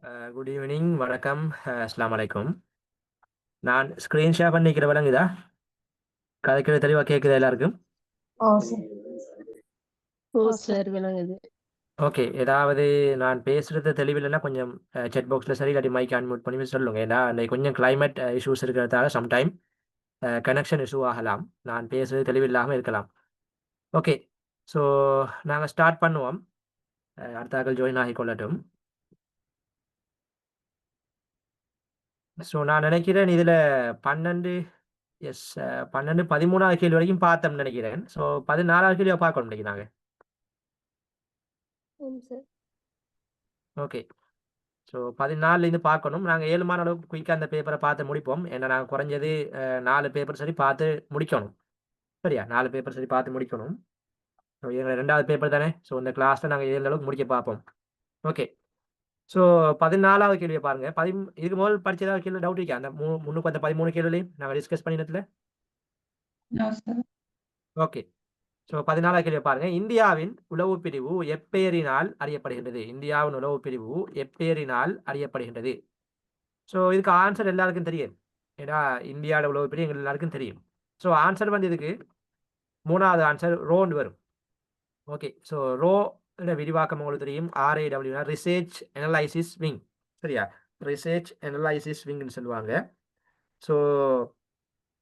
Good evening, வணக்கம், அஸ்ஸலாமு அலைக்கும். நான் ஸ்க்ரீன் ஷேர் பண்ணிக்கிற விளங்குதா? கதைக்கிற தெளிவாக கேட்குதா எல்லாருக்கும்? ஓ சரி. ஓ ஓ சார் விளங்குது. ஓகே. ஏதாவது நான் பேசுறது தெளிவில்லைன்னா கொஞ்சம் செட் பாக்ஸில் சரி இல்லாட்டி மைக் அன்மியூட் பண்ணி சொல்லுங்க. ஏன்னா இன்னைக்கு கொஞ்சம் கிளைமேட் இஷ்யூஸ் இருக்கிறதால சம்டைம் கனெக்ஷன் இஷ்யூ ஆகலாம். நான் பேசுறது தெளிவில்லாமல் இருக்கலாம். ஓகே. ஸோ நாங்கள் ஸ்டார்ட் பண்ணுவோம். அடுத்த ஆக்கள் ஜாயின் ஆகிக்கொள்ளட்டும். ஸோ நான் நினைக்கிறேன் இதில் 12 எஸ் 12 13வது கேள்வி வரைக்கும் பார்த்தோம்னு நினைக்கிறேன். ஸோ 14வது கேள்வியை பார்க்கணும் இன்னைக்கு நாங்கள். சார். ஓகே. ஸோ 14லேருந்து பார்க்கணும். நாங்கள் 7 மாத அளவுக்கு குயிக்காக அந்த பேப்பரை பார்த்து முடிப்போம். ஏன்னா நாங்கள் குறைஞ்சது 4 பேப்பர் சரி பார்த்து முடிக்கணும். சரியா? 4 பேப்பர் சரி பார்த்து முடிக்கணும். ஸோ எங்களை 2வது பேப்பர் தானே. ஸோ இந்த கிளாஸில் நாங்கள் 7 அளவுக்கு முடிக்க பார்ப்போம். ஓகே. ஸோ 14வது கேள்வியை பாருங்க. இதுக்கு முதல் படிச்ச ஏதாவது கேள்வி டவுட் இருக்கா? அந்த முன்னுக்கு வந்த 13 கேள்விலையும் நாங்கள் டிஸ்கஸ் பண்ணினதுல. ஓகே. ஸோ 14வது கேள்வியை பாருங்க. இந்தியாவின் உளவு பிரிவு எப்பெயரினால் அறியப்படுகின்றது? இந்தியாவின் உளவு பிரிவு எப்பெயரினால் அறியப்படுகின்றது? ஸோ இதுக்கு ஆன்சர் எல்லாருக்கும் தெரியும். ஏன்னா இந்தியாவோட உளவு பிரிவு எங்களுக்கு எல்லாருக்கும் தெரியும். ஸோ ஆன்சர் வந்து இதுக்கு 3வது ஆன்சர் ரோன்னு வரும். ஓகே. ஸோ ரோ விரிவாக்கம் உங்களுக்கு தெரியும். RAW research analysis wing. சரியா? ரிசர்ச் அனலைசிஸ் விங்னு சொல்லுவாங்க. ஸோ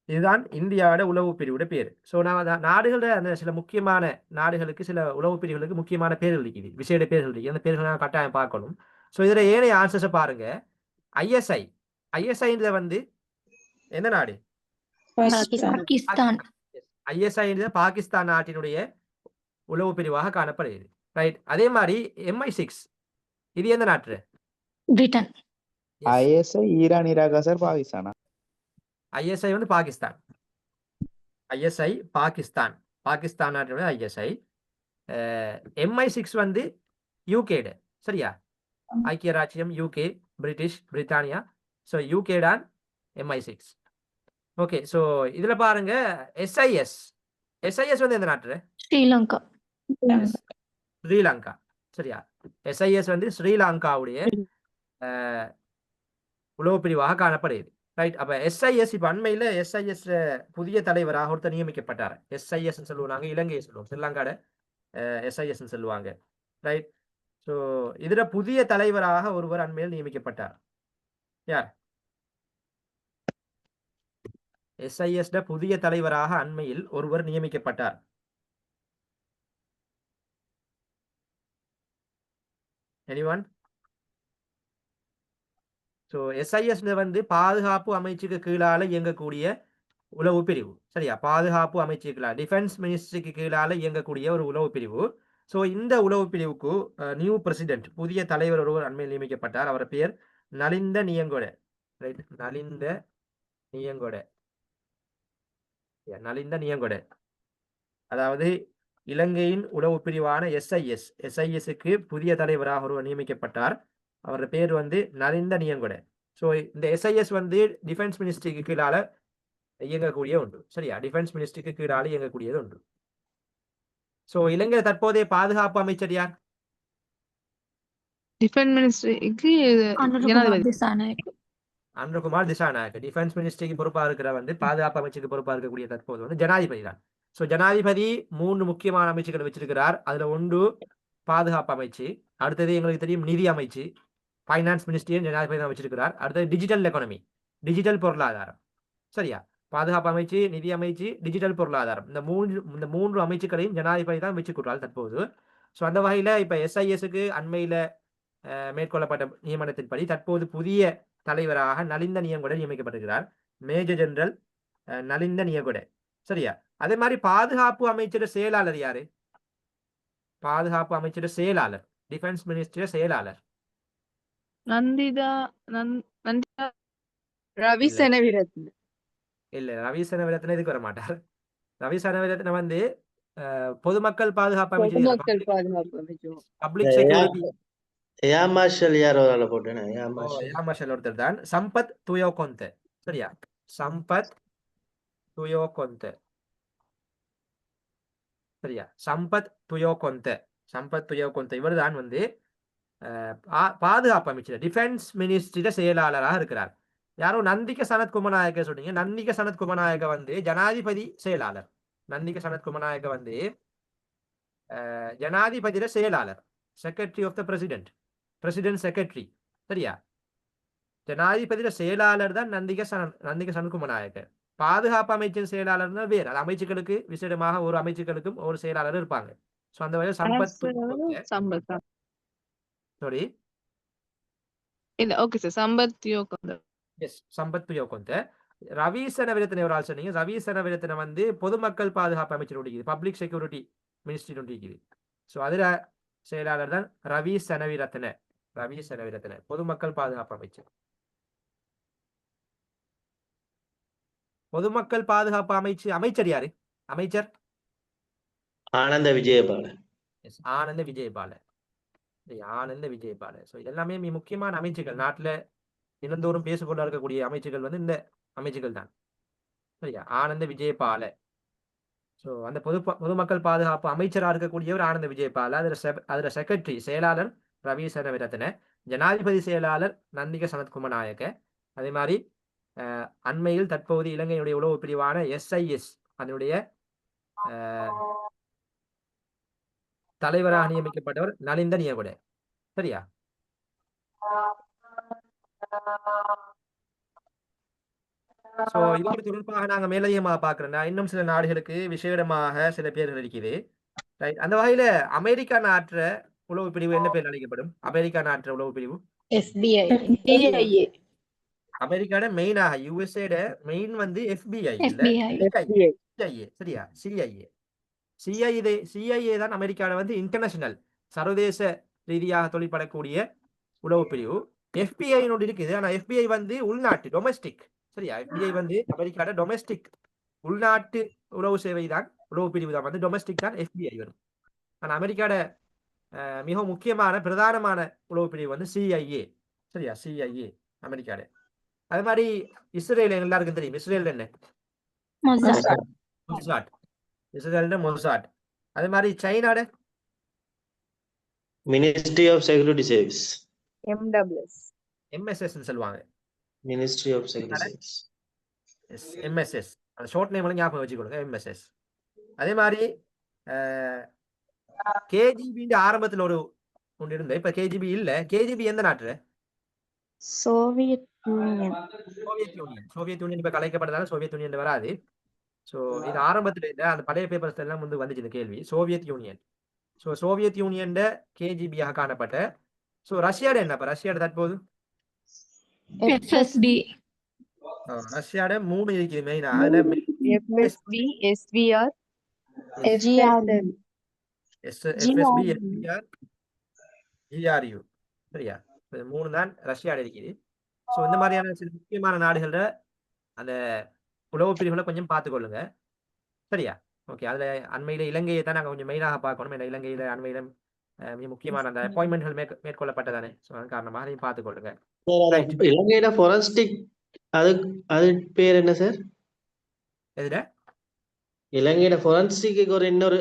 இதுதான் இந்தியாவோட உளவு பிரிவோட பேர். ஸோ நான் நாடுகளோட அந்த சில முக்கியமான நாடுகளுக்கு சில உளவு பிரிவுகளுக்கு முக்கியமான பேர்கள் இருக்குது, விசேட பேர்கள் இருக்குது. அந்த பேர்களை நான் கட்டாயம் பார்க்கணும். ஸோ இதில் ஏனைய ஆன்சர்ஸை பாருங்க. ஐஎஸ்ஐ வந்து எந்த நாடு? பாகிஸ்தான். ஐஎஸ்ஐ பாகிஸ்தான் நாட்டினுடைய உளவு பிரிவாக காணப்படுகிறது. ரைட். அதே மாதிரி MI6 இது எந்த நாட்டு? பிரிட்டன். ISI ஈரான் ஈராக்கா சார் பாகிஸ்தானா? ஐஎஸ்ஐ வந்து பாகிஸ்தான். ஐஎஸ்ஐ பாகிஸ்தான். பாகிஸ்தான் நாட்டினுடைய ஐஎஸ்ஐ. MI6 வந்து யூகேடு. சரியா? ஐக்கிய ராச்சியம், யூகே, பிரிட்டிஷ், பிரித்தானியா. ஸோ யூகே தான் MI6. ஓகே. ஸோ இதுல பாருங்க எஸ்ஐஎஸ் வந்து எந்த நாட்டு? ஸ்ரீலங்கா. ஸ்ரீலங்கா. சரியா? எஸ்ஐஎஸ் வந்து ஸ்ரீலங்காவுடைய உளவு பிரிவாக காணப்படுகிறது. ரைட். அப்ப எஸ்ஐஎஸ் இப்ப அண்மையில் எஸ்ஐஎஸ் புதிய தலைவராக ஒருத்தர் நியமிக்கப்பட்டார். எஸ்ஐஎஸ் சொல்லுவாங்க, இலங்கையை சொல்லுவோம், ஸ்ரீலங்காட எஸ்ஐஎஸ் சொல்லுவாங்க. ரைட். ஸோ இதுல புதிய தலைவராக ஒருவர் அண்மையில் நியமிக்கப்பட்டார். யார்? எஸ்ஐஎஸ் புதிய தலைவராக அண்மையில் ஒருவர் நியமிக்கப்பட்டார். எனிவன்? ஸோ எஸ்ஐஎஸ் வந்து பாதுகாப்பு அமைச்சுக்கு கீழால இயங்கக்கூடிய உளவு பிரிவு. சரியா? பாதுகாப்பு அமைச்சுக்கு கீழே, டிஃபென்ஸ் மினிஸ்ட்ரிக்கு கீழால இயங்கக்கூடிய ஒரு உளவு பிரிவு. ஸோ இந்த உளவு பிரிவுக்கு நியூ பிரசிடென்ட், புதிய தலைவர் ஒருவர் அண்மையில் நியமிக்கப்பட்டார். அவர் பெயர் நலிந்த நியங்கொட. ரைட். நலிந்த நியங்கொட. நலிந்த நியங்கொட. அதாவது இலங்கையின் உளவு பிரிவான எஸ்ஐஎஸ்க்கு புதிய தலைவராக ஒருவர் நியமிக்கப்பட்டார். அவரோட பேர் வந்து நலிந்த நியங்கொட. ஸோ இந்த எஸ்ஐஎஸ் வந்து டிஃபென்ஸ் மினிஸ்ட்ரிக்கு கீழால இயங்கக்கூடிய ஒன்று. சரியா? டிஃபென்ஸ் மினிஸ்ட்ரிக்கு கீழால இயங்கக்கூடியது ஒன்று. ஸோ இலங்கை தற்போதைய பாதுகாப்பு அமைச்சர் யார்? டிஃபென்ஸ் மினிஸ்ட்ரிக்கு அனுரகுமார் திசாநாயக்க. டிஃபென்ஸ் மினிஸ்ட்ரிக்கு பொறுப்பாக இருக்கிற வந்து பாதுகாப்பு அமைச்சுக்கு பொறுப்பாக இருக்கக்கூடிய தற்போது வந்து ஜனாதிபதி தான். ஸோ ஜனாதிபதி 3 முக்கியமான அமைச்சுகளை வச்சிருக்கிறார். அதுல ஒன்று பாதுகாப்பு அமைச்சு, அடுத்தது எங்களுக்கு தெரியும் நிதி அமைச்சு, ஃபைனான்ஸ் மினிஸ்ட்ரியும் ஜனாதிபதி தான் வச்சிருக்கிறார். அடுத்தது டிஜிட்டல் எக்கானமி, டிஜிட்டல் பொருளாதாரம். சரியா? பாதுகாப்பு அமைச்சு, நிதி அமைச்சு, டிஜிட்டல் பொருளாதாரம், இந்த மூன்று அமைச்சுக்களையும் ஜனாதிபதி தான் வச்சுக்கிறார் தற்போது. ஸோ அந்த வகையில் இப்போ எஸ்ஐஎஸ்க்கு அண்மையில் மேற்கொள்ளப்பட்ட நியமனத்தின்படி தற்போது புதிய தலைவராக நலிந்த நியங்கொட நியமிக்கப்பட்டிருக்கிறார். மேஜர் ஜெனரல் நலிந்த நியங்கொட. சரியா? அதே மாதிரி பாதுகாப்பு அமைச்சர் செயலாளர் யாரு? பாதுகாப்பு அமைச்சர் செயலாளர், டிஃபென்ஸ் மினிஸ்டர் செயலாளர். நந்திதா ரவி செனவிரத்ன. இல்ல, ரவி செனவிரத்ன இதுக்கு வர மாட்டார். ரவி செனவிரத்ன வந்து பொதுமக்கள் பாதுகாப்பு அமைச்சர், பப்ளிக் செக்யூரிட்டி. ஏர் மார்ஷல் யாரோ போட்டேன். ஏர் மார்ஷல் ஒருத்தர் தான். சம்பத் துயோகொந்த. சரியா? சம்பத் துயோகொந்த. சரியா? சம்பத் துயோகொந்த. இவர் தான் வந்து பாதுகாப்பு அமைச்சர் டிஃபென்ஸ் மினிஸ்ட்ரியில செயலாளராக இருக்கிறார். யாரோ நந்திக சனத் குமநாயக்க சொன்னீங்க. நந்திக சனத் குமநாயக்க வந்து ஜனாதிபதி செயலாளர். நந்திக சனத் குமநாயக்க வந்து ஜனாதிபதியில செயலாளர், secretary of the president, president secretary. சரியா? ஜனாதிபதியில செயலாளர் தான் நந்திக சனத் குமநாயக்க. பாதுகாப்பு அமைச்சின் செயலாளர் வேறு. அது அமைச்சுக்களுக்கு விசேடமாக ஒரு அமைச்சுக்களுக்கும் ஒரு செயலாளர் இருப்பாங்க. ஸோ அந்த வகையில் சம்பத் சாரி இல்ல ஓகே சார் சம்பத் யோகந்த எஸ் சம்பத் துயோகொந்த. ரவி செனவிரத்ன ஒரு ஆள் சொன்னீங்க. ரவி செனவிரத்ன வந்து பொதுமக்கள் பாதுகாப்பு அமைச்சர் ஒட்டிக்குது, பப்ளிக் செக்யூரிட்டி மினிஸ்ட்ரி ஒட்டிக்குது. ஸோ அதுல செயலாளர் தான் ரவி செனவிரத்ன. ரவி செனவிரத்ன பொதுமக்கள் பாதுகாப்பு அமைச்சர். பொதுமக்கள் பாதுகாப்பு அமைச்சர் யாரு? அமைச்சர் ஆனந்த விஜயபால. எஸ் ஆனந்த விஜயபால. ஆனந்த விஜயபால. ஸோ இதெல்லாமே மிக முக்கியமான அமைச்சுகள். நாட்டில் தினந்தோறும் பேசிக்கொள்ள இருக்கக்கூடிய அமைச்சுகள் வந்து இந்த அமைச்சுகள் தான். சரியா? ஆனந்த விஜயபால. ஸோ அந்த பொதுமக்கள் பாதுகாப்பு அமைச்சராக இருக்கக்கூடியவர் ஆனந்த விஜயபால. அதுல செக்ரட்டரி செயலாளர் ரவி செனவிரத்ன, ஜனாதிபதி செயலாளர் நந்திக சனத்குமநாயக்க. அதே மாதிரி அண்மையில் தற்போது இலங்கையுடைய உளவு பிரிவான SIS அதனுடைய தலைவராக நியமிக்கப்பட்டவர் நலிந்த நியகுட. சரியா? சோ இதோடு தொடர்பாக நாங்க மேலதிகமாக பார்க்கிறோம்னா இன்னும் சில நாடுகளுக்கு விசேடமாக சில பேர்கள் இருக்குது. ரைட். அந்த வகையில அமெரிக்கா நாட்டுற உளவு பிரிவு என்ன பேர் அழைக்கப்படும்? அமெரிக்கா நாட்டுற உளவு பிரிவு SBI. அமெரிக்காட மெயினாக யுஎஸ்ஏட மெயின் வந்து FBI இல்ல FBI. CIA. சரியா? CIA தான் அமெரிக்கால வந்து இன்டர்நேஷனல் சர்வதேச ரீதியாக தொழிற்படக்கூடிய உளவு பிரிவு. FBI இருக்குது. ஆனா FBI வந்து உள்நாட்டு டொமெஸ்டிக். சரியா? FBI வந்து அமெரிக்காட டொமெஸ்டிக் உள்நாட்டு உளவு சேவை தான், உளவு பிரிவு தான் வந்து டொமெஸ்டிக் தான் FBI வரும். ஆனா அமெரிக்காட மிக முக்கியமான பிரதானமான உளவு பிரிவு வந்து CIA. சரியா? CIA அமெரிக்காட. அது மாதிரி இஸ்ரேல் எல்லாருக்கும் தெரியும். இஸ்ரேல் என்ன? மொசாட். Israel Mossad. அது மாதிரி சைனாட ministry of security service. MSS சொல்லுவாங்க. Ministry of security service. MSS அந்த ஷார்ட் நேம் எல்லாம் ஞாபகம் வச்சுக்கொள்ளுங்க. MSS. அதே மாதிரி KGB ஆரம்பத்துல ஒன்று இருந்த, இப்ப KGB இல்ல. KGB எந்த நாட்டுல? Soviet union. சோவியத் யூனியன் இப்ப கலைக்கப்பட்டதால சோவியத் யூனியன் வராது. சோ இது ஆரம்பத்துல இல்ல. அந்த பழைய பேப்பர்ஸ் எல்லாம் வந்து வந்துச்சு இந்த கேள்வி. Soviet Union. So Soviet Union KGB-யாக காணப்பட்ட. சோ ரஷ்யாட என்ன? ரஷ்யாட தற்போது FSB. ரஷ்யாட 3 இருக்குது மெயினா. அதுல FSB, SVR, SGR. FSB, SVR, GRU. சரியா? 3 தான் ரஷ்யாட இருக்குது. சோ இந்த மாதிரியான சில முக்கியமான நாடுகள்ல அந்த உளவு பிரிவுகளை கொஞ்சம் பார்த்துக்கொள்ளுங்க. சரியா? ஓகே. அதுல அண்மையில இலங்கையை தான் நாங்க கொஞ்சம் மெயினாக பார்க்கணும். ஏன்னா இலங்கையில அண்மையில மிக முக்கியமான அந்த அப்பாயின்மெண்ட்கள் மேற்கொள்ளப்பட்டதானே. ஸோ அது காரணமாக அதையும் பார்த்துக்கொள்ளுங்க. இலங்கையில ஃபொரன்சிக் அது பேர் என்ன சார்? எதுல? இலங்கையில ஃபொரன்சிக்கு ஒரு இன்னொரு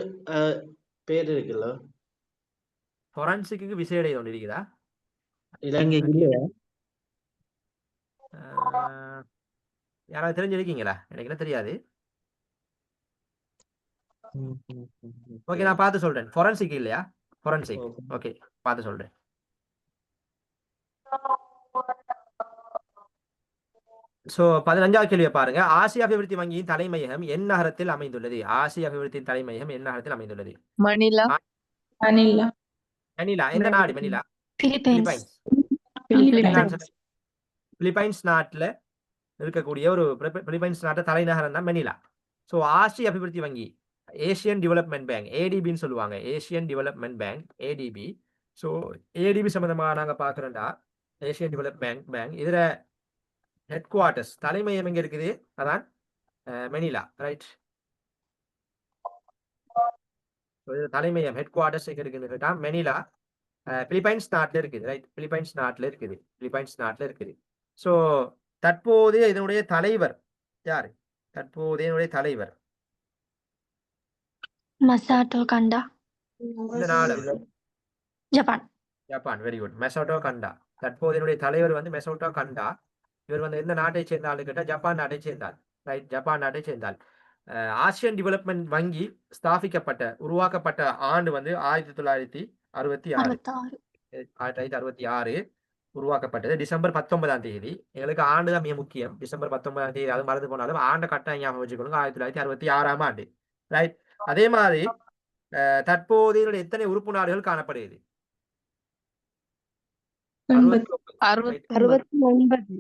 பேர் இருக்குல்ல? ஃபொரன்சிக்கு விசேட ஒன்று இருக்குதா? இலங்கைக்கு இல்லையா? யாராவது தெரிஞ்சிருக்கீங்களா? எனக்கு என்ன தெரியாது. ஓகே, நான் பார்த்து சொல்றேன். ஃபொரன்சிக் இல்லையா? ஃபொரன்சிக். ஓகே, பார்த்து சொல்றேன். சோ 15வது கேள்வியை பாருங்க. ஆசிய அபிவிருத்தி வங்கியின் தலைமையகம் என் நகரத்தில் அமைந்துள்ளது? ஆசிய அபிவிருத்தி தலைமையகம் என் நகரத்தில் அமைந்துள்ளது? மணிலா. மணிலா. எந்த நாடு மணிலா? பிலிப்பைன்ஸ். பிலிப்பைன்ஸ் நாட்டுல இருக்கக்கூடிய ஒரு பிலிப்பைன்ஸ் நாட்டு தலைநகரம் தான் மணிலா. சோ ஆசிய அபிவிருத்தி வங்கி ஏசியன் டெவலப்மெண்ட் பேங்க், ADBன்னு சொல்லுவாங்க. Asian development bank, ADB. So ADB சம்பந்தமாக நாங்க பார்க்குறோம்டா ஏசியன் டெவலப்மெண்ட் பேங்க். இதுல ஹெட் குவார்ட்டர்ஸ் தலைமையம் எங்க இருக்குது? அதான் மணிலா. ரைட். தலைமையம் ஹெட் குவார்ட்டர்ஸ் எங்க இருக்குன்னு கேட்டா மணிலா பிலிப்பைன்ஸ் நாட்டில் இருக்குது. ரைட். பிலிப்பைன்ஸ் நாட்டில் இருக்குது. ஸோ தற்போது இதனுடைய தலைவர் யாரு? தலைவர் மசாட்டோ கண்டா. இந்த நாடு ஜப்பான். Japan, very good. மெசோட்டோ கண்டா. தற்போதைய தலைவர் வந்து மெசோட்டோ கண்டா. இவர் வந்து எந்த நாட்டை சேர்ந்த ஆளு கேட்டா ஜப்பான் நாட்டை சேர்ந்தார். ரைட், ஜப்பான் நாட்டை சேர்ந்தார். ஆசியன் டெவலப்மெண்ட் வங்கி உருவாக்கப்பட்ட ஆண்டு வந்து 1966. 1966 உருவாக்கப்பட்டது. டிசம்பர் 19ஆம் தேதி. எங்களுக்கு ஆண்டு தான் மிக முக்கியம். டிசம்பர் 19ஆம் தேதி அது மறந்து போனாலும் ஆண்ட கட்டாயம் ஞாபகம் வச்சுக்கொள்ளுங்க. 1966ஆம் ஆண்டு. ரைட். அதே மாதிரி தற்போதைய எத்தனை உறுப்பு நாடுகள் காணப்படுகிறது? 69.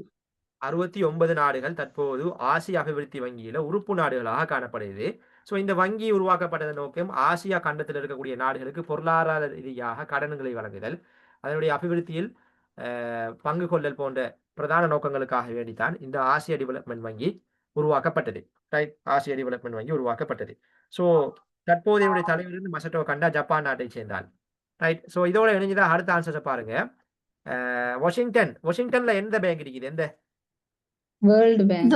69 நாடுகள் தற்போது ஆசிய அபிவிருத்தி வங்கியில உறுப்பு நாடுகளாக காணப்படுகிறது. ஸோ இந்த வங்கி உருவாக்கப்பட்டதன் நோக்கம் ஆசியா கண்டத்தில் இருக்கக்கூடிய நாடுகளுக்கு பொருளாதார ரீதியாக கடன்களை வழங்குதல், அதனுடைய அபிவிருத்தியில் பங்கு கொள்ளல் போன்ற பிரதான நோக்கங்களுக்காக வேண்டித்தான் இந்த ஆசிய டெவலப்மெண்ட் வங்கி உருவாக்கப்பட்டது. ரைட், ஆசிய டெவலப்மெண்ட் வங்கி உருவாக்கப்பட்டது. ஸோ தற்போதைய தலைவர் மசட்டோ கண்டா ஜப்பான் நாட்டை சேர்ந்தால். ரைட். ஸோ இதோட இணைஞ்சுதான் அடுத்த ஆன்சர்ஸை பாருங்க. வாஷிங்டன்ல எந்த பேங்க் இருக்குது? எந்த World Bank.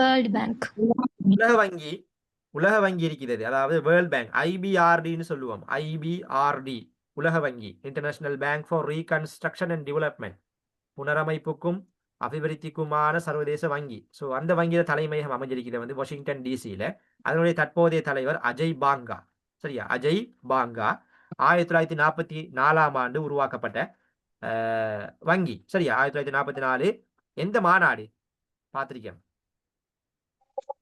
உலக வங்கி இருக்கிறது. அதாவது வேர்ல்ட் பேங்க், ஐபிஆர்டின்னு சொல்லுவோம். ஐபிஆர்டி உலக வங்கி, international bank for reconstruction and development, புனரமைப்புக்கும் அபிவிருத்திக்குமான சர்வதேச வங்கி. ஸோ அந்த வங்கியில தலைமையகம் அமைஞ்சிருக்கிறது வந்து வாஷிங்டன் டிசியில. அதனுடைய தற்போதைய தலைவர் அஜய் பாங்கா. சரியா, அஜய் பாங்கா. 1944ஆம் ஆண்டு உருவாக்கப்பட்ட வங்கி. சரியா, 1944. எந்த மாநாடு பார்த்திருக்கேன்?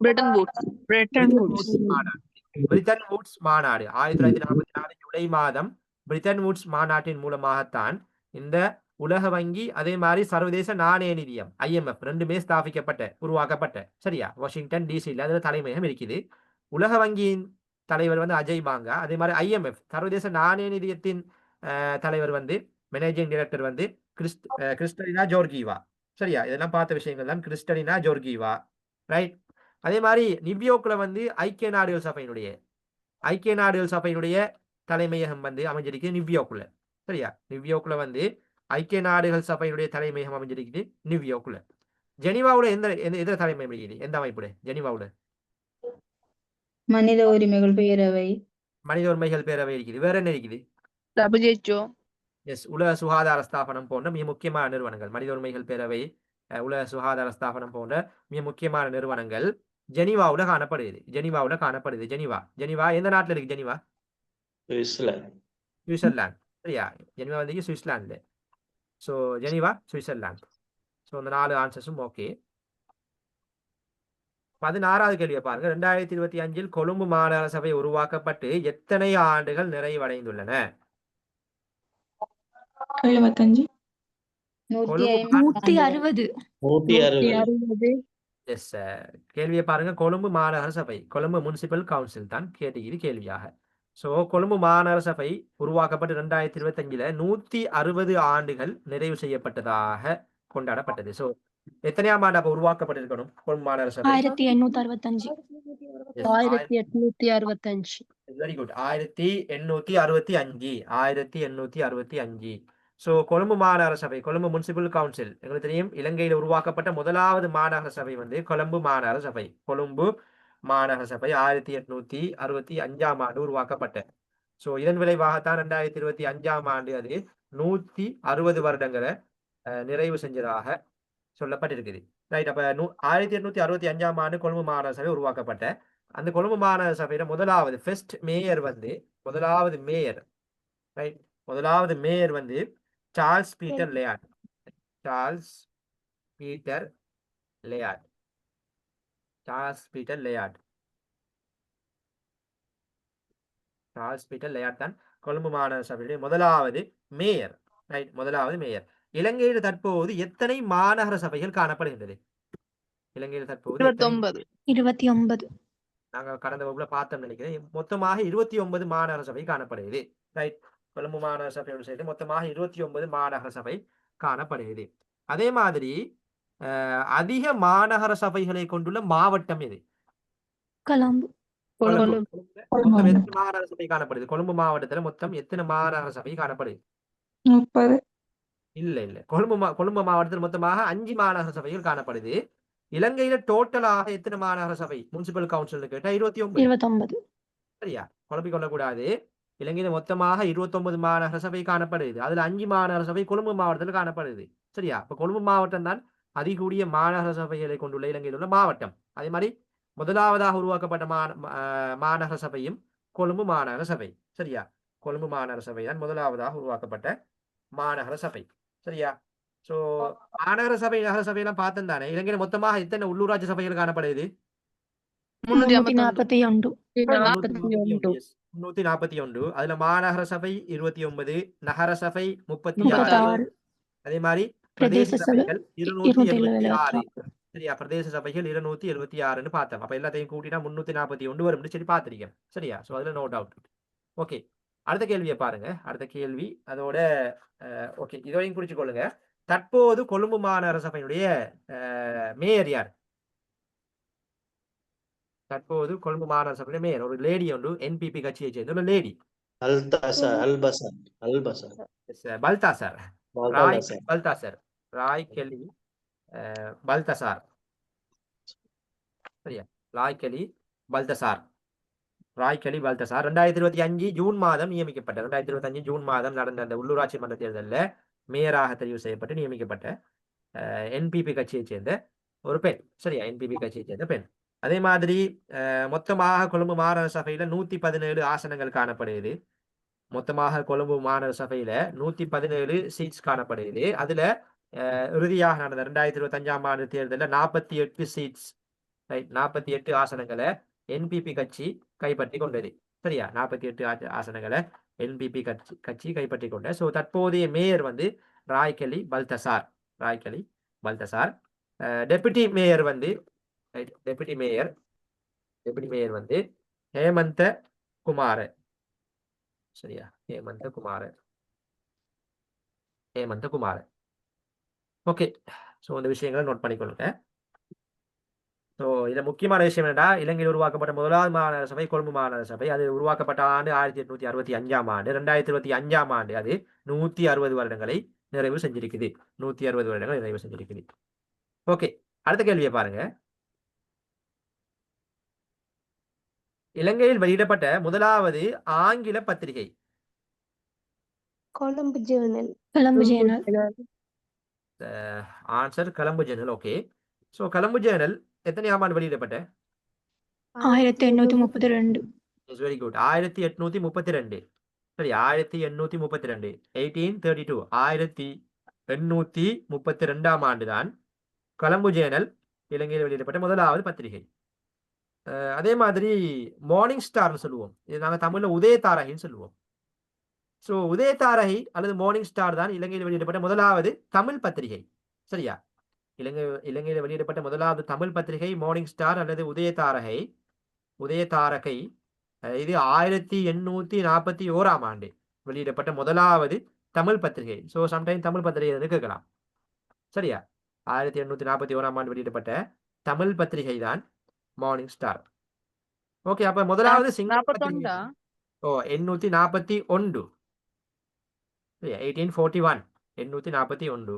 பிரிட்டன் வுட்ஸ் மாநாடு. 1944 ஜூலை மாதம் பிரிட்டன் வுட்ஸ் மாநாட்டின் மூலமாகத்தான் இந்த உலக வங்கி அதே மாதிரி சர்வதேச நாணய நிதியம் IMF ரெண்டுமே உருவாக்கப்பட்ட. சரியா, வாஷிங்டன் டிசியில் அதுல தலைமையகம் இருக்குது. உலக வங்கியின் தலைவர் வந்து அஜய் பாங்கா. அதே மாதிரி IMF சர்வதேச நாணய நிதியத்தின் தலைவர் வந்து மேனேஜிங் டைரக்டர் வந்து கிறிஸ்டலினா ஜோர்கீவா. சரியா, இதெல்லாம் பார்த்த விஷயங்கள் தான். கிறிஸ்டலினா ஜோர்கீவா. ரைட். அதே மாதிரி நியூயார்க்ல வந்து ஐக்கிய நாடுகள் சபையினுடைய தலைமையகம் வந்து அமைஞ்சிருக்கு நியூயார்க்ல. சரியா, நியூயார்க்ல வந்து ஐக்கிய நாடுகள் சபையினுடைய தலைமையகம் அமைஞ்சிருக்குது நியூயார்க்ல. ஜெனீவாவுல எந்த தலைமையம் இருக்குது? எந்த அமைப்புல ஜெனீவாவுல? மனித உரிமைகள் பேரவை. மனித உரிமைகள் பேரவை இருக்குது. வேற என்ன இருக்குது? WHO. எஸ், உலக சுகாதார ஸ்தாபனம் போன்ற மிக முக்கியமான நிறுவனங்கள். மனித உரிமைகள் பேரவை, உலக சுகாதார ஸ்தாபனம் போன்ற மிக முக்கியமான நிறுவனங்கள் ஜெனீவாவுல காணப்படுது. ஜெனீவா எந்த நாட்டுல இருக்கு? Geneva Switzerland. சரியா, ஜெனீவா வந்து Switzerland. So Geneva Switzerland. So இந்த 4 ஆன்சர்ஸும் ஓகே. 16வது கேள்வியை பாருங்க. 2025 கொழும்பு மாநகர சபை உருவாக்கப்பட்டு எத்தனை ஆண்டுகள் நிறைவடைந்துள்ளன? 75. 160. எஸ், கேள்வியை பாருங்க. கொழும்பு மாநகர சபை, கொழும்பு முனிசிபல் கவுன்சில் தான் கேட்டுகிறது கேள்வியாக. ஸோ கொழும்பு மாநகர சபை உருவாக்கப்பட்டு 2025 160 ஆண்டுகள் நிறைவு செய்யப்பட்டதாக கொண்டாடப்பட்டது. ஸோ எத்தனையாம் ஆண்டு அப்ப உருவாக்கப்பட்டிருக்கணும் கொழும்பு மாநகர சபை? 1865. Yes, 1865. Very good. 1865. So Colombo மாநகர சபை, கொழும்பு முனிசிபல் கவுன்சில், எங்களுக்கு தெரியும் இலங்கையில் உருவாக்கப்பட்ட முதலாவது மாநகர சபை வந்து கொழும்பு மாநகர சபை. 1865ஆம் ஆண்டு உருவாக்கப்பட்ட. ஸோ இதன் விளைவாகத்தான் 2025ஆம் ஆண்டு அது 160 வருடங்களை நிறைவு செஞ்சதாக சொல்லப்பட்டிருக்குது. ரைட். அப்ப 1865ஆம் ஆண்டு கொழும்பு மாநகர சபை உருவாக்கப்பட்ட அந்த கொழும்பு மாநகர சபையில முதலாவது மேயர் வந்து சார்ல்ஸ் பீட்டர் லேயார்ட் தான் கொழும்பு மாநகர சபையுடைய முதலாவது மேயர். ரைட், முதலாவது மேயர். இலங்கையில் தற்போது எத்தனை மாநகர சபைகள் காணப்படுகின்றது? இலங்கையில் தற்போது 29. நாங்க கடந்த வகுப்புல பார்த்தோம் நினைக்கிறேன். மொத்தமாக 29 மாநகர சபை காணப்படுகிறது. ரைட், கொழும்பு மாநகர சபையோடு சேர்த்து மொத்தமாக 29 மாநகர சபை காணப்படுகிறது. அதே மாதிரி அதிக மாநகர சபைகளை கொண்டுள்ள மாவட்டம் எது? கொழும்பு. மொத்தம் எத்தனை மாநகர சபை காணப்படுது? கொழும்பு மாவட்டத்துல மொத்தம் எத்தனை மாநகர சபை காணப்படுது? 30. இல்ல, கொழும்பு மாவட்டத்தில் மொத்தமாக 5 மாநகர சபைகள் காணப்படுது. இலங்கையில டோட்டலாக எத்தனை மாநகர சபை முனிசிபல் கவுன்சில் கேட்டா 29. 29. சரியா, குழப்பிக் கொள்ளக்கூடாது. இலங்கையில மொத்தமாக 29 மாநகர சபை காணப்படுது. அதுல 5 மாநகர சபை கொழும்பு மாவட்டத்தில் காணப்படுது. சரியா? இப்ப கொழும்பு மாவட்டம் தான் அதிகூடிய மாநகர சபைகளை கொண்டுள்ள இலங்கையில் உள்ள மாவட்டம். அதே மாதிரி முதலாவதாக உருவாக்கப்பட்ட மாநகர சபையும் கொழும்பு மாநகர சபை. சரியா? கொழும்பு மாநகர சபை தான் முதலாவதாக உருவாக்கப்பட்ட மாநகர சபை. சரியா? சோ மாநகர சபை நகர சபை எல்லாம் பார்த்தோம் தானே. இலங்கையில மொத்தமாக எத்தனை உள்ளூராட்சி சபைகள் காணப்படுது? 341. 341. 341. அதுல மாநகர சபை 29, நகர சபை 36, 36. அதே மாதிரி பிரதேச பிரதேச சபை சபைகள் 276. 276. சரியா? பிரதேச சபைகள் 276ன்னு பார்த்தோம். அப்ப எல்லாத்தையும் கூட்டினா 341 வரும்னு சொல்லி பார்த்திருக்கேன். சரியா? சோ அதுல நோ டவுட். ஓகே, அடுத்த கேள்வியை பாருங்க. அடுத்த கேள்வி அதோட ஓகே, இதோடையும் குறிச்சு கொள்ளுங்க. தற்போது கொழும்பு மாநகர சபையினுடைய மேயர் யார்? தற்போது கொழும்பு மாநகர சபையுடைய மேயர் ஒரு லேடி ஒன்று, என்பிபி கட்சியை சேர்ந்த ஒரு லேடி. பல்தாசார், ராய் பல்தாசார், ராய் கெலி பல்தசார். சரியா? ராய் கெலி பல்தசார், ராய் கெலி பல்தசார் 2025 ஜூன் மாதம் நியமிக்கப்பட்ட 2025 ஜூன் மாதம் நடந்த அந்த உள்ளூராட்சி மன்ற தேர்தலில் மேயராக தெரிவு செய்யப்பட்டு நியமிக்கப்பட்ட என்பிபி கட்சியை சேர்ந்த ஒரு பெண். சரியா? என்பிபி கட்சியை சேர்ந்த பெண். அதே மாதிரி மொத்தமாக கொழும்பு மாநகர சபையில 117 ஆசனங்கள் காணப்படுகிறது. மொத்தமாக கொழும்பு மாநகர சபையில 117 சீட்ஸ் காணப்படுகிறது. அதுல இறுதியாக நடந்த 2025ஆம் ஆண்டு தேர்தலில் 48 சீட்ஸ், 48 ஆசனங்களை என்பிபி கட்சி கைப்பற்றி கொண்டது. சரியா? 48 ஆசனங்களை என்பிபி கட்சி கைப்பற்றி கொண்ட. சோ தற்போதைய மேயர் வந்து Vraie Cally Balthazar, Vraie Cally Balthazar. Deputy mayor வந்து டெபுட்டி மேயர் வந்து ஹேமந்த குமார. சரியா? ஹேமந்த குமார. ஓகே, ஸோ இந்த விஷயங்களை நோட் பண்ணிக்கொள்ளுங்க. ஸோ இதில் முக்கியமான விஷயம் என்னடா, இலங்கையில் உருவாக்கப்பட்ட முதலாவது மாநகர சபை கொழும்பு மாநகர சபை. அது உருவாக்கப்பட்ட ஆண்டு 1865ஆம் ஆண்டு. 2025ஆம் ஆண்டு அது 160 வருடங்களை நிறைவு செஞ்சிருக்குது. 160 வருடங்கள் நிறைவு செஞ்சிருக்குது. ஓகே, அடுத்த கேள்வியை பாருங்க. இலங்கையில் வெளியிடப்பட்ட முதலாவது ஆங்கில பத்திரிகை? Colombo journal. Colombo journal. Answer Colombo journal. Okay, so Colombo journal எத்தனையாம் ஆண்டு வெளியிடப்பட்ட? 1832. It's very good. 1832. சரி, 1832, 1832, 1832ஆம் ஆண்டு தான் கொழும்பு ஜேர்னல் இலங்கையில் வெளியிடப்பட்ட முதலாவது பத்திரிகை. அதே மாதிரி மார்னிங் ஸ்டார்னு சொல்லுவோம். இது நாங்கள் தமிழ்ல உதயதாரகைன்னு சொல்லுவோம். ஸோ உதயதாரகை அல்லது மார்னிங் ஸ்டார் தான் இலங்கையில் வெளியிடப்பட்ட முதலாவது தமிழ் பத்திரிகை. சரியா? இலங்கையில் வெளியிடப்பட்ட முதலாவது தமிழ் பத்திரிகை மார்னிங் ஸ்டார் அல்லது உதயதாரகை. இது 1841ஆம் ஆண்டு வெளியிடப்பட்ட முதலாவது தமிழ் பத்திரிகை. ஸோ சம்டைம் தமிழ் பத்திரிகை கேட்கலாம். சரியா? 1841ஆம் ஆண்டு வெளியிடப்பட்ட தமிழ் பத்திரிகை தான் மார்னிங் ஸ்டார். ஓகே, அப்ப முதலாவது சிங்கள பத்திரிகை 841. 1841, 841.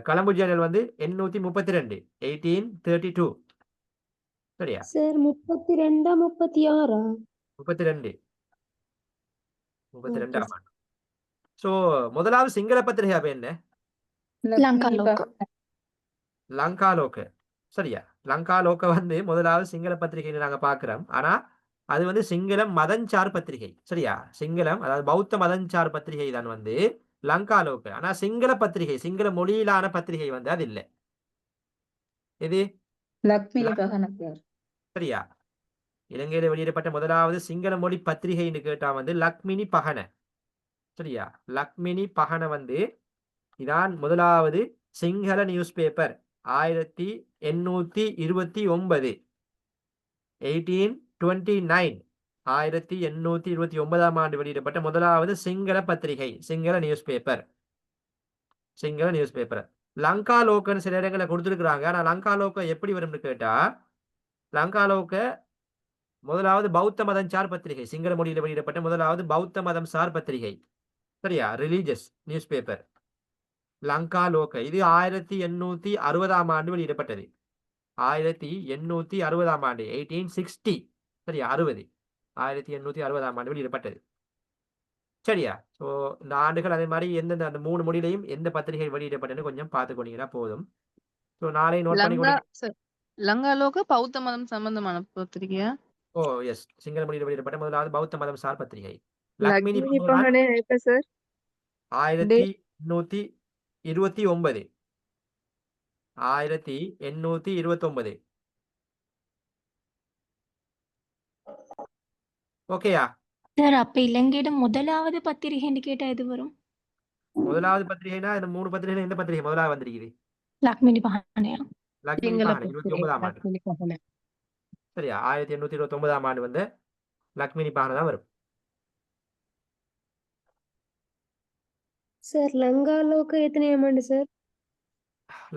கொழும்பு ஜேர்னல் வந்து 832, 1832. சரியா? சார் 32 36 32, 32ஆம் ஆண்டு. சோ முதலாவது சிங்கள பத்திரிகை அப்ப என்ன? லங்காலோக. சரியா? லங்காலோக வந்து முதலாவது சிங்கள பத்திரிகைன்னு நாங்க பாக்குறோம். ஆனா அது வந்து சிங்களம் மதஞ்சார் பத்திரிகை. சரியா? சிங்களம் அதாவது பௌத்த மதஞ்சார் பத்திரிகை தான் வந்து லங்காலோக. ஆனா சிங்கள பத்திரிகை, சிங்கள மொழியிலான பத்திரிகை வந்து அது இல்லை. இது சரியா? இலங்கையில வெளியிடப்பட்ட முதலாவது சிங்கள மொழி பத்திரிகைன்னு கேட்டா வந்து லக்மினி பகன. சரியா? லக்மினி பகன வந்து இதான் முதலாவது சிங்கள நியூஸ் பேப்பர். 1829, 1829, 1829ஆம் ஆண்டு வெளியிடப்பட்ட முதலாவது சிங்கள பத்திரிகை, சிங்கள நியூஸ் பேப்பர். லங்காலோகன்னு சில இடங்களை கொடுத்துருக்குறாங்க. ஆனா லங்காலோக எப்படி வரும்னு கேட்டா, லங்காலோக முதலாவது பௌத்த மதம் சார் பத்திரிகை, சிங்கள மொழியில் வெளியிடப்பட்ட முதலாவது பௌத்த மதம் சார் பத்திரிகை. சரியா? Religious newspaper Lankaloka. இது 1860ஆம் ஆண்டு வெளியிடப்பட்டது. 1860ஆம் ஆண்டு 1860. சரியா? 60. 1860ஆம் ஆண்டு வெளியிடப்பட்டது. சரியா? ஸோ இந்த ஆண்டுகள் அதே மாதிரி எந்தெந்த அந்த 3 மொழியிலையும் எந்த பத்திரிகை வெளியிடப்பட்டதுன்னு கொஞ்சம் பார்த்துக்கொண்டீங்கன்னா போதும். ஸோ நாளை நோட் லங்கா பண்ணிக்கொண்டு sir, லங்காலோக பௌத்த மதம் சம்பந்தமான பத்திரிகையா? ஓ எஸ் சிங்கள மொழியில் வெளியிடப்பட்ட முதலாவது பௌத்த மதம் சார் பத்திரிகை. லக்மினி லக்மினி பகவான் பகடே எப்ப சார்? 1829 1829 ஓகேயா? சார் அப்ப இலங்கையோட முதலாவது பத்திரிகைன்னு கேட்டா எது வரும்? முதலாவது பத்திரிகைனா இந்த 3 பத்திரிகை எந்த பத்திரிகை முதலாவது வந்திருக்குது? லக்மினி பஹானையா? லக்மினி சிங்கள பஹானை 29ஆம் ஆண்டு. லக்மினி பகடே. சரியா? 1829ஆம் ஆண்டு வந்து லக்மினி பஹானை தான் வரும். சார் லங்காலோக எத்தனையாம் ஆண்டு சார்?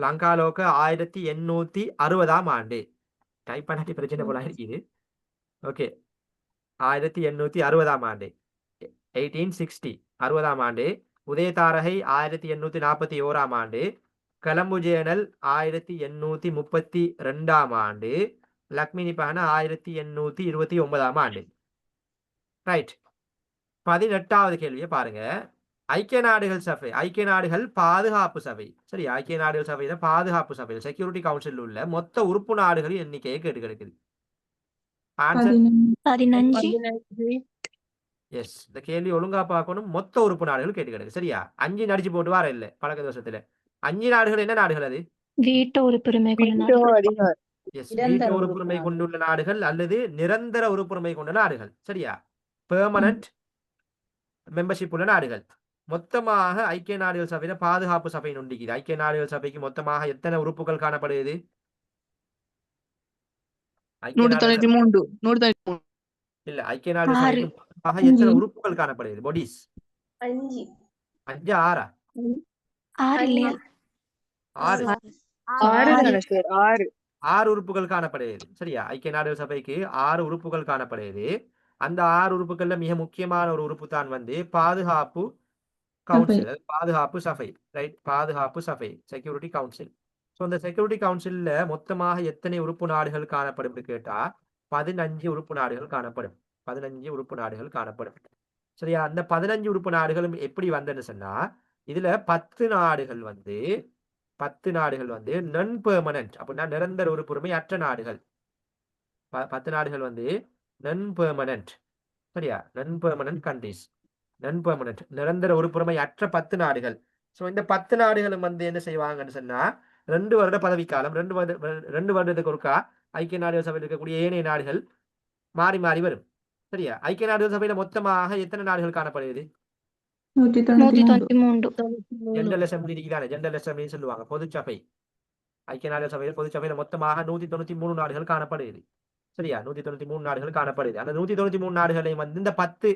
லங்காலோக 1860ஆம் ஆண்டு. டைப் பண்ணாட்டி பிரச்சனை போல இருக்குது. ஓகே 1860ஆம் ஆண்டு 1860 60ஆம் ஆண்டு. உதயதாரகை 1841ஆம் ஆண்டு. கலம்பு ஜேர்னல் 1832ஆம் ஆண்டு. லக்மினி பஹானை 1829ஆம் ஆண்டு. ரைட். 18வது கேள்வியை பாருங்க. ஐக்கிய நாடுகள் சபை ஐக்கிய நாடுகள் பாதுகாப்பு சபை சரி ஐக்கிய நாடுகள் சபையில பாதுகாப்பு சபையில் செக்யூரிட்டி கவுன்சில் உள்ள மொத்த உறுப்பு நாடுகளின் எண்ணிக்கையை கேட்டு கிடக்குது. ஆன்சர் 15. எஸ். இந்த கேள்வி ஒழுங்கா பார்க்கணும். மொத்த உறுப்பு நாடுகள் கேட்டு கிடக்கு. சரியா? 5 நடிச்சு போட்டு வார இல்ல பழக்க தோஷத்துல. 5 நாடுகள் என்ன நாடுகள் அது? வீட்டோ உறுப்புரிமை கொண்ட நாடுகள். எஸ். வீட்டோ உறுப்புரிமை கொண்டுள்ள நாடுகள் அல்லது நிரந்தர உறுப்புரிமை கொண்ட நாடுகள். சரியா? பெர்மனன்ட் மெம்பர்ஷிப் உள்ள நாடுகள். மொத்தமாக ஐக்கிய நாடுகள் சபையில பாதுகாப்பு சபை நொண்டிக்குது. ஐக்கிய நாடுகள் சபைக்கு மொத்தமாக எத்தனை உறுப்புகள் காணப்படுகிறது? ஐக்கிய நாடுகள் 193 193 இல்ல ஐக்கிய நாடுகள் 6. சபைக்கு மொத்தமாக எத்தனை உறுப்புகள் காணப்படுகிறது? பாடிஸ் 5. 5 6 6 இல்லையா? 6 6 6 உறுப்புகள் காணப்படுகிறது. சரியா? ஐக்கிய நாடுகள் சபைக்கு 6 உறுப்புகள் காணப்படுகிறது. அந்த 6 உறுப்புகள்ல மிக முக்கியமான ஒரு உறுப்பு தான் வந்து பாதுகாப்பு கவுன்சில், பாதுகாப்பு சபை. ரைட்? பாதுகாப்பு சபை செக்யூரிட்டி கவுன்சில். ஸோ இந்த செக்யூரிட்டி கவுன்சில்ல மொத்தமாக எத்தனை உறுப்பு நாடுகள் காணப்படும் கேட்டா 15 உறுப்பு நாடுகள் காணப்படும். 15 உறுப்பு நாடுகள் காணப்படும். சரியா? அந்த 15 உறுப்பு நாடுகளும் எப்படி வந்ததுன்னு சொன்னா இதுல 10 நாடுகள் வந்து நான் பெர்மனன்ட் அப்படின்னா நிரந்தர உறுப்புரிமை அற்ற நாடுகள். 10 நாடுகள் வந்து நான் பெர்மனன்ட். சரியா? நான் பெர்மனன்ட் கண்ட்ரிஸ். நான் பெர்மனன்ட் நிரந்தர உறுப்புரிமை அற்ற 10 நாடுகள். ஸோ இந்த 10 நாடுகளும் வந்து என்ன செய்வாங்கன்னு சொன்னா 2 வருட பதவிக்காலம் 2 வருடத்துக்கு ஒருக்கா ஐக்கிய நாடுகள் சபையில் இருக்கக்கூடிய ஏனைய நாடுகள் மாறி மாறி வரும். சரியா? ஐக்கிய நாடுகள் சபையில மொத்தமாக எத்தனை நாடுகள் காணப்படுகிறது? 193. ஜெனரல் அசெம்பிளி இருக்குதானே? ஜெனரல் அசெம்பிளின்னு சொல்லுவாங்க. பொதுச்சபை. ஐக்கிய நாடுகள் சபையில் பொதுச்சபையில மொத்தமாக 193 நாடுகள் காணப்படுகிறது. சரியா? 193 நாடுகள் காணப்படுது. அந்த 193 நாடுகளையும் வந்து இந்த 10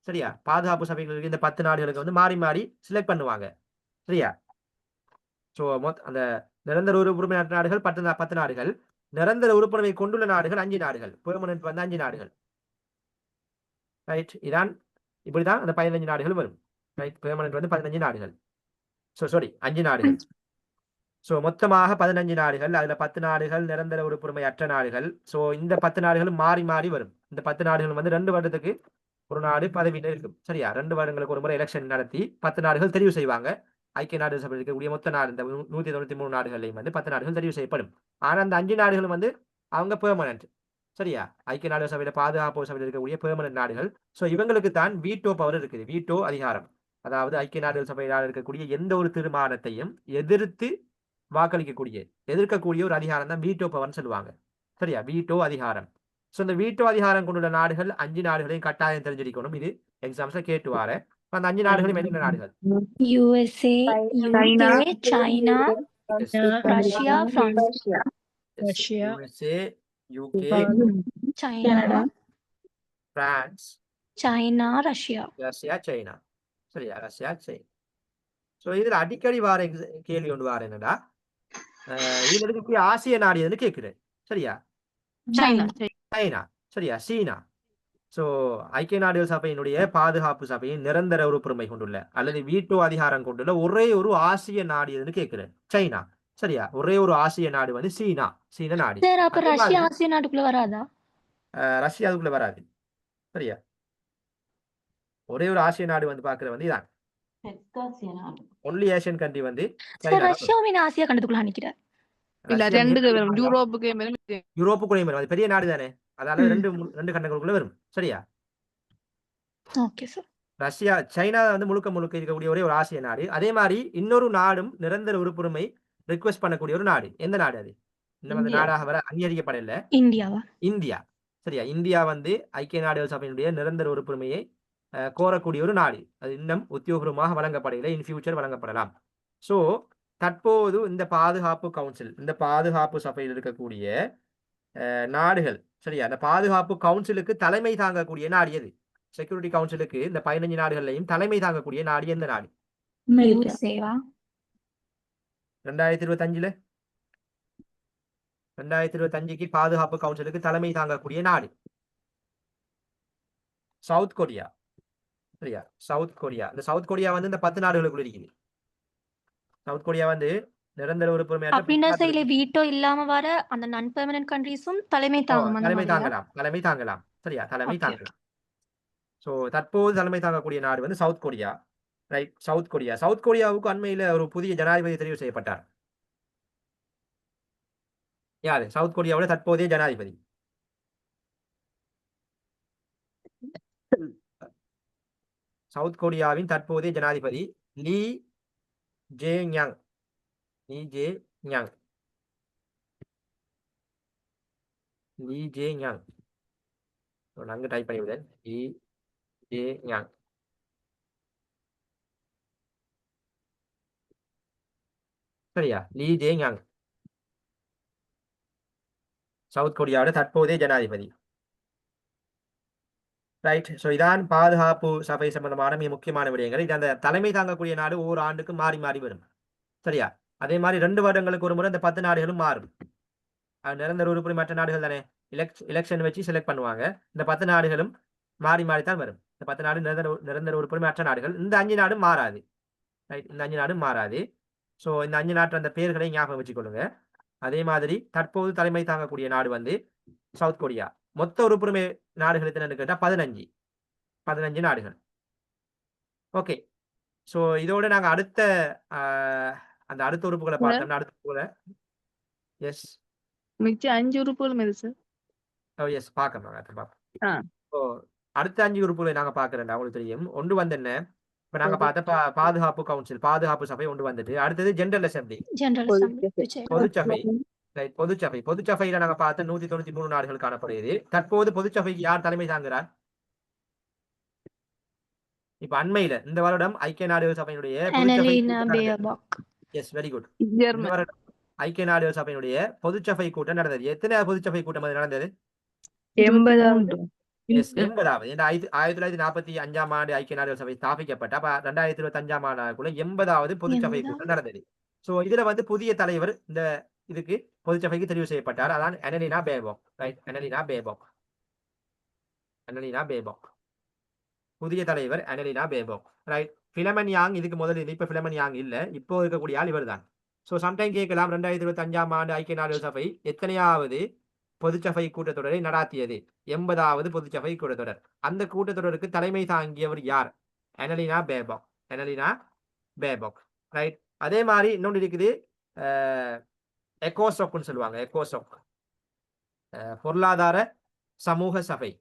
சரியா பாதுகாப்பு சபைகளுக்கு இந்த 10 நாடுகளுக்கு வந்து மாறி மாறி செலக்ட் பண்ணுவாங்க. சரியா? ஸோ அந்த நிரந்தர உறுப்புரிமை அற்ற நாடுகள் 10 நாடுகள், நிரந்தர உறுப்புரிமை கொண்டுள்ள நாடுகள் 5 நாடுகள், பெர்மனன்ட் வந்து 5 நாடுகள். ரைட்? இதான் இப்படிதான் அந்த 15 நாடுகள் வரும். ரைட்? பெர்மனன்ட் வந்து 15 நாடுகள். ஸோ சாரி 5 நாடுகள். ஸோ மொத்தமாக 15 நாடுகள். அதுல 10 நாடுகள் நிரந்தர உறுப்புரிமை அற்ற நாடுகள். ஸோ இந்த 10 நாடுகளும் மாறி மாறி வரும். இந்த 10 நாடுகள் வந்து 2 வருடத்துக்கு ஒரு நாடு பதவியில இருக்கும். சரியா? 2 வருடங்களுக்கு ஒரு முறை எலெக்ஷன் நடத்தி 10 நாடுகள் தெரிவு செய்வாங்க. ஐக்கிய நாடுகள் சபையில் இருக்கக்கூடிய மொத்த நாடு இந்த 193 நாடுகளையும் வந்து 10 நாடுகள் தெரிவு செய்யப்படும். ஆனா அந்த 5 நாடுகளும் வந்து அவங்க பெர்மனன்ட். சரியா? ஐக்கிய நாடுகள் சபையில பாதுகாப்பு சபையில் இருக்கக்கூடிய பெர்மனன்ட் நாடுகள். ஸோ இவங்களுக்கு தான் வீட்டோ பவர் இருக்குது. வீட்டோ அதிகாரம். அதாவது ஐக்கிய நாடுகள் சபையில் இருக்கக்கூடிய எந்த ஒரு தீர்மானத்தையும் எதிர்க்கக்கூடிய ஒரு அதிகாரம் தான் வீட்டோ பவர்னு சொல்லுவாங்க. சரியா? வீட்டோ அதிகாரம். ஸோ இந்த வீட்டோ அதிகாரம் கொண்டுள்ள நாடுகள் 5 நாடுகளையும் கட்டாயம் தெரிஞ்சிருக்கணும். இது எக்ஸாம்ஸ்ல கேட்டு வார. அந்த 5 நாடுகளும் என்னென்ன நாடுகள்? USA, UK, China, Russia, France. USA, UK, China, France, China, Russia. Russia, China. சரியா? Russia, China. ஸோ இதுல அடிக்கடி வார கேள்வி ஒன்று வார என்னடா இதுல இருக்கக்கூடிய ஆசிய நாடு எதுன்னு கேட்கிறேன். சரியா? China China. சரியா? சீனா. ஸோ ஐக்கிய நாடுகள் சபையினுடைய பாதுகாப்பு சபையின் நிரந்தர உறுப்புரிமை கொண்டுள்ள அல்லது வீட்டோ அதிகாரம் கொண்டுள்ள ஒரே ஒரு ஆசிய நாடு எதுன்னு கேட்கிறேன். சைனா. சரியா? ஒரே ஒரு ஆசிய நாடு வந்து சீனா நாடு. சார் அப்ப ரஷ்யா ஆசிய நாட்டுக்குள்ள வராதா? ரஷ்யா அதுக்குள்ள வராது. சரியா? ஒரே ஒரு ஆசிய நாடு வந்து பார்க்குற வந்து இதான். ஒன்லி ஏஷியன் கண்ட்ரி வந்து சார் சைனா தான் வரும். ரஷ்யாவின் ஆசியா கண்டத்துக்குள்ள நினைக்கிறேன். இல்ல ரஷ்யா 2 மிகப்பெரிய வரும். நாடு தான். யூரோப்புக்கு வரும். யூரோப்புக்குள்ளேயும் வரும். அது பெரிய நாடு தானே. அதால ம். ரெண்டு கண்டங்களுக்குள்ள வரும். சரியா? Okay sir. ரஷ்யா, சைனா வந்து முழுக்க முழுக்க இருக்கக்கூடிய ஒரே ஒரு ஆசிய நாடு. அதே மாரி இன்னொரு நாடும் நிரந்தர உறுப்புரிமை ரிக்வெஸ்ட் பண்ணக்கூடிய ஒரு நாடு. எந்த நாடு அது? இன்னும் அந்த நாடாக வர அங்கீகரிக்கப்படல. இந்தியாவா? இந்தியா. சரியா? இந்தியா வந்து ஐக்கிய நாடுகள் சபையினுடைய நிரந்தர உறுப்புரிமையை கோரக்கூடிய ஒரு நாடு. அது இன்னும் உத்தியோகபூர்வமாக வழங்கப்படவில்லை. இன் ஃபியூச்சர் வழங்கப்படலாம். ஸோ தற்போது இந்த பாதுகாப்பு கவுன்சில், இந்த பாதுகாப்பு சபையில் இருக்கக்கூடிய நாடுகள், சரியா? அந்த பாதுகாப்பு கவுன்சிலுக்கு தலைமை தாங்கக்கூடிய நாடு எது? செக்யூரிட்டி கவுன்சிலுக்கு இந்த 15 நாடுகள்லையும் தலைமை தாங்கக்கூடிய நாடு எந்த நாடு? யுஎஸ்ஏவா? 2025ல 2025க்கு பாதுகாப்பு கவுன்சிலுக்கு தலைமை தாங்கக்கூடிய நாடு சவுத் கொரியா. சரியா? South Korea. இந்த சவுத் கொரியா வந்து இந்த 10 நாடுகளுக்குள்ள இருக்குது. சவுத் கொரியா வந்து நிரந்தர உறுப்புரிமையற்ற அப்படின்னா சைல வீட்டோ இல்லாம வர அந்த நான் பெர்மனன்ட் கண்ட்ரீஸும் தலைமை தாங்கும் அந்த தலைமை மாதிரியா? தாங்கலாம். தலைமை தாங்கலாம். சரியா? தலைமை Okay, தாங்கலாம். ஸோ தற்போது தலைமை தாங்கக்கூடிய நாடு வந்து South Korea. Right. South Korea. South கொரியாவுக்கு அண்மையில ஒரு புதிய ஜனாதிபதி தெரிவு செய்யப்பட்டார். யாரு? சவுத் கொரியாவோட தற்போதைய ஜனாதிபதி. சவுத் கொரியாவின் தற்போதைய ஜனாதிபதி லீ ஜே-ஞாங். லீ ஜே-ஞாங். லீ ஜே-ஞாங். நான் அங்க டைப் பண்ணி விடுறேன். லீ ஜே-ஞாங். சரியா? லீ ஜே-ஞாங். சவுத் கொரியாவோட தற்போதைய ஜனாதிபதி. ரைட். ஸோ இதான் பாதுகாப்பு சபை சம்பந்தமான மிக முக்கியமான விடயங்கள். இது அந்த தலைமை தாங்கக்கூடிய நாடு ஒவ்வொரு ஆண்டுக்கும் மாறி மாறி வரும். சரியா? அதே மாதிரி 2 வருடங்களுக்கு ஒரு முறை இந்த 10 நாடுகளும் மாறும். நிரந்தர உறுப்புரிமை மற்ற நாடுகள் தானே. எலெக்ஷன் வச்சு செலக்ட் பண்ணுவாங்க. இந்த 10 நாடுகளும் மாறி மாறித்தான் வரும். இந்த 10 நாடு நிரந்தர உறுப்புரிமை மற்ற நாடுகள். இந்த 5 நாடும் மாறாது. ரைட். இந்த 5 நாடும் மாறாது. ஸோ இந்த 5 நாட்டு அந்த பேர்களை ஞாபகம் வச்சுக்கொள்ளுங்க. அதே மாதிரி தற்போது தலைமை தாங்கக்கூடிய நாடு வந்து சவுத் கொரியா. மொத்த உறுப்புரிமை நாடுகள் எத்தனைன்னு கேட்டா 15 நாடுகள். ஓகே. ஸோ இதோட நாங்க அடுத்த அந்த அடுத்த உறுப்புகளை பார்த்தோம்னா அடுத்த உறுப்புகளை எஸ் மிச்சம் 5 உறுப்புகளும் எது சார்? எஸ் பார்க்கணும். ஆ. ஸோ அடுத்த 5 உறுப்புகளை நாங்க பார்க்கறேன்டா உங்களுக்கு தெரியும். ஒன்று வந்து என்ன? இப்ப நாங்க பார்த்த பாதுகாப்பு கவுன்சில், பாதுகாப்பு சபை ஒன்று வந்துட்டு, அடுத்தது ஜெனரல் அசெம்பிளி, ஜெனரல் அசெம்பிளி. பொதுச்சபை. ரைட். பொதுச்சபை. பொதுச்சபையில நாங்க பார்த்த 193 நாடுகள் காணப்படுகிறது. தற்போது பொதுச்சபைக்கு யார் தலைமை தாங்குகிறார்? இப்ப அண்மையில இந்த வருடம் ஐக்கிய நாடுகள் சபையினுடைய Annalena Baerbock. Yes, very good. German. இந்த வருடம் ஐக்கிய நாடுகள் சபையினுடைய பொதுச்சபை கூட்டம் நடந்தது. எத்தனை பொதுச்சபை கூட்டம் அது நடந்தது? 80 எஸ், 80வது. 1945ஆம் ஆண்டு ஐக்கிய நாடுகள் சபை ஸ்தாபிக்கப்பட்ட அப்ப 2025ஆம் ஆண்டுக்குள்ள 80வது பொதுச்சபை கூட்டம் நடந்தது. சோ இதுல வந்து புதிய தலைவர் இந்த இதுக்கு பொதுச்சபைக்கு தெரிவு செய்யப்பட்டார். அதான் அனலீனா பேர்பாக். ரைட். அனலீனா பேர்பாக். அனலீனா பேர்பாக். புதிய தலைவர் அனலீனா பேர்பாக். ரைட். பிலமன் யாங் இதுக்கு முதல்ல இப்ப பிலமன் யாங் இல்ல. இப்போ இருக்கக்கூடிய ஆள் இவர் தான். சோ சம்டைம் கேட்கலாம் 2025ஆம் ஆண்டு ஐக்கிய நாடுகள் சபை எத்தனையாவது பொதுச்சபை கூட்டத்தொடரை நடாத்தியது? 80வது பொதுச்சபை கூட்டத்தொடர். அந்த கூட்டத்தொடருக்கு தலைமை தாங்கியவர் யார்? அனலீனா பேர்பாக். அனலீனா பேர்பாக். ரைட். அதே மாதிரி இன்னொன்று இருக்குது, எக்கோசோக்னு சொல்லுவாங்க. எக்கோசோக் பொருளாதார சமூக சபை.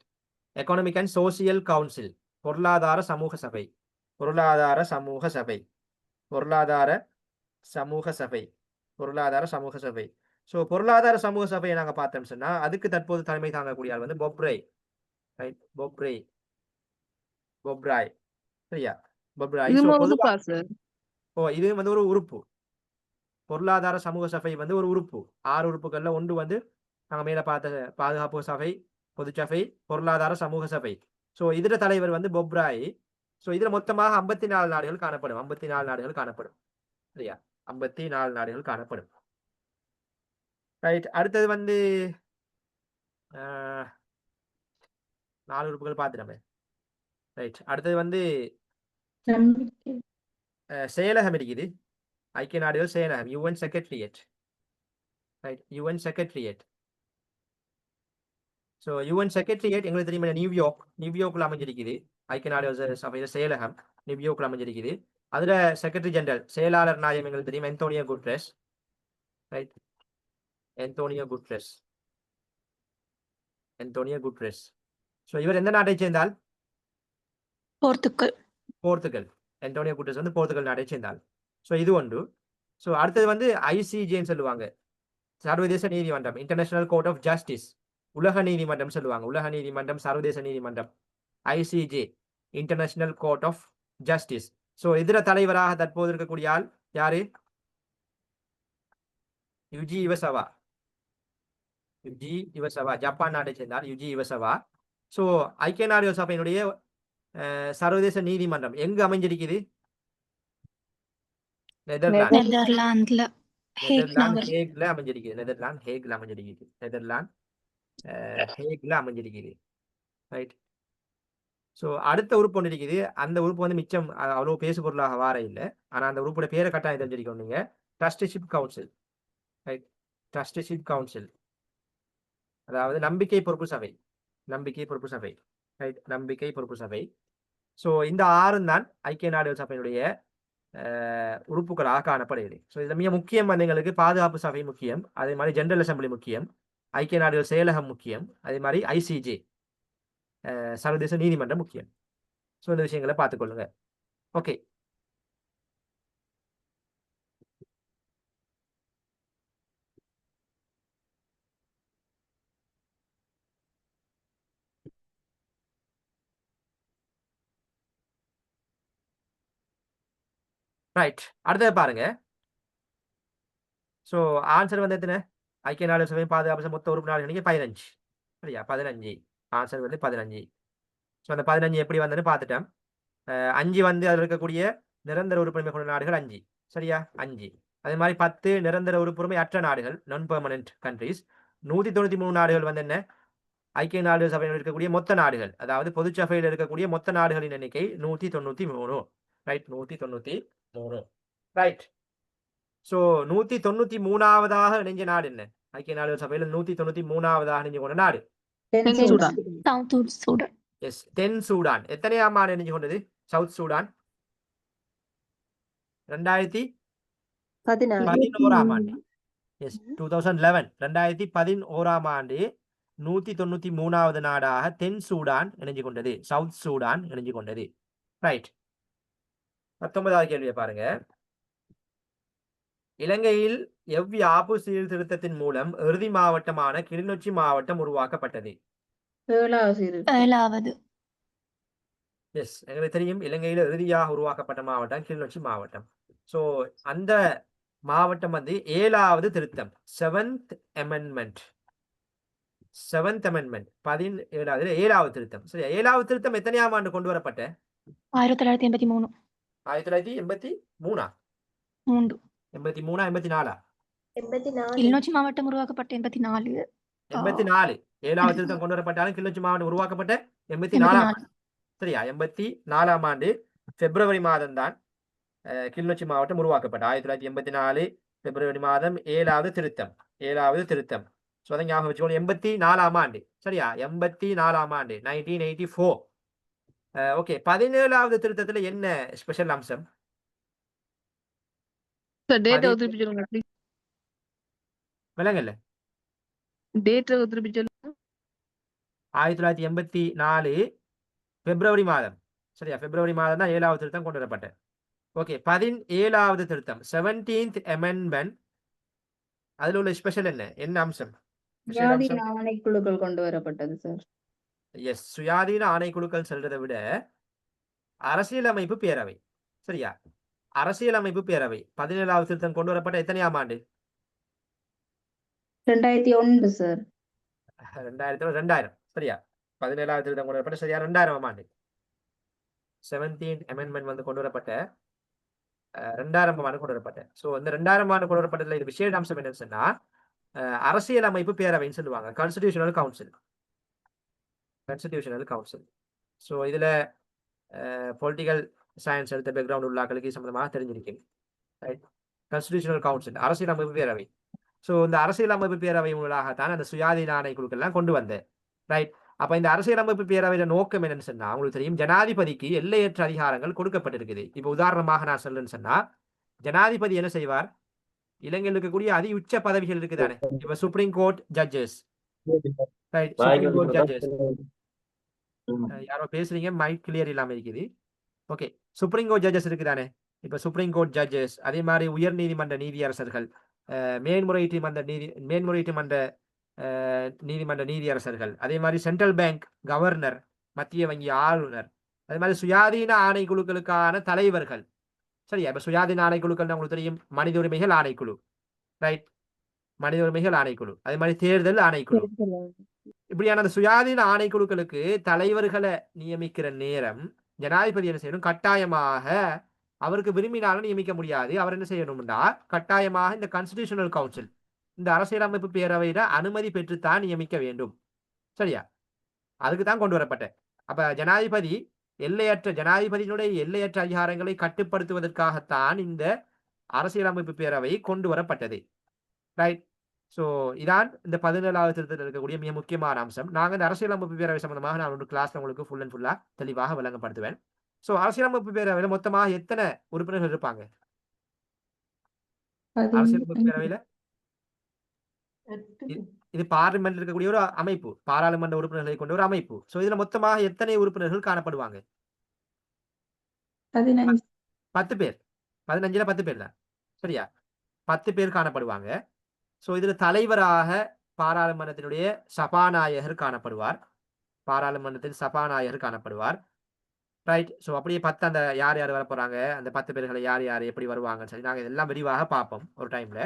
Economic and social council. பொருளாதார சமூக சபை. பொருளாதார சமூக சபை. பொருளாதார சமூக சபை. பொருளாதார சமூக சபை. ஸோ பொருளாதார சமூக சபையை நாங்க பார்த்தோம் சொன்னா அதுக்கு தற்போது தலைமை தாங்கக்கூடிய ஆள் வந்து பொப்ரே. ரைட். பொப்ராய். சரியா? பொப்ராய். இது ஸோ உறுப்பா சார்? இது வந்து ஒரு உறுப்பு. பொருளாதார சமூக சபை வந்து ஒரு உறுப்பு. 6 உறுப்புகள்ல ஒன்று வந்து நாங்க மேல பார்த்த பாதுகாப்பு சபை, பொதுச்சபை, பொருளாதார சமூக சபை. ஸோ இதுல தலைவர் வந்து பொப்ராய். ஸோ இதுல மொத்தமாக 54 நாடுகள் காணப்படும். 54 நாடுகள் காணப்படும். சரியா? 54 நாடுகள் காணப்படும். ரைட். அடுத்தது வந்து 4 உறுப்புகள் பார்த்துட்டோமே. ரைட். அடுத்தது வந்து செயலகம் இருக்குது. ஐக்கிய நாடுகள் செயலகம், UN secretariat. Right. UN secretariat. So UN secretariat எங்களுக்கு தெரியும் நியூயார்க்ல அமைஞ்சிருக்குது. ஐக்கிய நாடுகள் சபையில் செயலகம் நியூயார்க்ல அமைஞ்சிருக்குது. அதுல செக்ரட்டரி ஜெனரல் செயலாளர் நாயம் எங்களுக்கு தெரியும் Antonio Guterres. Right, Antonio Guterres. So இவர் எந்த நாட்டை சேர்ந்தால்? போர்த்துகல். அன்டோனியோ குட்ரெஸ் வந்து போர்த்துகல் நாட்டை சேர்ந்தால். ஸோ இது ஒன்று. ஸோ அடுத்தது வந்து ஐசிஜேன்னு சொல்லுவாங்க, சர்வதேச நீதிமன்றம், இன்டர்நேஷனல் கோர்ட் ஆஃப் ஜஸ்டிஸ், உலக நீதிமன்றம் சொல்லுவாங்க. உலக நீதிமன்றம், சர்வதேச நீதிமன்றம், ICJ, international court of justice. So இதர தலைவராக தற்போது இருக்கக்கூடிய ஆள் யாரு? யுஜி இவசவா, ஜப்பான் நாட்டை சேர்ந்தார் யுஜி இவசவா. ஸோ ஐக்கிய நாடுகள் சபையினுடைய சர்வதேச நீதிமன்றம் எங்கு அமைஞ்சிருக்குது? நெதர்லாந்து ஹேக்ல அமைஞ்சிருக்குது. ரைட். ஸோ அடுத்த உறுப்பு ஒன்று இருக்குது. அந்த உறுப்பு வந்து மிச்சம் அவ்வளோ பேசு பொருளாக வார இல்லை. ஆனால் அந்த உறுப்போட பேரை கட்டாயம் தெரிஞ்சிருக்கோம் நீங்க. Trusteeship council. Right, trusteeship council அதாவது நம்பிக்கை பொறுப்பு சபை. ரைட், நம்பிக்கை பொறுப்பு சபை. ஸோ இந்த 6 தான் ஐக்கிய நாடுகள் சபையினுடைய உறுப்புகளாக காணப்படுகிறது. ஸோ இதில் மிக முக்கியம் வந்து எங்களுக்கு பாதுகாப்பு சபை முக்கியம், அதே மாதிரி ஜெனரல் அசம்பிளி முக்கியம், ஐக்கிய நாடுகள் செயலகம் முக்கியம், அதே மாதிரி ஐசிஜே சர்வதேச நீதிமன்றம் முக்கியம். ஸோ இந்த விஷயங்களை பார்த்துக்கொள்ளுங்க. Okay, right. அடுத்தது பாருங்க. ஸோ ஆன்சர் வந்து எத்தனை? ஐக்கிய நாடுகள் சபை பாதுகாப்பு மொத்த உறுப்பு நாடுகள் 15. சரியா, 15. ஆன்சர் வந்து 15. ஸோ அந்த 15 எப்படி வந்ததுன்னு பார்த்துட்டோம். 5 வந்து அதில் இருக்கக்கூடிய நிரந்தர உறுப்புரிமை கொண்ட நாடுகள் 5. சரியா, 5. அதே மாதிரி 10 நிரந்தர உறுப்புரிமை அற்ற நாடுகள், நான் பெர்மனன்ட் கண்ட்ரிஸ். 193 நாடுகள் வந்து என்ன? ஐக்கிய நாடுகள் சபையில் இருக்கக்கூடிய மொத்த நாடுகள், அதாவது பொதுச்சபையில் இருக்கக்கூடிய மொத்த நாடுகளின் எண்ணிக்கை 193. ரைட், 193. ரைட். ஸோ 193வதாக இணைஞ்ச நாடு என்ன? ஐக்கிய நாடுகள் சபையில் 193வதாக இணைஞ்சு கொண்ட நாடு எஸ், தென் சூடான். எத்தனையாம் ஆண்டு இணைஞ்சு கொண்டது சவுத் சூடான்? 2011ஆம் ஆண்டு. எஸ், 2011. 2011ஆம் ஆண்டு 193வது நாடாக தென் சூடான் இணைஞ்சு கொண்டது, சவுத் சூடான் இணைஞ்சு கொண்டது. ரைட். 19வது கேள்வியை பாருங்க. இலங்கையில் எவ்வியாப்பு சீர்திருத்தத்தின் மூலம் இறுதி மாவட்டமான கிளிநொச்சி மாவட்டம் உருவாக்கப்பட்டது? 7வது. எஸ், எங்களுக்கு தெரியும் இலங்கையில் இறுதியாக உருவாக்கப்பட்ட மாவட்டம் கிளிநொச்சி மாவட்டம். ஸோ அந்த மாவட்டம் வந்து 7வது திருத்தம், 7th amendment. 7வது திருத்தம். சரி, 7வது திருத்தம் எத்தனையாம் ஆண்டு கொண்டு வரப்பட்ட? 1983. 1983. 83 84 கிளிநொச்சி மாவட்டம் உருவாக்கப்பட்ட 84. 84. 7வது திருத்தம் கொண்டு வரப்பட்டாலும் கிளிநொச்சி மாவட்டம் உருவாக்கப்பட்ட 84ஆம் ஆண்டு. சரியா, 84ஆம் ஆண்டு பிப்ரவரி மாதம் தான் கிளிநொச்சி மாவட்டம் உருவாக்கப்பட்ட. 1984 பிப்ரவரி மாதம் 7வது திருத்தம். ஸோ அதை ஞாபகம் வச்சுக்கோங்க. 84ஆம் ஆண்டு. சரியா, 84ஆம் ஆண்டு 1984. ஓகே, 17வது திருத்தத்துல என்ன ஸ்பெஷல் அம்சம்? விலங்கல்ல 1984 பிப்ரவரி மாதம். சரியா, பிப்ரவரி மாதம் தான் 7வது திருத்தம் கொண்டு வரப்பட்ட. ஓகே, 17வது திருத்தம், 17th amendment. அதுல உள்ள ஸ்பெஷல் என்ன அம்சம்? ஆணைக்குழுக்கள் கொண்டு வரப்பட்டது சார். எஸ், சுயாதீன ஆணைக்குழுக்கள் செல்றதை விட அரசியலமைப்பு பேரவை. சரியா, அரசியலமைப்பு பேரவை 17வது திருத்தம் கொண்டு வரப்பட்ட எத்தனையாம் ஆண்டு? 2001 சார். 2000. சரியா, 17வது திருத்தம் கொண்டு வரப்பட்ட சரியா 2000ஆம் ஆண்டு. 17th amendment வந்து கொண்டு வரப்பட்ட 2000ஆம் ஆண்டு கொண்டு வரப்பட்ட. ஸோ இந்த 2000ஆம் ஆண்டு கொண்டு வரப்பட்டதுல இது விசேஷ அம்சம் என்னன்னு சொன்னா அரசியலமைப்பு பேரவைன்னு சொல்லுவாங்க, கான்ஸ்டிடியூஷனல் கவுன்சில். ஸோ இதுல பொலிட்டிக்கல் சயின்ஸ் எடுத்த பேக்ரவுண்ட் உள்ளாக்களுக்கு சம்பந்தமாக தெரிஞ்சிருக்கும். ரைட், கான்ஸ்டிடியூஷனல் கவுன்சில், அரசியலமைப்பு பேரவை. ஸோ இந்த அரசியலமைப்பு பேரவை மூலமாகத்தான் அந்த சுயாதீன ஆணைக்குழுக்கள்லாம் கொண்டு வந்தேன். ரைட். அப்ப இந்த அரசியலமைப்பு பேரவையில நோக்கம் என்னன்னு சொன்னா உங்களுக்கு தெரியும், ஜனாதிபதிக்கு எல்லையற்ற அதிகாரங்கள் கொடுக்கப்பட்டிருக்குது. இப்ப உதாரணமாக நான் சொல்றேன்னு சொன்னா, ஜனாதிபதி என்ன செய்வார், இலங்கையில் இருக்கக்கூடிய அதி உச்ச பதவிகள் இருக்குதானே, இப்ப supreme court judges, right, supreme court judges. யாரோ பேசுறீங்க, மைக் கிளியர் இல்லாம இருக்குது. ஓகே, சுப்ரீம் கோர்ட் ஜட்ஜஸ் இருக்குதானே, இப்ப சுப்ரீம் கோர்ட் ஜட்ஜஸ், அதே மாதிரி உயர் நீதிமன்ற நீதியரசர்கள், நீதிமன்ற நீதியரசர்கள், அதே மாதிரி சென்ட்ரல் பேங்க் கவர்னர், மத்திய வங்கி ஆளுநர், அதே மாதிரி சுயாதீன ஆணைக்குழுக்களுக்கான தலைவர்கள். சரியா? இப்ப சுயாதீன ஆணைக்குழுக்கள் உங்களுக்கு தெரியும், மனித உரிமைகள் ஆணைக்குழு, ரைட், மனித உரிமைகள் ஆணைக்குழு, அதே மாதிரி தேர்தல் ஆணைக்குழு. இப்படியான அந்த சுயாதீன ஆணைக்குழுக்களுக்கு தலைவர்களை நியமிக்கிற நேரம் ஜனாதிபதி என்ன செய்யணும், கட்டாயமாக அவருக்கு விரும்பினாலும் நியமிக்க முடியாது. அவர் என்ன செய்யணும்னா கட்டாயமாக இந்த கான்ஸ்டிடியூஷனல் கவுன்சில், இந்த அரசியலமைப்பு பேரவையில அனுமதி பெற்றுத்தான் நியமிக்க வேண்டும். சரியா? அதுக்கு தான் கொண்டு வரப்பட்ட. அப்ப ஜனாதிபதியினுடைய எல்லையற்ற அதிகாரங்களை கட்டுப்படுத்துவதற்காகத்தான் இந்த அரசியலமைப்பு பேரவை கொண்டு வரப்பட்டது. ரைட். ஸோ இதான் இந்த 17வது திருத்தத்தில் இருக்கக்கூடிய மிக முக்கியமான அம்சம். நாங்கள் இந்த அரசியலமைப்பு பேரவை சம்பந்தமாக நான் ஒரு கிளாஸ்ல உங்களுக்கு ஃபுல் அண்ட் ஃபுல்லா தெளிவாக விளங்கப்படுத்துவேன். ஸோ அரசியலமைப்பு பேரவையில மொத்தமாக எத்தனை உறுப்பினர்கள் இருப்பாங்க? அரசியலமைப்பு பேரவையில இது பார்லிமெண்ட் இருக்கக்கூடிய ஒரு அமைப்பு, பாராளுமன்ற உறுப்பினர்களை கொண்ட ஒரு அமைப்பு. ஸோ இதுல மொத்தமாக எத்தனை உறுப்பினர்கள் காணப்படுவாங்க? 10 பேர். 15ல 10 பேர் தான். சரியா? 10 பேர் காணப்படுவாங்க. ஸோ இதுல தலைவராக பாராளுமன்றத்தினுடைய சபாநாயகர் காணப்படுவார். பாராளுமன்றத்தின் சபாநாயகர் காணப்படுவார். ரைட். ஸோ அப்படியே 10 அந்த யார் யார் வர போறாங்க, அந்த 10 பேர்களை யார் யார் எப்படி வருவாங்கன்னு சொல்லி நாங்கள் இதெல்லாம் விரிவாக பார்ப்போம் ஒரு டைம்ல.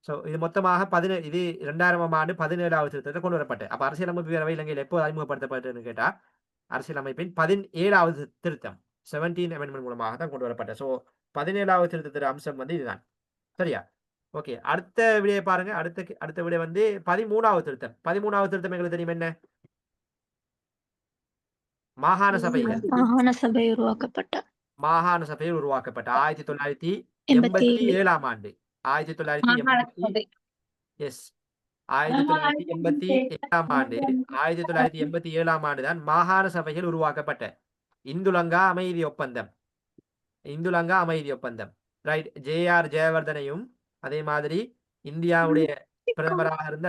ஸோ இது மொத்தமாக இது 2000ஆம் ஆண்டு 17வது திருத்தத்தை கொண்டு வரப்பட்டது. அப்ப அரசியலமைப்பு பேரவை இலங்கையில் எப்போது அறிமுகப்படுத்தப்பட்டதுன்னு கேட்டா, அரசியலமைப்பின் 17வது திருத்தம் 17 அமெண்ட்மெண்ட் மூலமாக தான் கொண்டு வரப்பட்டது. ஸோ 17வது திருத்தத்தின் அம்சம் இதுதான். சரியா? ஓகே, அடுத்த விடையை பாருங்க. அடுத்த விடை 13வது திருத்தம். 13வது திருத்தம் எங்களுக்கு தெரியும் என்ன? மாகாண சபைகள். மாகாண சபை உருவாக்கப்பட்ட மாகாண சபையில் உருவாக்கப்பட்ட 1987ஆம் ஆண்டு. 1987ஆம் ஆண்டு 1987ஆம் ஆண்டு தான் மாகாண சபைகள் உருவாக்கப்பட்ட. இந்துலங்கா அமைதி ஒப்பந்தம். ரைட். ஜே.ஆர். ஜெயவர்தனையும் அதே மாதிரி இந்தியாவுடைய பிரதமராக இருந்த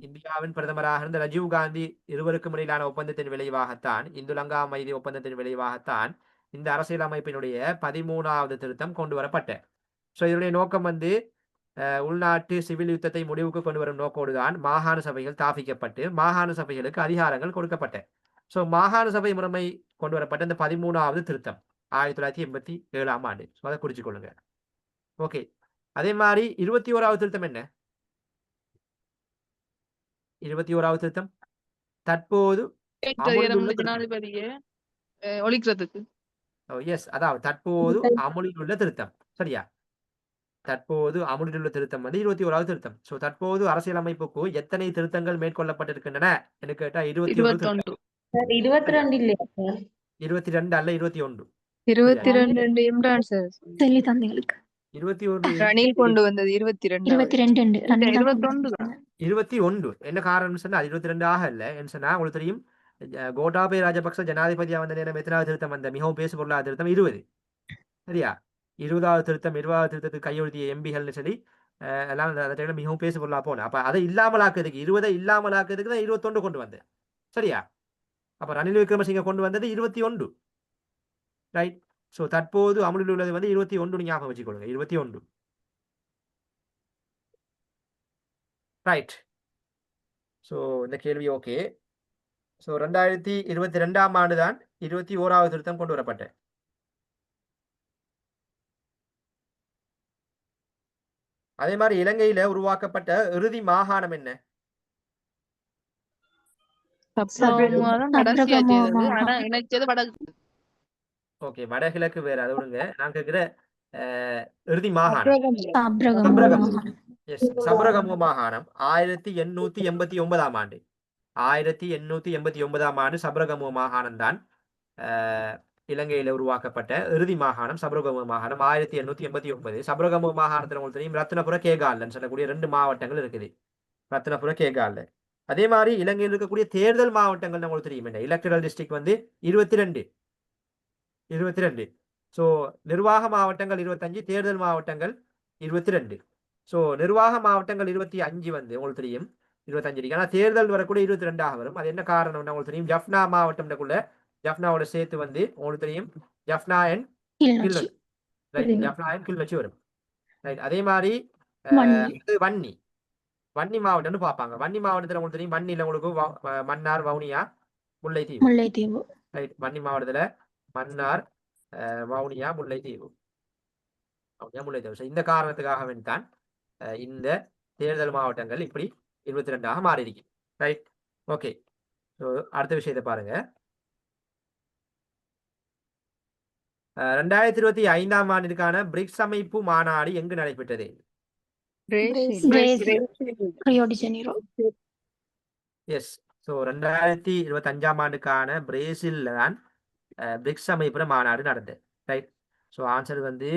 இந்தியாவின் பிரதமராக இருந்த ரஜீவ் காந்தி இருவருக்கும் இடையிலான ஒப்பந்தத்தின் விளைவாகத்தான், இந்துலங்கா அமைதி ஒப்பந்தத்தின் விளைவாகத்தான் இந்த அரசியலமைப்பினுடைய 13வது திருத்தம் கொண்டு வரப்பட்ட. ஸோ இதனுடைய நோக்கம் உள்நாட்டு சிவில் யுத்தத்தை முடிவுக்கு கொண்டு வரும் நோக்கோடுதான் மாகாண சபைகள் தாபிக்கப்பட்டு மாகாண சபைகளுக்கு அதிகாரங்கள் கொடுக்கப்பட்ட. ஸோ மாகாண சபை முறைமை கொண்டு வரப்பட்ட இந்த 13வது திருத்தம் 1987ஆம் ஆண்டு. ஸோ அதை குறிச்சு கொள்ளுங்க. ஓகே, அதே மாதிரி 21வது திருத்தம் என்ன? 21வது திருத்தம் தற்போது ஜனாதிபதியை ஒழிக்கிறதுக்கு. எஸ், அதாவது தற்போது அமுலில் உள்ள திருத்தம். சரியா? தற்போது அமுலில் உள்ள திருத்தம் 21வது திருத்தம். ஸோ தற்போது அரசியலமைப்புக்கு எத்தனை திருத்தங்கள் மேற்கொள்ளப்பட்டிருக்கின்றன என்று கேட்டா 21. 22 இல்லையா சார்? 22 அல்ல, 21. 22 இம்ரான் சார் சொல்லி தந்தீங்களுக்கு 21 ரணில் கொண்டு வந்தது 22. 21 என்ன காரணம் சொன்னா 22 ஆக இல்ல என்ன சொன்னா உங்களுக்கு தெரியும், கோட்டாபய ராஜபக்ச ஜனாதிபதியா வந்த நேரம் எத்தனாவது திருத்தம் வந்த மிகவும் பேசு பொருளாதார திருத்தம் 20. சரியா? 20வது திருத்தம் 20வது திருத்தத்துக்கு கையெழுத்திய எம்பிகள்னு சொல்லி எல்லாம் அந்த மிகவும் பேசு பொருளா போன. அப்ப அதை இல்லாமலாக்குறதுக்கு 20 இல்லாமலாக்குறதுக்கு தான் 21 கொண்டு வந்தேன். சரியா? அப்ப ரணில் விக்ரமசிங்க கொண்டு வந்தது 21. ரைட். ஸோ தற்போது அமலில் உள்ளது 21 ஞாபகம் வச்சுக்கொள்ளுங்க. 21. ரைட். ஸோ இந்த கேள்வி ஓகே. ஸோ 2022ஆம் ஆண்டு தான் 21வது திருத்தம் கொண்டு வரப்பட்ட. அதே மாதிரி இலங்கையில உருவாக்கப்பட்ட இறுதி மாகாணம் என்ன? ஓகே, வடகிழக்கு வேற, அது விடுங்க. நான் கேட்கிற இறுதி மாகாணம் சபரகமு மாகாணம் 1889ஆம் ஆண்டு. 1889ஆம் ஆண்டு சபரகமு மாகாணம் தான் இலங்கையில உருவாக்கப்பட்ட இறுதி மாகாணம். சபரகமு மாகாணம் 1889. சபரகமு மாகாணத்துல உங்களுக்கு தெரியும் ரத்னபுர கேகால்னு சொல்லக்கூடிய 2 மாவட்டங்கள் இருக்குது. ரத்னபுர கேகால்ல அதே மாதிரி இலங்கையில் இருக்கக்கூடிய தேர்தல் மாவட்டங்கள் உங்களுக்கு தெரியும் என்ன, எலக்டரல் டிஸ்ட்ரிக்ட் வந்து 22. ஸோ நிர்வாக மாவட்டங்கள் 25, தேர்தல் மாவட்டங்கள் 22. ஸோ நிர்வாக மாவட்டங்கள் 25 வந்து உங்களுக்கு தெரியும் 25 இருக்கு. ஆனால் தேர்தல் வரக்கூடிய 22 வரும். அது என்ன காரணம்னா உங்களுக்கு தெரியும், ஜஃப்னா மாவட்டம்க்குள்ள ஜஃப்னாவோட சேர்த்து வந்து உங்களுக்கு தெரியும் Jaffna and Kilinochchi, right, Jaffna and Kilinochchi வரும். ரைட், அதே மாதிரி வன்னி, இது வன்னி மாவட்டம்னு பார்ப்பாங்க. வன்னி மாவட்டத்தில் உங்களுக்கு தெரியும், வன்னியில் உங்களுக்கு மன்னார், வவுனியா, முல்லைத்தீவு. முல்லைத்தீவு. ரைட், வன்னி மாவட்டத்தில் மன்னார், வவுனியா, முல்லைத்தீவு. ஸோ இந்த காரணத்துக்காக வேண்டித்தான் இந்த தேர்தல் மாவட்டங்கள் இப்படி 22 மாறி இருக்கு. Right, okay. ஸோ அடுத்த விஷயத்தை பாருங்க. 2025 ஆண்டிற்கான பிரிக்ஸ் அமைப்பு மாநாடு எங்கு நடைபெற்றது? Brazil, Rio de Janeiro. Yes. So 2025 ஆண்டுக்கான பிரேசில்ல தான் பிரிக்ஸ் அமைப்புற மாநாடு நடந்தது. ரைட், ஸோ ஆன்சர் வந்து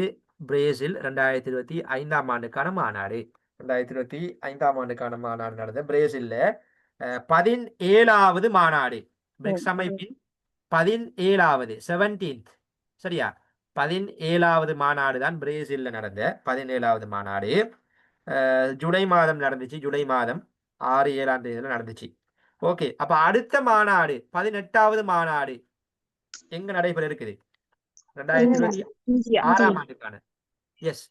பிரேசில் 2025 ஆண்டுக்கான மாநாடு. 2025 ஆண்டுக்கான மாநாடு நடந்த பிரேசில்ல 17வது மாநாடு, பிரிக்ஸ் அமைப்பின் 17வது 17th, சரியா, 17வது மாநாடு தான் பிரேசில்ல நடந்த 17வது மாநாடு. ஜூலை மாதம் நடந்துச்சு. ஜூலை மாதம் 6, 7ஆம் தேதியில நடந்துச்சு. ஓகே, அப்ப அடுத்த மாநாடு 18வது மாநாடு எங்க நடைபெற இருக்குது? 2026 ஆண்டுக்கான. எஸ்.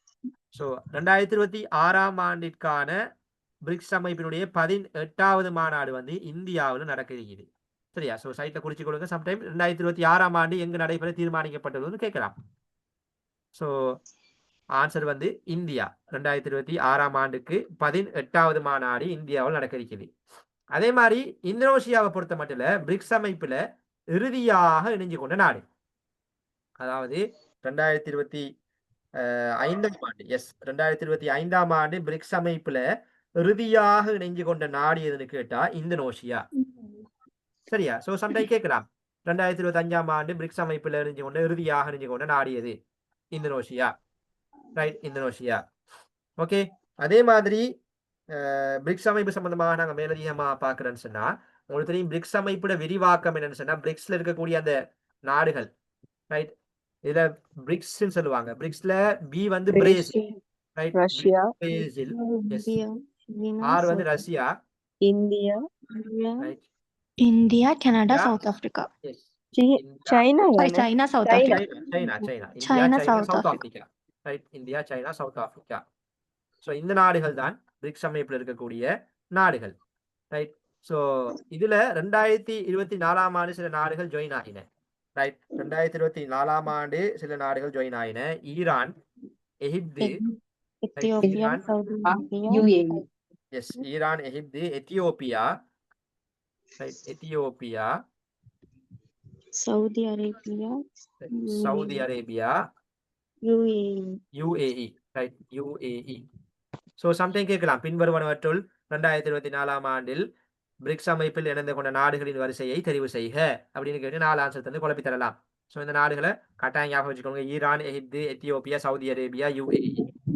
ஸோ 2026 ஆண்டிற்கான பிரிக்ஸ் அமைப்பினுடைய 18வது மாநாடு வந்து இந்தியாவில் நடக்க இருக்குது. சரியா? ஸோ சைட்ல குறிச்சு கொடுங்க. சம்டைம் 2026 ஆண்டு எங்கு நடைபெற தீர்மானிக்கப்பட்டதுன்னு கேட்கலாம். ஸோ ஆன்சர் வந்து இந்தியா. 2026 ஆண்டுக்கு 18வது மாநாடு இந்தியாவில் நடக்க இருக்குது. அதே மாதிரி இந்தோனேஷியாவை பொறுத்த மட்டும் பிரிக்ஸ் அமைப்புல இறுதியாக இணைஞ்சு கொண்ட நாடு, அதாவது 2025 ஆண்டு, எஸ், 2025 ஆண்டு பிரிக்ஸ் அமைப்புல இறுதியாக இணைஞ்சு கொண்ட நாடு எதுன்னு கேட்டா இந்தோனேஷியா. சரியா? ஸோ சம்டைம் கேட்கலாம், 2025 ஆண்டு பிரிக்ஸ் அமைப்புல இறுதியாக இணைஞ்சு கொண்ட நாடு எது? இந்தோனேஷியா. Right, Indonesia. ஓகே, அதே மாதிரி பிரிக்ஸ் அமைப்பு சம்பந்தமாக நாங்கள் மேலதிகமா பார்க்குறேன்னு சொன்னா உங்களுக்கு தெரியும், பிரிக்ஸ் அமைப்போட விரிவாக்கம் என்னன்னு சொன்னா பிரிக்ஸ்ல இருக்கக்கூடிய அந்த நாடுகள். ரைட், இதுல பிரிக்ஸ் சொல்லுவாங்க. பிரிக்ஸ்ல பி வந்து Brazil, right, Russia, Brazil, yes, சீனா, ஆர் வந்து Russia, India, right, India, Canada, South Africa. Yes, China China, South Africa. China, India, China, South South Africa. Right, India, China, South Africa. So இந்த நாடுகள் தான் BRICS அமைப்பில் இருக்கக்கூடிய நாடுகள். Right, so இதுல 2024 ஆண்டு சில நாடுகள் ஜாயின் ஆகின. ரைட், 2024 ஆண்டு சில நாடுகள் ஜாயின் ஆகின. Iran, Egypt, Ethiopia, Iran, Saudi Arabia, yes, Iran, Egypt, Ethiopia, right, Ethiopia, Saudi Arabia, Saudi Arabia, UAE, right, UAE. So sometime கேட்கலாம், பின்வருவனவற்றுள் 2024 ஆண்டில் பிரிக்ஸ் அமைப்பில் இணைந்து கொண்ட நாடுகளின் வரிசையை தெரிவு செய்க அப்படின்னு கேட்டு 4 ஆன்சர் தந்து குழப்பி தரலாம். ஸோ இந்த நாடுகளை கட்டாயம் ஞாபகம் வச்சுக்கோங்க. Iran, Egypt, Ethiopia, Saudi Arabia, UAE.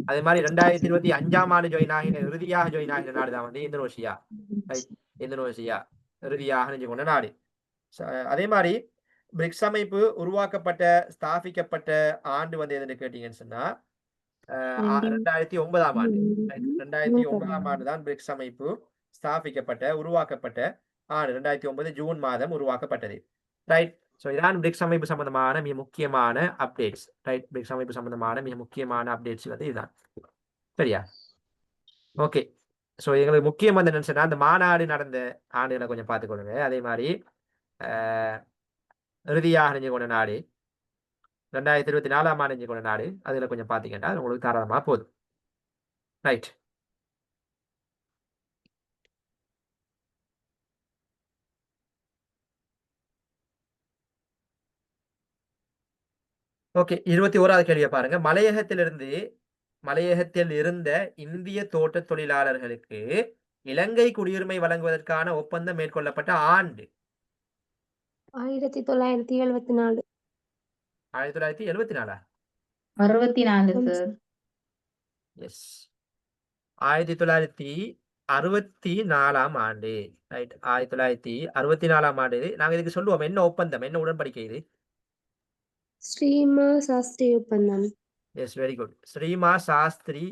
அதே மாதிரி 2025 ஆண்டு ஜாயின் ஆகின, இறுதியாக ஜாயின் ஆகின நாடு தான் வந்து இந்தோனேஷியா. ரைட், இந்தோனேஷியா இறுதியாக இணைஞ்சு கொண்ட நாடு. அதே மாதிரி பிரிக்ஸ் அமைப்பு உருவாக்கப்பட்ட, ஸ்தாபிக்கப்பட்ட ஆண்டு வந்து எதுன்னு கேட்டீங்கன்னு சொன்னா 2009 ஆண்டு. 2009 ஆண்டு தான் பிரிக்ஸ் அமைப்பு ஸ்தாபிக்கப்பட்ட, உருவாக்கப்பட்ட ஆண்டு. 2009 ஜூன் மாதம் உருவாக்கப்பட்டது. ரைட், ஸோ இதான் பிரிக்ஸ் அமைப்பு சம்பந்தமான மிக முக்கியமான அப்டேட்ஸ். ரைட், பிரிக்ஸ் அமைப்பு சம்பந்தமான மிக முக்கியமான அப்டேட்ஸ் வந்து இதுதான். சரியா? ஓகே, ஸோ எங்களுக்கு முக்கியம் வந்து என்னன்னு சொன்னா அந்த மாநாடு நடந்த ஆண்டுகளை கொஞ்சம் பார்த்துக்கொள்ளுங்க. அதே மாதிரி இறுதியாக அணிஞ்சு கொண்ட நாடு 2024 ஆண்டு அணிஞ்சு கொண்ட நாடு, அதுல கொஞ்சம் பார்த்தீங்கன்னா அது உங்களுக்கு தாராளமா போதும். Right, okay. 21வது கேள்வியை பாருங்க. மலையகத்தில் இருந்த இந்திய தோட்ட தொழிலாளர்களுக்கு இலங்கை குடியுரிமை வழங்குவதற்கான ஒப்பந்தம் மேற்கொள்ளப்பட்ட ஆண்டு? 1974. 1974. 64 சார். எஸ், 1974 1964 ஆண்டு. ரைட். 1964 ஆண்டு. நாங்க இதுக்கு சொல்லுவோம் என்ன ஒப்பந்தம், என்ன உடன்படிக்கை இது? ஸ்ரீமா சாஸ்திரி ஒப்பந்தம். Yes, very good. Sirima Shastri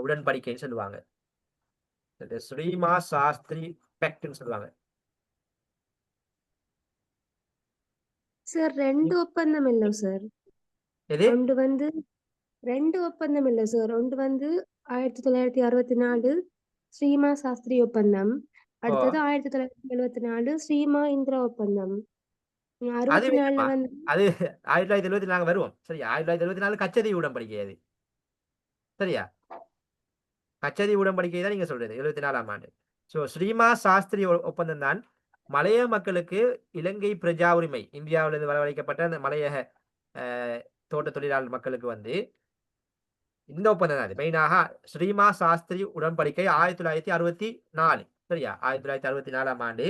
உடன்படிக்கைன்னு சொல்லுவாங்க. ஸ்ரீமா சாஸ்திரி பெக்ட்னு சொல்லுவாங்க. சார் 2 ஒப்பந்தம் இல்ல சார். எது? ஒன்று வந்து 2 ஒப்பந்தம் இல்ல சார். ஒன்று வந்து 1964 ஸ்ரீமா சாஸ்திரி ஒப்பந்தம். அடுத்தது 1974 ஸ்ரீமா இந்திரா ஒப்பந்தம். அது 64ல வேணுமா? வந்து அது 1974 நாங்க வருவோம். சரியா? 1974 கச்சதீவு உடன்படிக்கை அது. சரியா? கச்சதீவு உடன்படிக்கை தான் நீங்க சொல்றது 74ஆம் ஆண்டு. ஸோ ஸ்ரீமா சாஸ்திரி ஒப்பந்தம் தான் மலைய மக்களுக்கு இலங்கை பிரஜா உரிமை, இந்தியாவிலிருந்து வரவழைக்கப்பட்ட அந்த மலையக தோட்ட தொழிலாளர் மக்களுக்கு வந்து இந்த ஒப்பந்தம் தான். மெயினாக ஸ்ரீமா சாஸ்திரி உடன்படிக்கை 1964. சரியா? 1964ஆம் ஆண்டு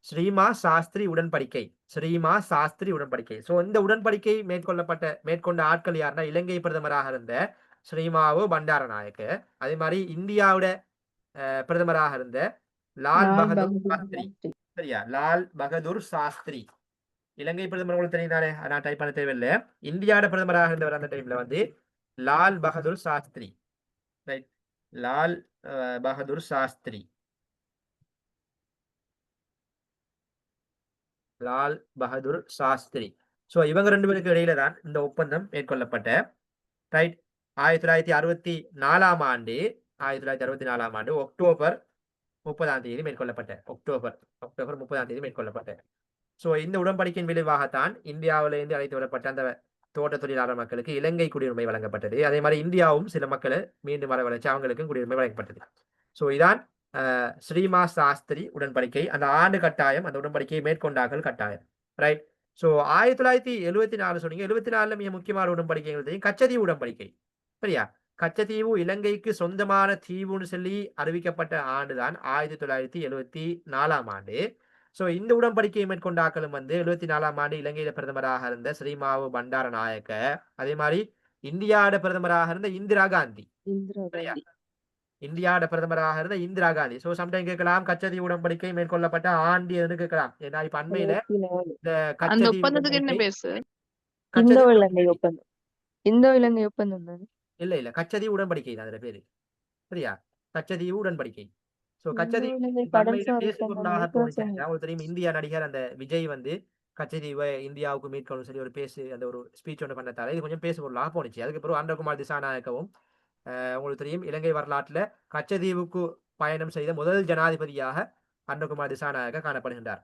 ஸ்ரீமா சாஸ்திரி உடன்படிக்கை. ஸ்ரீமா சாஸ்திரி உடன்படிக்கை. ஸோ இந்த உடன்படிக்கை மேற்கொண்ட ஆட்கள் யாருன்னா இலங்கை பிரதமராக இருந்த ஸ்ரீமாவோ பண்டாரநாயக்க, அதே மாதிரி இந்தியாவோட பிரதமராக இருந்த லால் பகதூர் சாஸ்திரி. சரியா? லால் பகதூர் சாஸ்திரி. இலங்கை பிரதமர் உங்களுக்கு தெரியுதானே, நான் டைப் பண்ண தேவையில்லை. இந்தியாவோட பிரதமராக இருந்தவர் அந்த டைம்ல வந்து லால் பகதூர் சாஸ்திரி. ரைட். லால் பகதூர் சாஸ்திரி. லால் பகதூர் சாஸ்திரி. ஸோ இவங்க 2 பேருக்கு இடையில தான் இந்த ஒப்பந்தம் மேற்கொள்ளப்பட்ட. ரைட். 1964ஆம் ஆண்டு 1964ஆம் ஆண்டு அக்டோபர் 30ஆம் தேதி மேற்கொள்ளப்பட்ட. அக்டோபர் 30ஆம் தேதி மேற்கொள்ளப்பட்ட. ஸோ இந்த உடன்படிக்கையின் விளைவாகத்தான் இந்தியாவிலிருந்து அழைத்து வரப்பட்ட அந்த தோட்ட தொழிலாளர் மக்களுக்கு இலங்கை குடியுரிமை வழங்கப்பட்டது. அதே மாதிரி இந்தியாவும் சில மக்களை மீண்டும் வரவழைச்சு அவங்களுக்கும் குடியுரிமை வழங்கப்பட்டது. ஸோ இதான் ஸ்ரீமா சாஸ்திரி உடன்படிக்கை. அந்த ஆண்டு கட்டாயம் அந்த உடன்படிக்கையை மேற்கொண்டார்கள் கட்டாயம். ரைட். ஸோ 1974 சொன்னீங்க. 74ல மிக முக்கியமான உடன்படிக்கை தெரியும், கச்சதீவு உடன்படிக்கை. சரியா? கச்சதீவு இலங்கைக்கு சொந்தமான தீவுன்னு சொல்லி அறிவிக்கப்பட்ட ஆண்டுதான் 1974ஆம் ஆண்டு. ஸோ இந்த உடன்படிக்கையை மேற்கொண்ட ஆக்களும் வந்து 74ஆம் ஆண்டு இலங்கையில பிரதமராக இருந்த ஸ்ரீமாவு பண்டாரநாயக்க, அதே மாதிரி இந்தியாவோட பிரதமராக இருந்த இந்திரா காந்தி. சரியா? இந்தியாவோட பிரதமராக இருந்த இந்திரா காந்தி. ஸோ சம்டைம் கேட்கலாம் கச்சதீவு உடன்படிக்கை மேற்கொள்ளப்பட்ட ஆண்டு எதுன்னு கேட்கலாம். ஏன்னா இப்ப அண்மையில இந்த அந்த கச்சதீவு ஒப்பந்தத்துக்கு என்ன உடன்படிக்கை பேர் சார்? இந்தோ கச்சதீவு இலங்கை ஒப்பந்தம். இந்தோ இலங்கை ஒப்பந்தம் தானே? இல்ல கச்சதீவு உடன்படிக்கை தான் அதுல பேரு. சரியா? கச்சதீவு உடன்படிக்கை. ஸோ இந்தோ கச்சதீவு இலங்கை இப்ப அண்மையில கடல்சார் பேசு ஒப்பந்தம் பொருளாக நேற்று தோணுச்சு. சொன்னீங்க. உங்களுக்கு தெரியும் இந்தியா நடிகர் அந்த விஜய் வந்து கச்சதீவை இந்தியாவுக்கு மீட்கணும் சொல்லி ஒரு அந்த ஒரு ஸ்பீச் ஒன்று பண்ணதால இது கொஞ்சம் பேசு பொருளாக போனுச்சு. அதுக்கப்புறம் அண்டகுமார் திசாநாயக்கவும் உங்களுக்கு தெரியும் இலங்கை வரலாற்றுல கச்சதீவுக்கு பயணம் செய்த முதல் ஜனாதிபதியாக அண்டகுமார் திசாநாயக்க காணப்படுகின்றார்.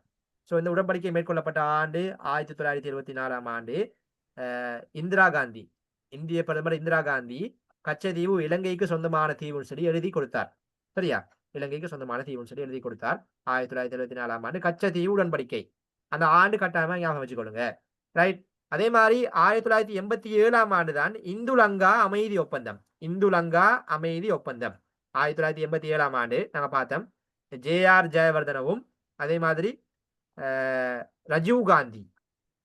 ஸோ இந்த உடன்படிக்கை மேற்கொள்ளப்பட்ட ஆண்டு 1974ஆம் ஆண்டு இந்திரா காந்தி, இந்திய பிரதமர் இந்திரா காந்தி கச்சதீவு இலங்கைக்கு சொந்தமான தீவுன்னு சொல்லி எழுதி கொடுத்தார். சரியா? இலங்கைக்கு சொந்தமான தீவுன்னு சொல்லி எழுதி கொடுத்தார். 1974ஆம் ஆண்டு கச்சதீவு உடன்படிக்கை. அந்த ஆண்டு கட்டாயமா ஞாபகம் வச்சுக்கொள்ளுங்க. ரைட். அதே மாதிரி 1987ஆம் ஆண்டு தான் இந்துலங்கா அமைதி ஒப்பந்தம். இந்துலங்கா அமைதி ஒப்பந்தம் 1987ஆம் ஆண்டு நாங்க பார்த்தோம். ஜே.ஆர். ஜெயவர்தனவும் அதே மாதிரி ராஜீவ் காந்தி,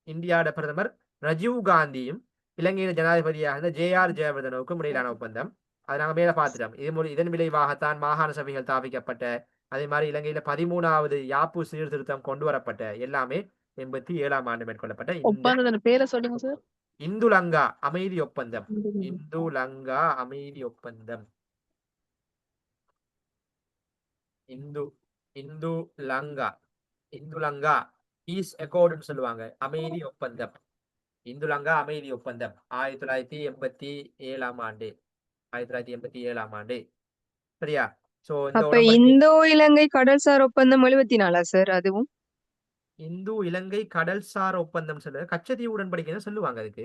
இந்தியாவோட பிரதமர் ராஜீவ் காந்தியும் இலங்கையின் ஜனாதிபதியாக இருந்த ஜே.ஆர். ஜெயவர்தனவுக்கும் இடையிலான ஒப்பந்தம். அதை நாங்கள் மேல பார்த்துட்டோம். இதன் விளைவாகத்தான் மாகாண சபைகள் தாவிக்கப்பட்ட, அதே மாதிரி இலங்கையில 13வது யாப்பு சீர்திருத்தம் கொண்டு வரப்பட்ட, எல்லாமே 87ஆம் ஆண்டு மேற்கொள்ளப்பட்ட இந்த ஒப்பந்தத்தோட பேரை சொல்லுங்க சார். இந்துலங்கா அமைதி ஒப்பந்தம். இந்துலங்கா அமைதி ஒப்பந்தம். இந்துலங்கா பீஸ் அக்கார்டுன்னு சொல்லுவாங்க. அமைதி ஒப்பந்தம். இந்துலங்கா அமைதி ஒப்பந்தம் 1987ஆம் ஆண்டு. 1987ஆம் ஆண்டு. சரியா? சோ இந்த அப்ப இந்தோ இலங்கை கடல்சார் ஒப்பந்தம் 74 சார் அதுவும்? இந்து இலங்கை கடல்சார் ஒப்பந்தம் சொல்ல கச்சதீவு உடன்படிக்கைன்னு சொல்லுவாங்க அதுக்கு.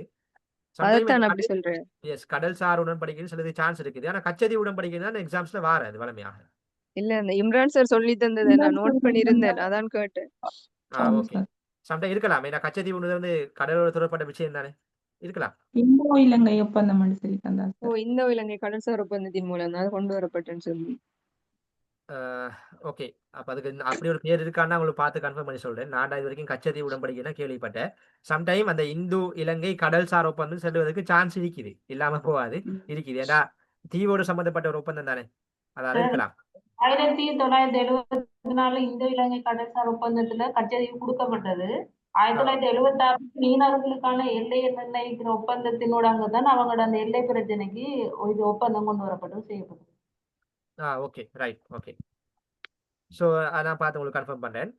அதைத்தான் அப்படி சொல்றேன். எஸ், கடல்சார் உடன்படிக்கைன்னு சொல்லுது சான்ஸ் இருக்குது. ஆனா கச்சதீவு உடன்படிக்கை தான் எக்ஸாம்ஸ்ல வாராது வளமையாக. இல்ல அந்த இம்ரான் சார் சொல்லி தந்ததை நான் நோட் பண்ணியிருந்தேன், அதான் கேட்டேன். ஓகே. சம்டைம் இருக்கலாம். ஏன்னா கச்சதீவு வந்து கடலோட தொடர்பட்ட விஷயம் தானே, இருக்கலாம். இந்தோ இலங்கை ஒப்பந்தம் சொல்லி தந்தார் ஓ, இந்தோ இலங்கை கடல்சார் ஒப்பந்தத்தின் மூலம் தான் கொண்டு வரப்பட்டேன்னு சொல்லி. ஓகே. அப்ப அதுக்கு அப்படி ஒரு பேர் இருக்கான்னு உங்களுக்கு பார்த்து கன்ஃபார்ம் பண்ணி சொல்றேன். நான் இது வரைக்கும் கச்சதீவு உடன்படிக்கை கேள்விப்பட்டேன். சம்டைம் அந்த இந்து இலங்கை கடல்சார் ஒப்பந்தம் செல்வதற்கு சான்ஸ் இருக்குது, இல்லாம போகாது, இருக்குது. ஏன்னா தீவோடு சம்பந்தப்பட்ட ஒரு ஒப்பந்தம் தானே, அதால இருக்கலாம். 1974 இந்தோ இலங்கை கடல்சார் ஒப்பந்தத்துல கச்சதீவு கொடுக்கப்பட்டது. 1976 மீனவர்களுக்கான எல்லையை நிர்ணயிக்கிற ஒப்பந்தத்தினூடாக தான் அவங்களோட அந்த எல்லை பிரச்சனைக்கு இது ஒப்பந்தம் கொண்டு வரப்பட்டது செய்யப்பட்டது. Okay right okay. ஸோ நான் பார்த்து உங்களுக்கு கன்ஃபார்ம் பண்ணுறேன்.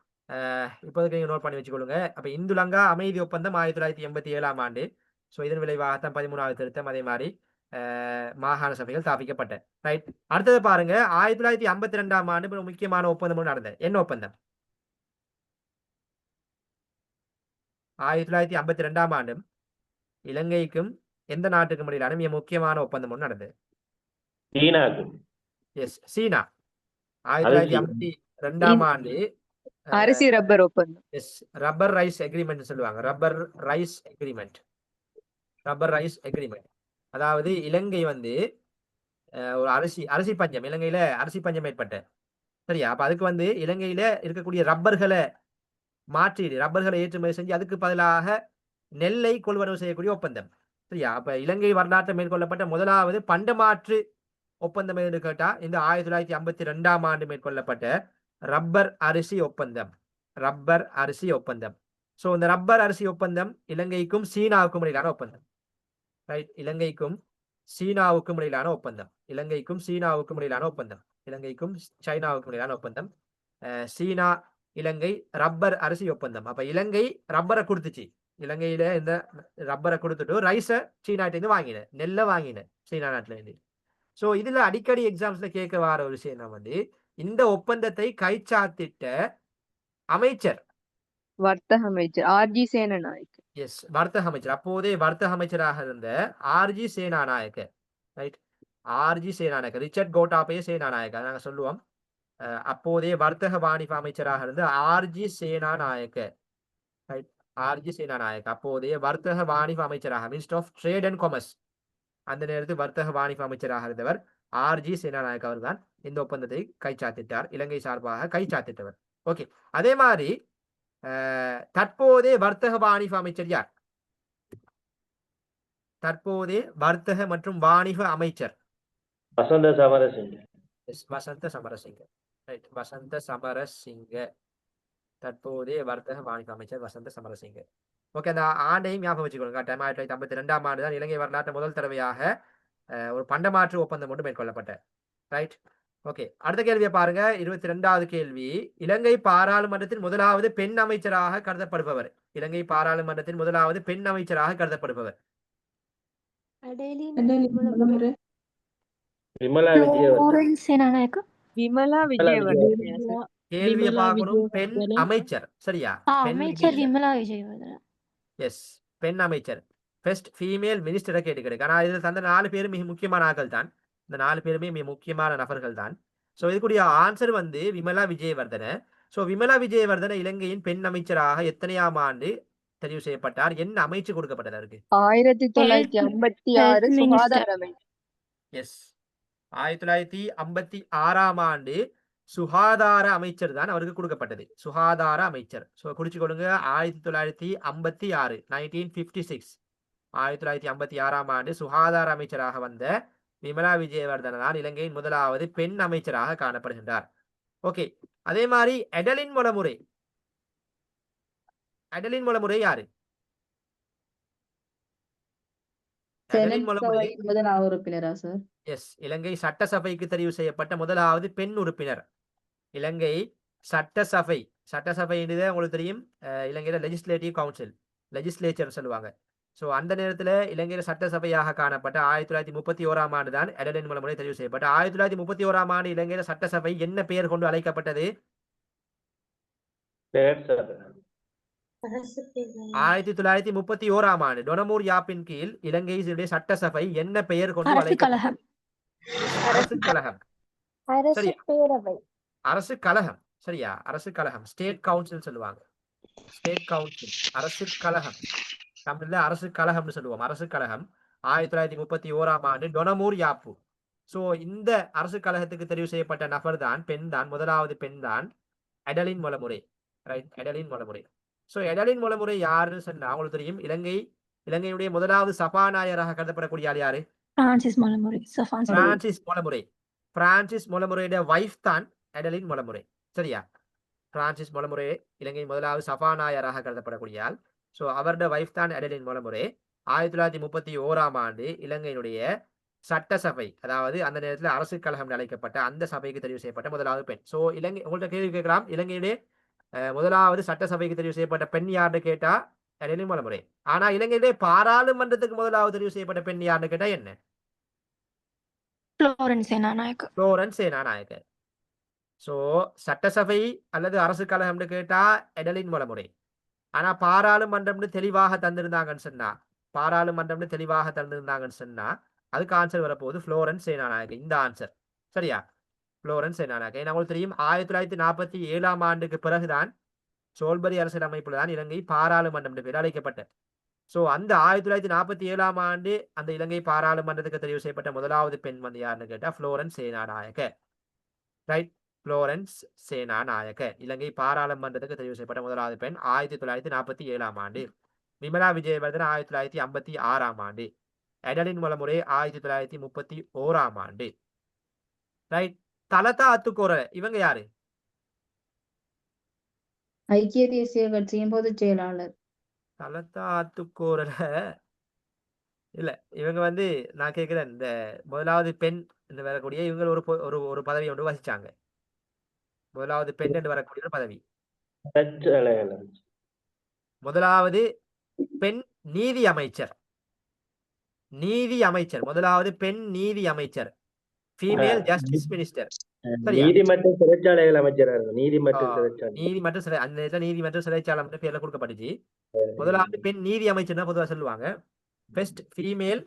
இப்போதைக்கு நீங்கள் நோட் பண்ணி வச்சுக்கொள்ளுங்க. அப்போ இந்துலங்கா அமைதி ஒப்பந்தம் 1987 ஆண்டு. ஸோ இதன் விளைவாகத்தான் 13வது திருத்தம், அதே மாதிரி மாகாண சபைகள் ஸ்தாபிக்கப்பட்ட. ரைட். அடுத்தது பாருங்க, 1952 ஆண்டு ஒரு முக்கியமான ஒப்பந்தம் ஒன்று நடந்தது. என்ன ஒப்பந்தம்? 1952 ஆண்டும் இலங்கைக்கும் எந்த நாட்டுக்கும் இடையிலான மிக முக்கியமான ஒப்பந்தம் ஒன்று நடந்தது. எஸ், சீனா. 1952 ஆண்டு அரிசி ரப்பர் ஒப்பந்தம். எஸ், ரப்பர் ரைஸ் எக்ரிமெண்ட் சொல்லுவாங்க. Rubber rice agreement. அதாவது இலங்கை வந்து ஒரு அரிசி பஞ்சம், இலங்கையில அரிசி பஞ்சம் ஏற்பட்ட, சரியா? அப்ப அதுக்கு வந்து இலங்கையில இருக்கக்கூடிய ரப்பர்களை ஏற்றுமதி செஞ்சு அதுக்கு பதிலாக நெல்லை கொள்வனவு செய்யக்கூடிய ஒப்பந்தம், சரியா? அப்ப இலங்கை வரலாற்றில் மேற்கொள்ளப்பட்ட முதலாவது பண்டமாற்று ஒப்பந்தம் என்று கேட்டா இந்த 1952 ஆண்டு மேற்கொள்ளப்பட்ட ரப்பர் அரிசி ஒப்பந்தம். சோ இந்த ரப்பர் அரிசி ஒப்பந்தம் இலங்கைக்கும் சீனாவுக்கும் இடையிலான ஒப்பந்தம். ரைட். இலங்கைக்கும் சீனாவுக்கும் இடையிலான ஒப்பந்தம். இலங்கைக்கும் சைனாவுக்கும் இடையிலான ஒப்பந்தம். சீனா இலங்கை ரப்பர் அரிசி ஒப்பந்தம். அப்ப இலங்கை ரப்பரை கொடுத்துச்சு. இலங்கையில இந்த ரப்பரை கொடுத்துட்டு ரைஸை சீனாட்டிருந்து வாங்கின, நெல்லை வாங்கின சீனா நாட்டுல இருந்து. ஸோ இதுல அடிக்கடி எக்ஸாம்ஸ்ல கேட்க வர ஒரு விஷயம் வந்து இந்த ஒப்பந்தத்தை கைச்சாத்திட்ட அமைச்சர், வர்த்தக அமைச்சர் ஆர்ஜி சேனநாயக்க. எஸ், வர்த்தக அமைச்சர். அப்போதே வர்த்தக அமைச்சராக இருந்த ஆர்ஜி சேனாநாயக்க. ரைட். ஆர்ஜி சேனாநாயக்க, ரிச்சர்ட் கோட்டாபய சேனாநாயக்க நாங்க சொல்லுவோம். அப்போதே வர்த்தக வாணிப அமைச்சராக இருந்த ஆர்ஜி சேனாநாயக்க. ரைட். ஆர்ஜி சேனாநாயக்க அப்போதே வர்த்தக வாணிப அமைச்சராக, minister of trade and commerce, அந்த நேரத்தில் வர்த்தக வாணிப அமைச்சராக இருந்தவர் ஆர்ஜி சேனாநாயக்க அவர் தான் இந்த ஒப்பந்தத்தை கைச்சாத்திட்டார், இலங்கை சார்பாக கைச்சாத்திட்டவர். ஓகே. அதே மாதிரி தற்போதே வர்த்தக வாணிப அமைச்சர் யார்? தற்போதே வர்த்தக மற்றும் வாணிப அமைச்சர் வசந்த சமரசிங்க. வசந்த சமரசிங்க. ரைட். வசந்த சமரசிங்க தற்போதைய வர்த்தக வாணிப அமைச்சர் வசந்த சமரசிங்க. ஓகே. அந்த ஆண்டையும் ஞாபகம் வச்சுக்கொள்ளுங்க. 1952 ஆண்டு தான் இலங்கை வரலாற்று முதல் தடவையாக ஒரு பண்டமாற்று ஒப்பந்தம் ஒன்று மேற்கொள்ளப்பட்ட. ரைட். ஓகே. அடுத்த கேள்வியை பாருங்க. 22வது கேள்வி. இலங்கை பாராளுமன்றத்தின் முதலாவது பெண் அமைச்சராக கருதப்படுபவர். இலங்கை பாராளுமன்றத்தின் முதலாவது பெண் அமைச்சராக கருதப்படுபவர். விமலா விஜயவர்தன. சேனாநாயக்க. விமலா விஜயவர்தனா. கேள்வியை பார்க்கணும். பெண் அமைச்சர், சரியா? அமைச்சர் விமலா விஜயவர்தனா. எஸ், பெண் அமைச்சர். ஃபர்ஸ்ட் ஃபீமேல் மினிஸ்டரை கேட்டுக்கிட்டு. ஆனா இதுல தந்த 4 பேரும் மிக முக்கியமான ஆட்கள் தான். இந்த 4 பேருமே மிக முக்கியமான நபர்கள் தான். ஸோ இதுக்குரிய ஆன்சர் வந்து விமலா விஜயவர்தன. ஸோ விமலா விஜயவர்தன இலங்கையின் பெண் அமைச்சராக எத்தனையாம் ஆண்டு தெரிவு செய்யப்பட்டார்? என்ன அமைச்சு கொடுக்கப்பட்டதா இருக்கு? 1956 சுகாதார அமைச்சர். எஸ், 1956 ஆண்டு சுகாதார அமைச்சர் தான் அவருக்கு கொடுக்கப்பட்டது. சுகாதார அமைச்சர். ஸோ குறிச்சுக்கொள்ளுங்க. 1956 1956 1956 ஆண்டு சுகாதார அமைச்சராக வந்த விமலா விஜயவர்தன தான் இலங்கையின் முதலாவது பெண் அமைச்சராக காணப்படுகின்றார். ஓகே. அதே மாதிரி எடலின் மொலமுறை. எடலின் மொலமுறை யாரு? எடலின் மொலமுறை முதலாவது உறுப்பினரா சார்? எஸ், இலங்கை சட்டசபைக்கு தெரிவு செய்யப்பட்ட முதலாவது பெண் உறுப்பினர். இலங்கை சட்டசபை உங்களுக்கு தெரியும், இலங்கையில லெஜிஸ்லேட்டிவ் கவுன்சில், லெஜிஸ்லேச்சர் சொல்லுவாங்க. ஸோ அந்த நேரத்தில் இலங்கையில சட்டசபையாக காணப்பட்ட 1931 ஆண்டு தான் எடலின் மொலமுறை தெரிவு செய்யப்பட்ட. 1931 ஆண்டு இலங்கையில சட்டசபை என்ன பெயர் கொண்டு அழைக்கப்பட்டது? 1931 ஆண்டு டொனமூர் யாப்பின் கீழ் இலங்கையினுடைய சட்டசபை என்ன பெயர் கொண்டு அழைக்கப்பட்டது? அரசு கழகம். அரசு கழகம், சரியா? அரசு கழகம், ஸ்டேட் கவுன்சில் சொல்லுவாங்க. ஸ்டேட் கவுன்சில், அரசு கழகம். தமிழ்ல அரசு கழகம்னு சொல்லுவோம். அரசு கழகம் 1931 ஆண்டு டொனமூர் யாப்பு. சோ இந்த அரசு கழகத்துக்கு தெரிவு செய்யப்பட்ட நபர் தான், பெண் தான், முதலாவது பெண் தான் எடலின் மொலமுறை. ரைட். எடலின் மொலமுறை. சோ எடலின் மொலமுறை யாருன்னு சொன்னா உங்களுக்கு தெரியும், இலங்கையுடைய முதலாவது சபாநாயகராக கருதப்படக்கூடிய ஆள் யாரு? பிரான்சிஸ் மொலமுறை. பிரான்சிஸ் மொலமுறையோட வைஃப் தான் எடலின் மொலமுறை. சரியா? பிரான்சிஸ் மொலமுறை இலங்கையின் முதலாவது சபாநாயகராக கருதப்படக்கூடிய ஆள். ஸோ அவருடைய வைஃப் தான் எடலின் மொலமுறை. 1931ஆம் ஆண்டு இலங்கையினுடைய சட்டசபை, அதாவது அந்த நேரத்தில் அரசு கழகம் அழைக்கப்பட்ட அந்த சபைக்கு தெரிவு செய்யப்பட்ட முதலாவது பெண். ஸோ இலங்கை உங்கள்ட்ட கேள்வி கேட்கலாம், இலங்கையிலே முதலாவது சட்டசபைக்கு தெரிவு செய்யப்பட்ட பெண் யாருன்னு கேட்டா எடலின் மொலமுறை. ஆனா இலங்கையிலே பாராளுமன்றத்துக்கு முதலாவது தெரிவு செய்யப்பட்ட பெண் யாருன்னு கேட்டா என்ன? Florence Senanayake. Florence Senanayake. So சட்டசபை அல்லது அரசு கழகம்னு கேட்டா எடலின் மொலமுறை. ஆனா பாராளுமன்றம்னு தெளிவாக தந்திருந்தாங்கன்னு சொன்னா அதுக்கு ஆன்சர் வரப்போகுது புளோரன்ஸ் சேனாநாயக்க. இந்த ஆன்சர் சரியா? புளோரன்ஸ் சேனாநாயக்க. ஏன்னா உங்களுக்கு தெரியும் 1947ஆம் ஆண்டுக்கு பிறகுதான் சோல்பரி அரசியலமைப்புல தான் இலங்கை பாராளுமன்றம் பேர் அழைக்கப்பட்டது. ஸோ அந்த 1947ஆம் ஆண்டு அந்த இலங்கை பாராளுமன்றத்துக்கு தெரிவு செய்யப்பட்ட முதலாவது பெண் வந்து யாருன்னு கேட்டா Florence Senanayake. Right, Florence Senanayake இலங்கை பாராளுமன்றத்துக்கு தெரிவு செய்யப்பட்ட முதலாவது பெண் 1947ஆம் ஆண்டு. விமலா விஜயவர்தன் 1956ஆம் ஆண்டு. எடலின் மொலமுறை 1931ஆம் ஆண்டு. ரைட், தலதா அத்துக்கோர இவங்க யாரு? ஐக்கிய தேசிய கட்சியின் பொதுச் செயலாளர். தலதா அத்துக்கோரல இல்ல, இவங்க வந்து நான் கேட்கிறேன், இந்த முதலாவது பெண் என்று வரக்கூடிய இவங்க ஒரு பதவி ஒன்று வசிச்சாங்க. முதலாவது பெண் என்று வரக்கூடிய ஒரு பதவி. முதலாவது பெண் நீதி அமைச்சர். முதலாவது பெண் நீதி அமைச்சர், ஃபீமேல் ஜஸ்டிஸ் மினிஸ்டர். நீதி மற்றும் சிறைச்சாலைகள் அமைச்சர். நீதி மற்றும் சிறை அந்த நேரத்தில் நீதி மற்றும் சிறைச்சாலை பேர்ல கொடுக்கப்பட்டுச்சு. முதலாவது பெண் நீதி அமைச்சர் தான் பொதுவாக சொல்லுவாங்க. First female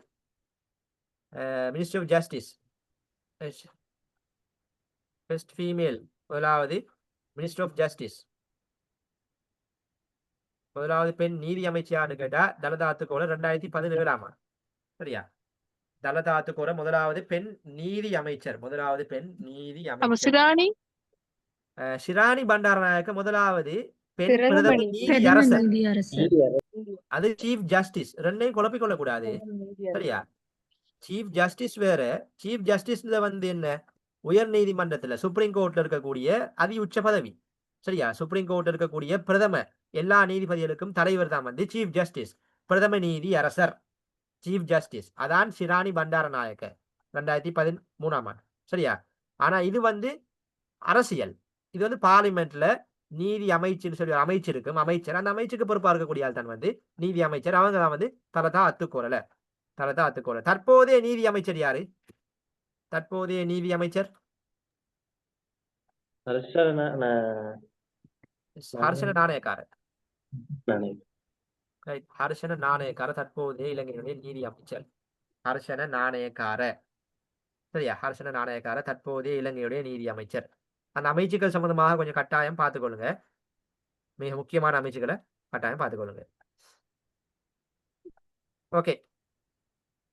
minister of justice. First female முதலாவது மினிஸ்டர் ஆஃப் ஜஸ்டிஸ். முதலாவது பெண் நீதி அமைச்சர்னு கேட்டா தலதா அத்துக்கோர 2017ஆம் ஆண்டு. சரியா? தலதா அத்துக்கோர முதலாவது பெண் நீதி அமைச்சர். ஷிராணி பண்டாரநாயக்க முதலாவது பெண் பிரதம நீதி அரசர். அது சீஃப் ஜஸ்டிஸ். ரெண்டையும் குழப்பிக் கொள்ள கூடாது. சரியா? சீஃப் ஜஸ்டிஸ் வேற. சீஃப் ஜஸ்டிஸ்ல வந்து என்ன, உயர் நீதிமன்றத்துல சுப்ரீம் கோர்ட்ல இருக்கக்கூடிய அதி உச்ச பதவி. சரியா? சுப்ரீம் கோர்ட்ல இருக்கக்கூடிய பிரதம எல்லா நீதிபதிகளுக்கும் தலைவர் தான் வந்து சீஃப் ஜஸ்டிஸ், பிரதம நீதி அரசர், சீஃப் ஜஸ்டிஸ். அதான் ஷிராணி பண்டாரநாயக்க 2013ஆம் ஆண்டு. சரியா? ஆனா இது வந்து அரசியல். இது வந்து பார்லிமெண்ட்ல நீதி அமைச்சுன்னு சொல்லி அமைச்சர் இருக்கும். அமைச்சர், அந்த அமைச்சுக்கு பொறுப்பா இருக்கக்கூடிய ஆள் தான் வந்து நீதி அமைச்சர். அவங்க தான் வந்து தலதா அத்துக்கோரல. தற்போதைய நீதி அமைச்சர் யாரு? தற்போதைய நீதி அமைச்சர் ஹர்ஷன நாணயக்கார. ஹர்ஷன நாணயக்கார தற்போதைய இலங்கையினுடைய நீதி அமைச்சர். ஹர்ஷன நாணயக்கார. சரியா? ஹர்ஷன நாணயக்கார தற்போதைய இலங்கையுடைய நீதி அமைச்சர். அந்த அமைச்சுக்கள் சம்பந்தமாக கொஞ்சம் கட்டாயம் பார்த்துக்கொள்ளுங்க. மிக முக்கியமான அமைச்சுக்களை கட்டாயம் பார்த்துக்கொள்ளுங்க. ஓகே,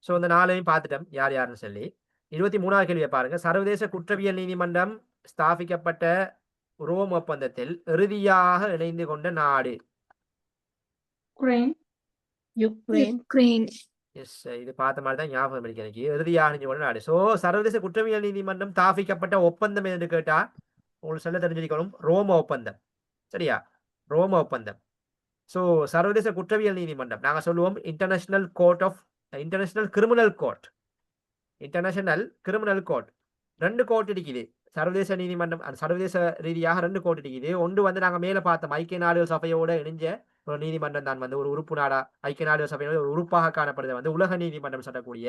ஸோ இந்த 4ஐயும் பார்த்துட்டோம் யார் யாருன்னு சொல்லி. 23ஆவது கேள்வியை பாருங்க. சர்வதேச குற்றவியல் நீதிமன்றம் ஸ்தாபிக்கப்பட்ட ரோம் ஒப்பந்தத்தில் இறுதியாக இணைந்து கொண்ட நாடு? யுக்ரைன். எஸ், இது பார்த்த மாதிரி தான் ஞாபகம் இருக்கு எனக்கு. இறுதியாக இணைந்து கொண்ட நாடு. ஸோ சர்வதேச குற்றவியல் நீதிமன்றம் ஸ்தாபிக்கப்பட்ட ஒப்பந்தம் என்று கேட்டா உங்களுக்கு சொல்ல தெரிஞ்சிருக்கணும், ரோம ஒப்பந்தம். சரியா? ரோம ஒப்பந்தம். ஸோ சர்வதேச குற்றவியல் நீதிமன்றம் நாங்க சொல்லுவோம் இன்டர்நேஷனல் கிரிமினல் கோர்ட். 2 கோர்ட் இருக்குது. சர்வதேச நீதிமன்றம் சர்வதேச ரீதியாக 2 கோர்ட் இருக்குது. ஒன்று வந்து நாங்க மேல பார்த்தோம், ஐக்கிய நாடுகள் சபையோட இணைஞ்ச ஒரு நீதிமன்றம் தான் வந்து ஒரு உறுப்பு நாடா ஐக்கிய நாடுகள் சபையோட ஒரு உறுப்பாக காணப்படுது வந்து உலக நீதிமன்றம் சொல்லக்கூடிய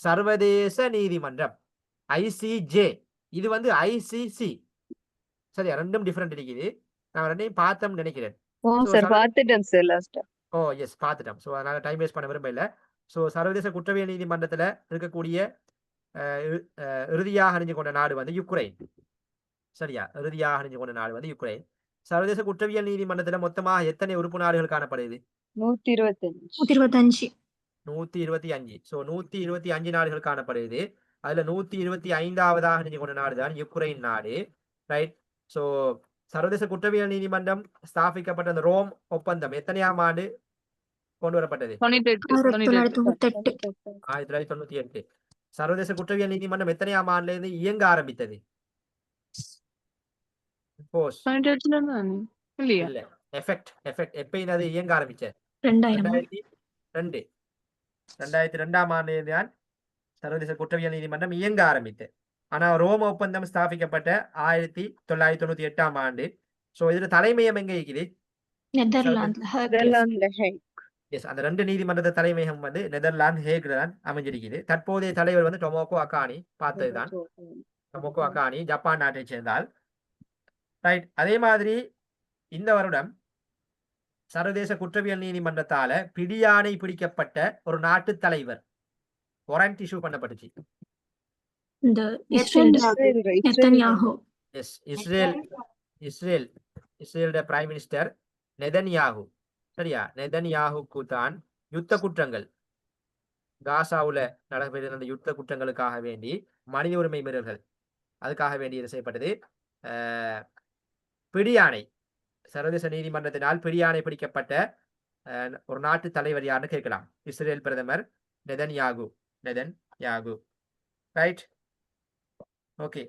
சர்வதேச நீதிமன்றம் ICJ. இது வந்து ICC. சரியா? ரெண்டும் டிஃபரெண்ட் இருக்குது. நான் ரெண்டையும் பார்த்தோம்னு நினைக்கிறேன். பார்த்துட்டோம் சார் லாஸ்டா. எஸ், பார்த்துட்டோம். ஸோ அதனால டைம் வேஸ்ட் பண்ண விரும்ப இல்லை. ஸோ சர்வதேச குற்றவியல் நீதிமன்றத்தில் இருக்கக்கூடிய இறுதியாக அணிஞ்சு கொண்ட நாடு வந்து யுக்ரைன். சரியா? இறுதியாக அணிஞ்சு கொண்ட நாடு வந்து யுக்ரைன். சர்வதேச குற்றவியல் நீதிமன்றத்தில் மொத்தமாக எத்தனை உறுப்பு நாடுகள் காணப்படுது? 125. 125. ஸோ 125 நாடுகள் காணப்படுது. அதுல 125ஆவதாக அணிஞ்சு கொண்ட நாடு தான் யுக்ரைன் நாடு. ரைட். ஸோ சர்வதேச குற்றவியல் நீதிமன்றம் ஸ்தாபிக்கப்பட்ட அந்த ரோம் ஒப்பந்தம் எத்தனையாம் ஆண்டு கொண்டு வரப்பட்டது? 1998. 1998. சர்வதேச குற்றவியல் நீதிமன்றம் எத்தனையாம் ஆண்டுல இருந்து இயங்க ஆரம்பித்தது? போஸ் இல்லையா? இல்ல, எஃபெக்ட் எப்ப அது இயங்க ஆரம்பிச்ச? 2000 2002 ஆண்டு தான் சர்வதேச குற்றவியல் நீதிமன்றம் இயங்க ஆரம்பித்து. ஆனா ரோம ஒப்பந்தம் ஸ்தாபிக்கப்பட்ட 1998 ஆண்டு. சோ இதுல தலைமையம் எங்க இருக்குது? நெதர்லாந்துல நெதர்லாந்துல ஹேக். எஸ், அந்த 2 நீதிமன்றத்த தலைமையகம் வந்து நெதர்லாந்து ஹேக்ல தான் அமைஞ்சிருக்குது. தற்போதைய தலைவர் வந்து டொமோகோ அகானி, பார்த்ததுதான் டொமோகோ அகானி, ஜப்பான் நாட்டை சேர்ந்தால். ரைட். அதே மாதிரி இந்த வருடம் சர்வதேச குற்றவியல் நீதிமன்றத்தால பிடியாணை பிடிக்கப்பட்ட ஒரு நாட்டு தலைவர் வாரண்ட் இஷ்யூ பண்ணப்பட்டுச்சு. இந்த இஸ்ரேல் நெத்தன்யாஹு. எஸ், இஸ்ரேலோட பிரைம் மினிஸ்டர் நெதன்யாகு. சரியா? நெதன்யாகுக்கு தான் யுத்த குற்றங்கள், காசாவுல நடைபெறுகிற அந்த யுத்த குற்றங்களுக்காக வேண்டி, மனித உரிமை மீறல்கள், அதுக்காக வேண்டி இது செய்யப்பட்டது. பிடியாணை, சர்வதேச நீதிமன்றத்தினால் பிடியாணை பிடிக்கப்பட்ட ஒரு நாட்டு தலைவர் யாருன்னு கேட்கலாம். இஸ்ரேல் பிரதமர் நெதன்யாகு. ரைட். ஓகே.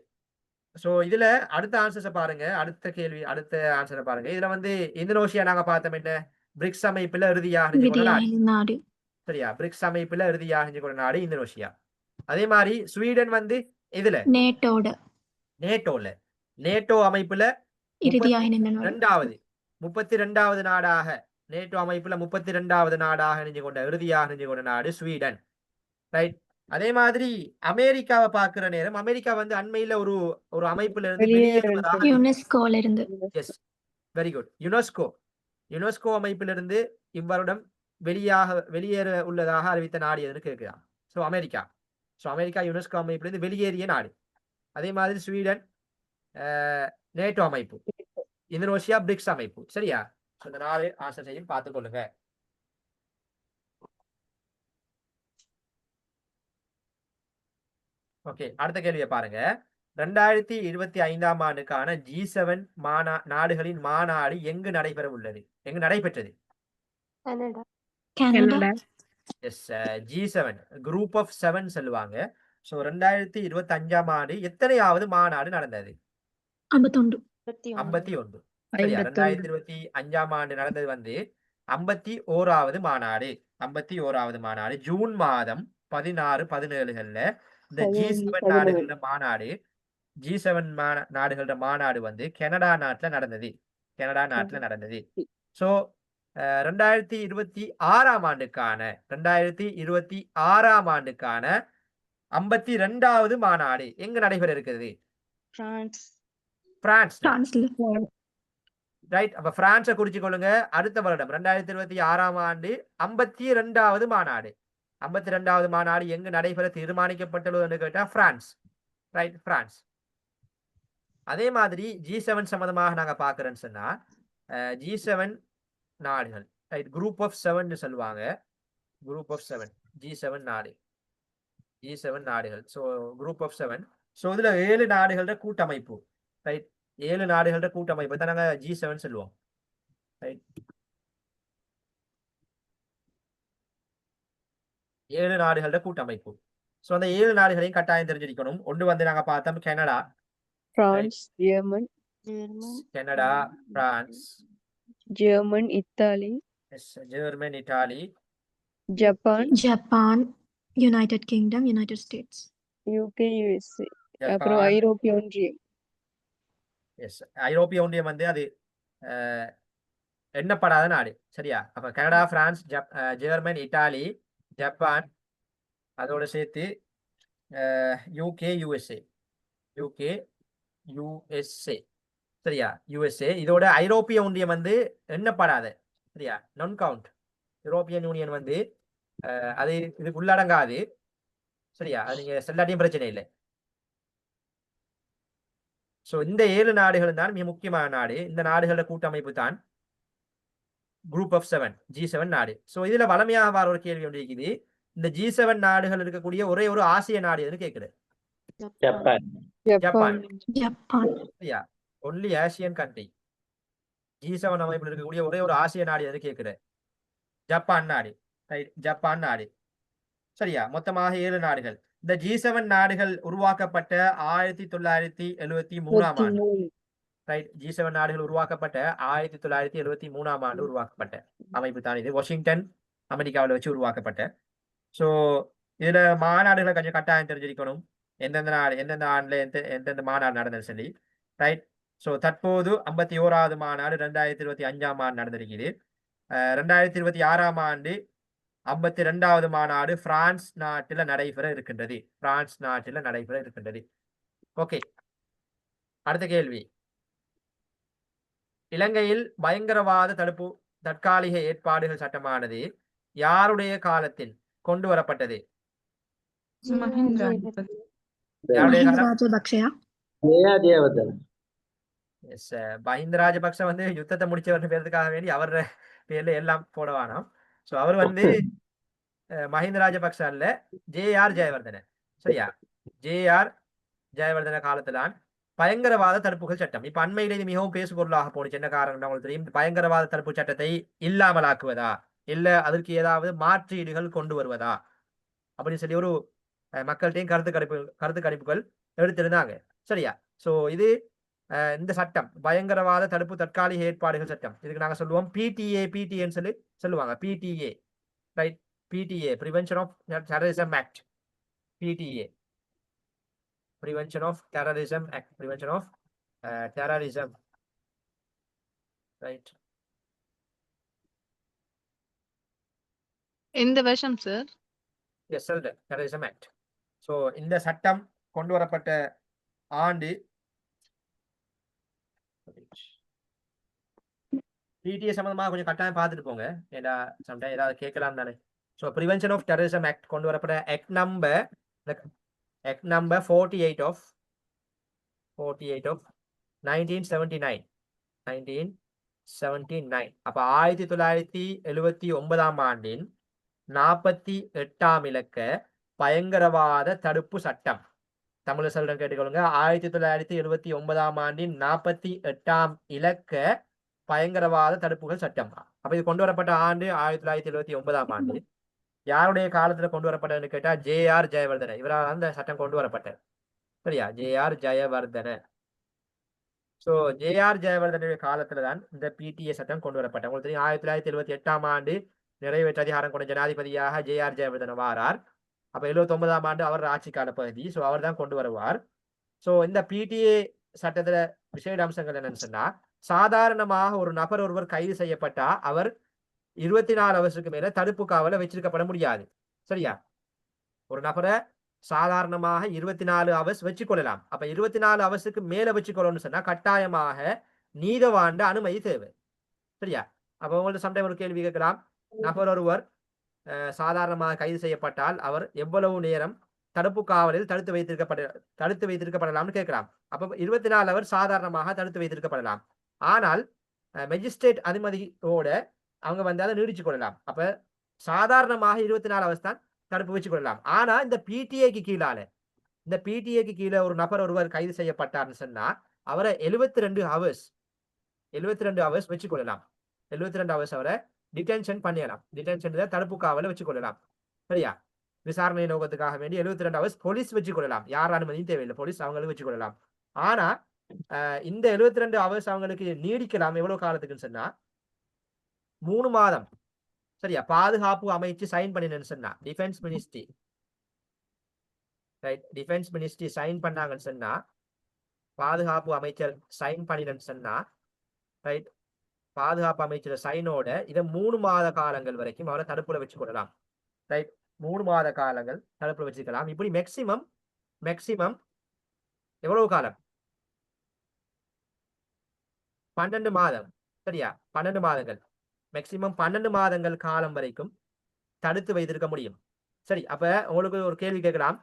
சோ இதுல அடுத்த ஆன்சர்ஸை பாருங்க. அடுத்த ஆன்சரை பாருங்க. இதுல வந்து இந்தோனேஷியா நாங்க பார்த்தோம் என்ன? பிரிக்ஸ் அமைப்புல இறுதியாக நாடு. சரியா? பிரிக்ஸ் அமைப்புல இறுதியாக நாடு இந்தோனேஷியா. அதே மாதிரி ஸ்வீடன் வந்து இதுல நேட்டோ அமைப்புல 32வது நாடாக, நேட்டோ அமைப்புல 32வது நாடாக இறுதியாக கொண்ட நாடு ஸ்வீடன். ரைட். அதே மாதிரி அமெரிக்காவை பார்க்கிற நேரம், அமெரிக்கா வந்து அண்மையில ஒரு அமைப்புல இருந்து வெளியேறுவதாக, யுனெஸ்கோல இருந்து. S, very good. யுனெஸ்கோ அமைப்பிலிருந்து இவ்வருடம் வெளியேற உள்ளதாக அறிவித்த நாடு எதுன்னு கேட்கிறான். ஸோ அமெரிக்கா யுனெஸ்கோ அமைப்பிலிருந்து வெளியேறிய நாடு. அதே மாதிரி ஸ்வீடன் நேட்டோ அமைப்பு, இந்தோனேஷியா பிரிக்ஸ் அமைப்பு. சரியா? இந்த 4 ஆன்சர் செய்யும் பார்த்துக் கொள்ளுங்க. ஓகே, அடுத்த கேள்வியை பாருங்க. 2025 ஆண்டுக்கான G7 நாடுகளின் மாநாடு எங்கு நடைபெற உள்ளது? எங்கு நடைபெற்றது? Canada. S, G7 group of 7 சொல்லுவாங்க. சோ 2025 ஆண்டு எத்தனையாவது மாநாடு நடந்தது? 51. சரியா? 2025 ஆண்டு நடந்தது வந்து 51வது மாநாடு. 51வது மாநாடு ஜூன் மாதம் 16, 17 இந்த G7 நாடுகளோட மாநாடு வந்து கனடா நாட்டுல நடந்தது. சோ 2026 ஆண்டுக்கான 52வது மாநாடு எங்க நடைபெற இருக்கிறது? பிரான்ஸ். ரைட். அப்ப பிரான்ஸை குறிச்சு கொள்ளுங்க. அடுத்த வருடம் 2026 ஆண்டு 52வது மாநாடு. 52வது மாநாடு எங்கு நடைபெற தீர்மானிக்கப்பட்டுள்ளது கேட்டா பிரான்ஸ். Right, France. அதே மாதிரி G7 சம்பந்தமாக நாங்க பாக்குறேன்னு சொன்னா G7 நாடுகள், ரைட், குரூப் ஆஃப் 7 சொல்லுவாங்க. குரூப் ஆஃப் 7 G7 நாடுகள். So group of 7. சோ இதுல 7 நாடுகளோட கூட்டமைப்பு. ரைட், 7 நாடுகளோட கூட்டமைப்பு தான் நாங்க G7 சொல்லுவோம். ரைட், 7 நாடுகளோட கூட்டமைப்பு. சோ அந்த 7 நாடுகளையும் கட்டாயம் தெரிஞ்சிருக்கணும். ஒன்று வந்து நாங்க பார்த்தோம் Canada, France, Canada, France, German, Italy, German, Italy, Japan, United kingdom, United states, UK, USA, அப்புறம் ஐரோப்பிய ஒன்றியம். எஸ், ஐரோப்பிய ஒன்றியம் வந்து அது எண்ணப்படாத நாடு. சரியா? அப்ப Canada, France, German, Italy, Japan, அதோட சேர்த்து UK, USA. சரியா? USA. இதோட ஐரோப்பிய ஒன்றியம் வந்து எண்ணப்படாத. சரியா? நான் கவுண்ட். யூரோப்பியன் யூனியன் வந்து அது இதுக்கு உள்ளடங்காது. சரியா? அது நீங்க செல்லாட்டியும் பிரச்சனை இல்லை. சோ இந்த 7 நாடுகள் தான் மிக முக்கியமான நாடு. இந்த நாடுகளோட கூட்டமைப்பு தான் குரூப் ஆஃப் 7, G7 நாடு. சோ இதுல வளமையாக வர ஒரு கேள்வி ஒன்று இருக்குது. இந்த G7 நாடுகள் இருக்கக்கூடிய ஒரே ஒரு ஆசிய நாடு எதுன்னு கேக்குது? ஜப்பான். சரியா? Only Asian country. G7 அமைப்பில் இருக்கக்கூடிய ஒரே ஒரு ஆசிய நாடு எதுன்னு கேக்குது? ஜப்பான் நாடு. சரியா? மொத்தமாக 7 நாடுகள். இந்த G7 நாடுகள் உருவாக்கப்பட்ட 1973ஆம் ஆண்டு. ரைட், G7 நாடுகள் உருவாக்கப்பட்ட 1973ஆம் ஆண்டு உருவாக்கப்பட்ட அமைப்பு தான் இது. வாஷிங்டன் அமெரிக்காவில் வச்சு உருவாக்கப்பட்ட. ஸோ இதுல மாநாடுகளை கொஞ்சம் கட்டாயம் தெரிஞ்சிருக்கணும். எந்தெந்த ஆண்டுல எந்தெந்த மாநாடு நடந்தது சொல்லி. ரைட். ஸோ தற்போது 51வது மாநாடு 2025ஆம் ஆண்டு நடந்திருக்குது. 2026ஆம் ஆண்டு 52வது மாநாடு பிரான்ஸ் நாட்டில் நடைபெற இருக்கின்றது. ஓகே, அடுத்த கேள்வி. இலங்கையில் பயங்கரவாத தடுப்பு தற்காலிக ஏற்பாடுகள் சட்டமானது யாருடைய காலத்தில் கொண்டு வரப்பட்டது? மஹிந்திரா யாருடைய காலம்? ராஜபக்ஷயா? ஜெயவர்தன. எஸ், மஹிந்த ராஜபக்ச வந்து யுத்தத்தை முடிச்சவர் பேருக்காக வேண்டி அவர் பேர்ல எல்லாம் போட வேணாம். ஸோ அவர் வந்து மஹிந்த ராஜபக்ச அல்ல, ஜேஆர் ஜெயவர்தன. சரியா, ஜேஆர் ஜெயவர்தன காலத்தில்தான் பயங்கரவாத தடுப்புகள் சட்டம். இப்ப அண்மையில இது மிகவும் பேசு பொருளாக போனுச்சு. என்ன காரணம் உங்களுக்கு தெரியும்? பயங்கரவாத தடுப்பு சட்டத்தை இல்லாமலாக்குவதா, இல்ல அதற்கு ஏதாவது மாற்றீடுகள் கொண்டு வருவதா அப்படின்னு சொல்லி ஒரு மக்கள்கிட்டையும் கருத்து கணிப்புகள் எடுத்திருந்தாங்க. சரியா, சோ இது இந்த சட்டம் பயங்கரவாத தடுப்பு தற்காலிக ஏற்பாடுகள் சட்டம். இதுக்கு நாங்க சொல்லுவோம் பிடிஏன்னு சொல்லி சொல்லுவாங்க. PTA, right, PTA prevention of terrorism act. PTA Prevention of Terrorism Act. Prevention of Terrorism. Right. எந்த வருஷம் sir? Yes, sir. Terrorism Act. So இந்த சட்டம் கொண்டு வரப்பட்ட ஆண்டு பிடிஏ சம்பந்தமாக கொஞ்சம் கட்டாயம் பார்த்துட்டு போங்க. ஏன்னா சம்டைம் ஏதாவது கேட்கலாம் தானே. So prevention of terrorism act கொண்டு வரப்பட்ட Act number 48 of 1979. அப்ப 1979ஆம் ஆண்டின் 48ஆம் இலக்க பயங்கரவாத தடுப்பு சட்டம். தமிழ் சொல்றேன் கேட்டுக்கொள்ளுங்க. 1979ஆம் ஆண்டின் 48ஆம் இலக்க பயங்கரவாத தடுப்புகள் சட்டம். அப்ப இது கொண்டு வரப்பட்ட ஆண்டு 1979ஆம் ஆண்டு. யாருடைய காலத்துல கொண்டு வரப்பட்டதுன்னு கேட்டா ஜேஆர் ஜெயவர்தன. இவரால் அந்த சட்டம் கொண்டு வரப்பட்டது. சரியா, ஜேஆர் ஜெயவர்தன. சோ ஜேஆர் ஜெயவர்தனுடைய காலத்துல தான் இந்த பிடிஏ சட்டம் கொண்டு வரப்பட்டது. உங்களுக்கு தெரியும் 1978ஆம் ஆண்டு நிறைவேற்ற அதிகாரம் கொண்ட ஜனாதிபதியாக ஜேஆர் ஜெயவர்தன வாரார். அப்ப 79ஆம் ஆண்டு அவர் ஆட்சி கால பகுதி. சோ அவர் தான் கொண்டு வருவார். சோ இந்த பிடிஏ சட்டத்துல விசேட அம்சங்கள் என்னன்னு சொன்னா, சாதாரணமாக ஒரு நபர் ஒருவர் கைது செய்யப்பட்டா அவர் 24 ஹவர்ஸுக்கு மேல தடுப்பு காவல வச்சிருக்கப்பட முடியாது. சரியா, ஒரு நபரை சாதாரணமாக 24 ஹவர்ஸ் வச்சுக்கொள்ளலாம். அப்ப 24 ஹவர்ஸுக்கு மேல வச்சுக்கொள்ளணும்னு சொன்னா கட்டாயமாக நீதவாண்ட அனுமதி தேவை. சரியா, அப்ப உங்கள்ட்ட சம்டைம் ஒரு கேள்வி கேட்கலாம். நபர் ஒருவர் சாதாரணமாக கைது செய்யப்பட்டால் அவர் எவ்வளவு நேரம் தடுப்பு காவலில் தடுத்து வைத்திருக்கப்படலாம்னு கேட்கலாம். அப்ப 24 ஹவர் சாதாரணமாக தடுத்து வைத்திருக்கப்படலாம். ஆனால் மெஜிஸ்ட்ரேட் அனுமதியோட அவங்க வந்து அதை நீடிச்சு கொள்ளலாம். அப்ப சாதாரணமாக 24 ஹவர்ஸ் தான் தடுப்பு வச்சு கொள்ளலாம். ஆனா இந்த பிடிஏக்கு கீழே ஒரு நபர் ஒருவர் கைது செய்யப்பட்டார்னு சொன்னா அவரை 72 ஹவர்ஸ் வச்சு கொள்ளலாம். 72 ஹவர்ஸ் அவரை டிடென்ஷன் பண்ணிடலாம். டிடென்ஷன் தடுப்பு காவலை வச்சு கொள்ளலாம். சரியா, விசாரணை நோக்கத்துக்காக வேண்டி 72 ஹவர்ஸ் போலீஸ் வச்சு கொள்ளலாம். யார் அனுமதியும் தேவையில்லை, போலீஸ் அவங்களுக்கு வச்சு கொள்ளலாம். ஆனா இந்த 72 ஹவர்ஸ் அவங்களுக்கு நீடிக்கலாம். எவ்வளவு காலத்துக்குன்னு சொன்னா 3 மாதம். சரியா, பாதுகாப்பு அமைச்சு சைன் பண்ணினு சொன்னா defence ministry, right, defence ministry sign பண்ணாங்கன்னு சொன்னா, பாதுகாப்பு அமைச்சர் சைன் பண்ணினு சொன்னா, ரைட், பாதுகாப்பு அமைச்சர் சைனோட இதை 3 மாத காலங்கள் வரைக்கும் அவரை தடுப்புல வச்சு கொள்ளலாம். ரைட், 3 மாத காலங்கள் தடுப்புல வச்சுக்கலாம். இப்படி மேக்சிமம் எவ்வளவு காலம்? 12 மாதம். சரியா, 12 மாதங்கள், மேக்சிமம் 12 மாதங்கள் காலம் வரைக்கும் தடுத்து வைத்திருக்க முடியும். சரி, அப்ப உங்களுக்கு ஒரு கேள்வி கேட்கலாம்.